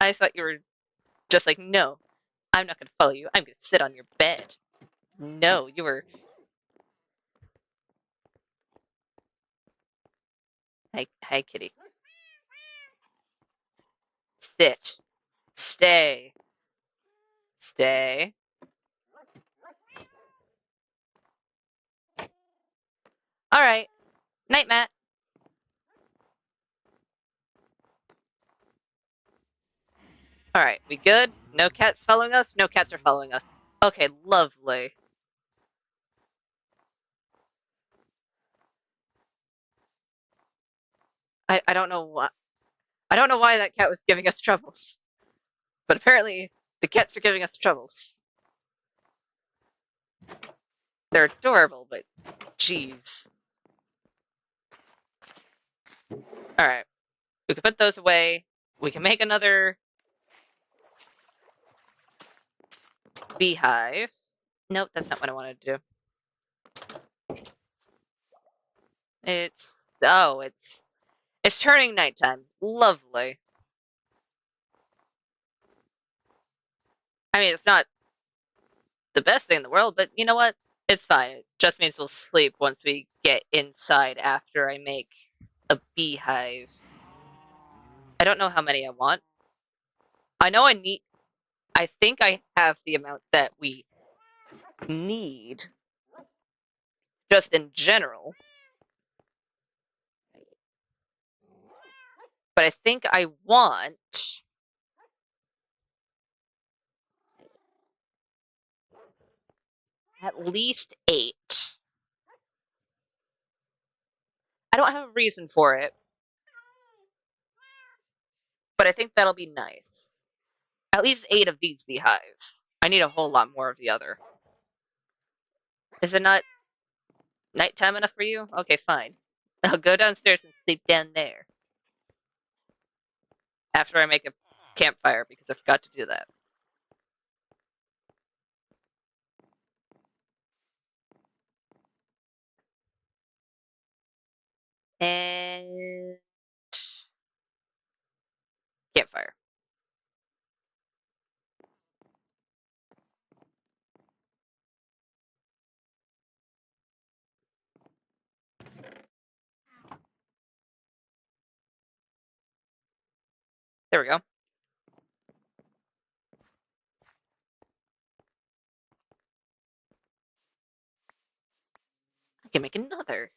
I thought you were just like, no, I'm not gonna follow you. I'm gonna sit on your bed. No, you were. Hi, kitty. Sit. Stay. Stay. All right. Night, Matt. Alright, we good? No cats following us? No cats are following us. Okay, lovely. I don't know what. I don't know why that cat was giving us troubles. But apparently, the cats are giving us troubles. They're adorable, but jeez. Alright. We can put those away. We can make another beehive. Nope, that's not what I wanted to do. It's turning nighttime. Lovely. I mean, it's not the best thing in the world, but you know what? It's fine. It just means we'll sleep once we get inside after I make a beehive. I don't know how many I want. I know I think I have the amount that we need, just in general. But I think I want at least 8. I don't have a reason for it, but I think that'll be nice. At least 8 of these beehives. I need a whole lot more of the other. Is it not nighttime enough for you? Okay, fine. I'll go downstairs and sleep down there. After I make a campfire, because I forgot to do that. And campfire. There we go. I can make another.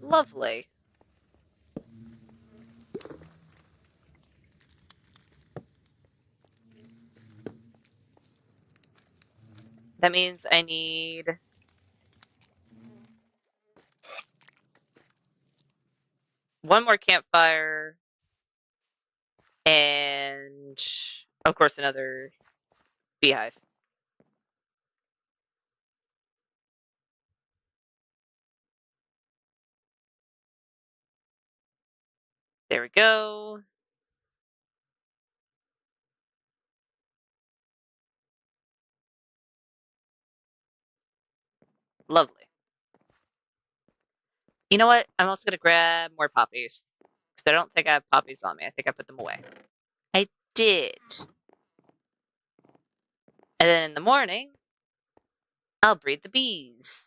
Lovely. That means I need one more campfire and, of course, another beehive. There we go. Lovely. You know what? I'm also going to grab more poppies. Because I don't think I have poppies on me. I think I put them away. I did. And then in the morning, I'll breed the bees.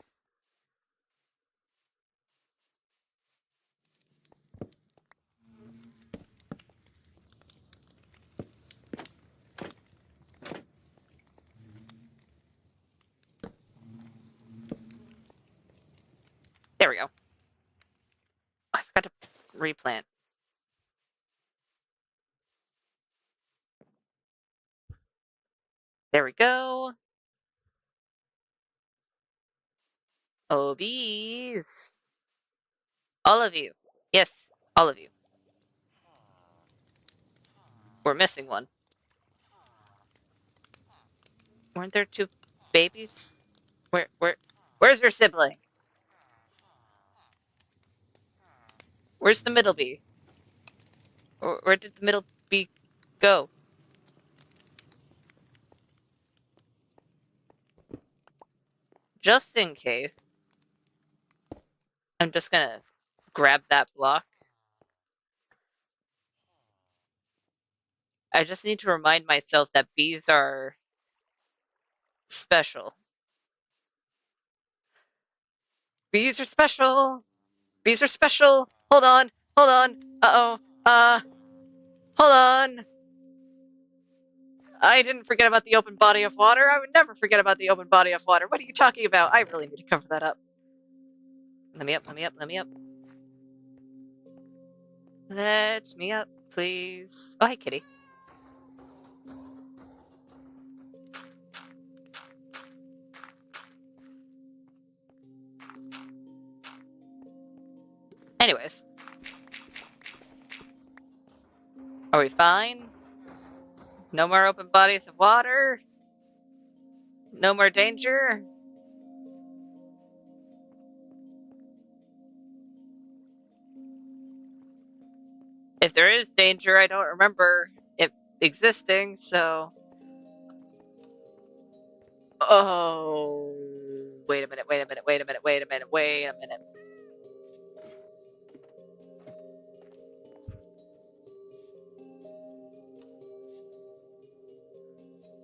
There we go. Oh, I forgot to replant. There we go. Oh, bees. All of you. Yes, all of you. We're missing one. Weren't there 2 babies? Where's your sibling? Where's the middle bee? Where did the middle bee go? Just in case, I'm just gonna grab that block. I just need to remind myself that bees are special. Bees are special. Bees are special. Hold on. Hold on. Uh-oh. Hold on. I didn't forget about the open body of water. I would never forget about the open body of water. What are you talking about? I really need to cover that up. Let me up, let me up, let me up. Let me up. Please. Oh, hi, kitty. Anyways. Are we fine? No more open bodies of water? No more danger? If there is danger, I don't remember it existing, so... Oh... Wait a minute, wait a minute, wait a minute, wait a minute, wait a minute.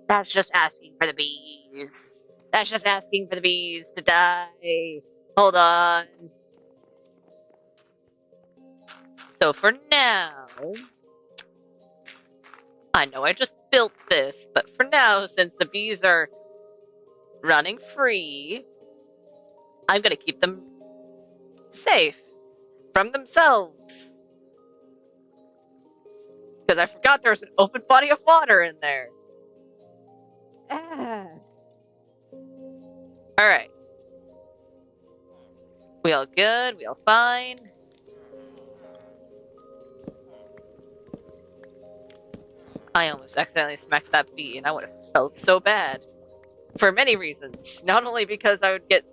That's just asking for the bees. That's just asking for the bees to die. Hold on. So for now... I know I just built this, but for now, since the bees are running free, I'm gonna keep them safe from themselves. Because I forgot there's an open body of water in there. Alright. We all good? We all fine? I almost accidentally smacked that bee, and I would have felt so bad. For many reasons. Not only because I would get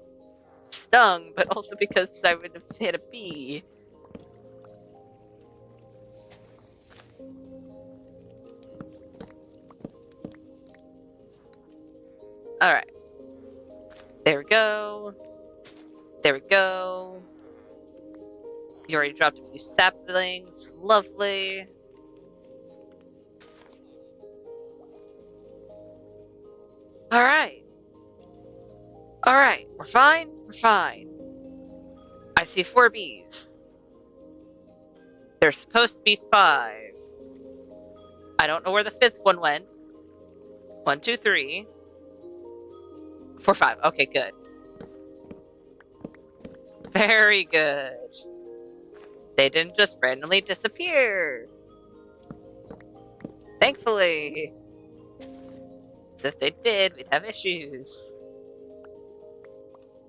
stung, but also because I would have hit a bee. Alright. There we go. There we go. You already dropped a few saplings. Lovely. Alright. Alright. We're fine? We're fine. I see 4 bees. There's supposed to be 5. I don't know where the 5th one went. 1, 2, 3. 4, 5. Okay, good. Very good. They didn't just randomly disappear. Thankfully. Because if they did, we'd have issues.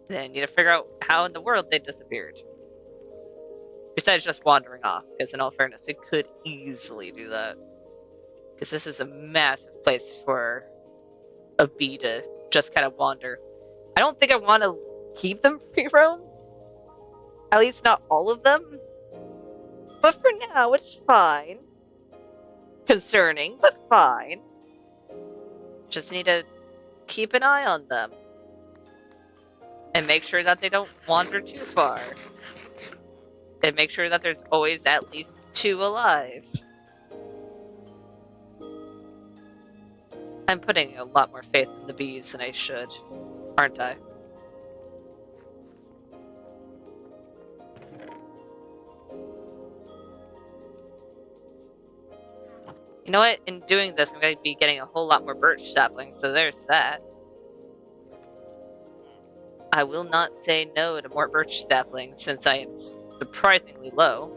Then you need to figure out how in the world they disappeared. Besides just wandering off, because in all fairness, it could easily do that. Because this is a massive place for a bee to just kind of wander. I don't think I want to keep them free roam. At least not all of them. But for now, it's fine. Concerning, but fine. Just need to keep an eye on them. And make sure that they don't wander too far. And make sure that there's always at least 2 alive. I'm putting a lot more faith in the bees than I should, aren't I? You know what? In doing this, I'm going to be getting a whole lot more birch saplings, so there's that. I will not say no to more birch saplings since I am surprisingly low.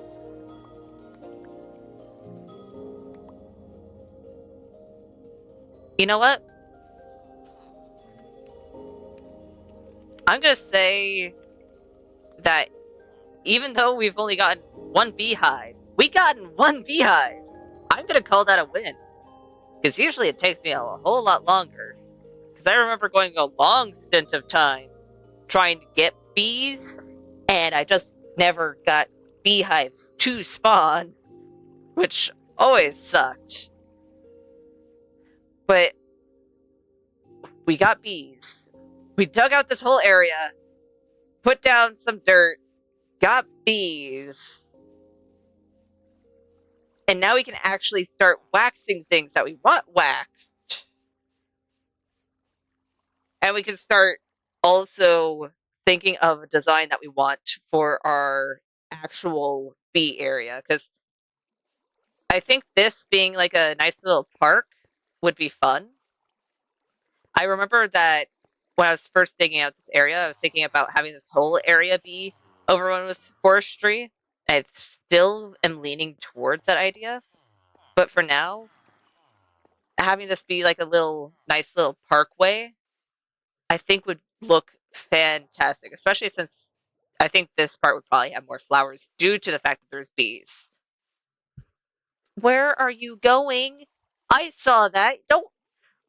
You know what? I'm gonna say that even though we've only gotten 1 beehive, we gotten 1 beehive! I'm gonna call that a win. Because usually it takes me a whole lot longer. Because I remember going a long stint of time trying to get bees, and I just never got beehives to spawn, which always sucked. But we got bees. We dug out this whole area, put down some dirt, got bees. And now we can actually start waxing things that we want waxed. And we can start also thinking of a design that we want for our actual bee area. Because I think this being like a nice little park would be fun. I remember that when I was first digging out this area, I was thinking about having this whole area be overrun with forestry. And I still am leaning towards that idea. But for now, having this be like a nice little parkway, I think would look fantastic, especially since I think this part would probably have more flowers due to the fact that there's bees. Where are you going? I saw that. Don't.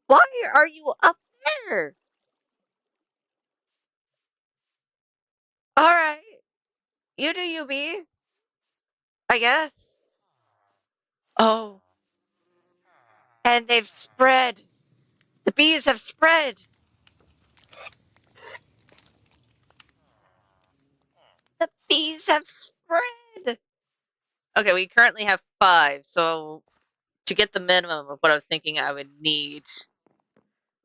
Why are you up there? All right. You do you, bee. I guess. Oh, and they've spread. The bees have spread. The bees have spread. Okay, we currently have 5, so to get the minimum of what I was thinking I would need.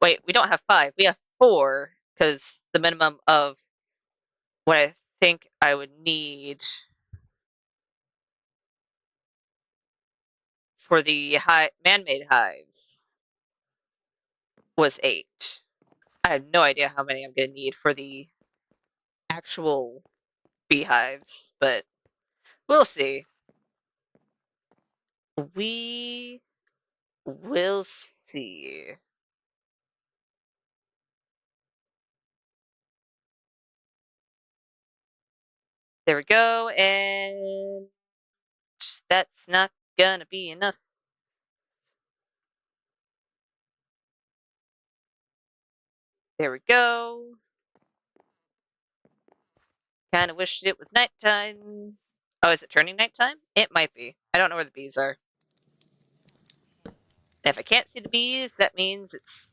Wait, we don't have 5. We have 4 because the minimum of what I think I would need for the man-made hives was 8. I have no idea how many I'm going to need for the actual beehives, but we'll see. We will see. There we go, and that's not gonna be enough. There we go. Kind of wish it was nighttime. Oh, is it turning nighttime? It might be. I don't know where the bees are. And if I can't see the bees, that means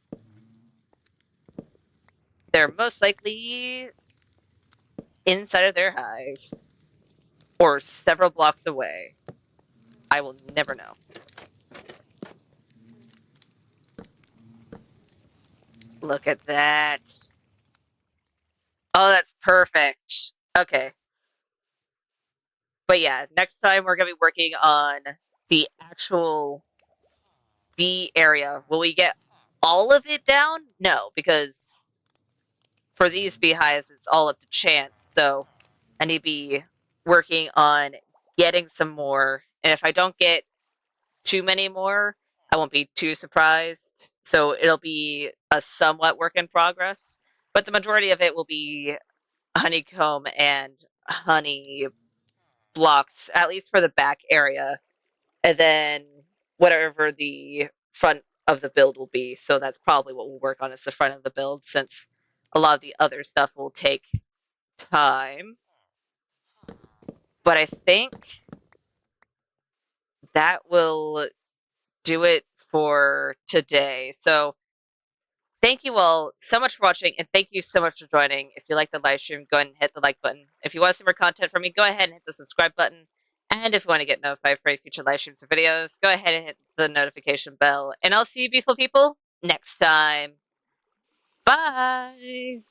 they're most likely inside of their hive or several blocks away. I will never know. Look at that. Oh, that's perfect. Okay. But yeah, next time we're going to be working on the actual bee area. Will we get all of it down? No, because for these beehives, it's all up to chance. So I need to be working on getting some more. And if I don't get too many more, I won't be too surprised. So it'll be a somewhat work in progress. But the majority of it will be honeycomb and honey blocks, at least for the back area. And then whatever the front of the build will be. So that's probably what we'll work on is the front of the build, since a lot of the other stuff will take time. But I think that will do it for today. So thank you all so much for watching, and thank you so much for joining. If you like the live stream, go ahead and hit the like button. If you want some more content from me, go ahead and hit the subscribe button. And if you want to get notified for any future live streams or videos, go ahead and hit the notification bell. And I'll see you beautiful people next time. Bye!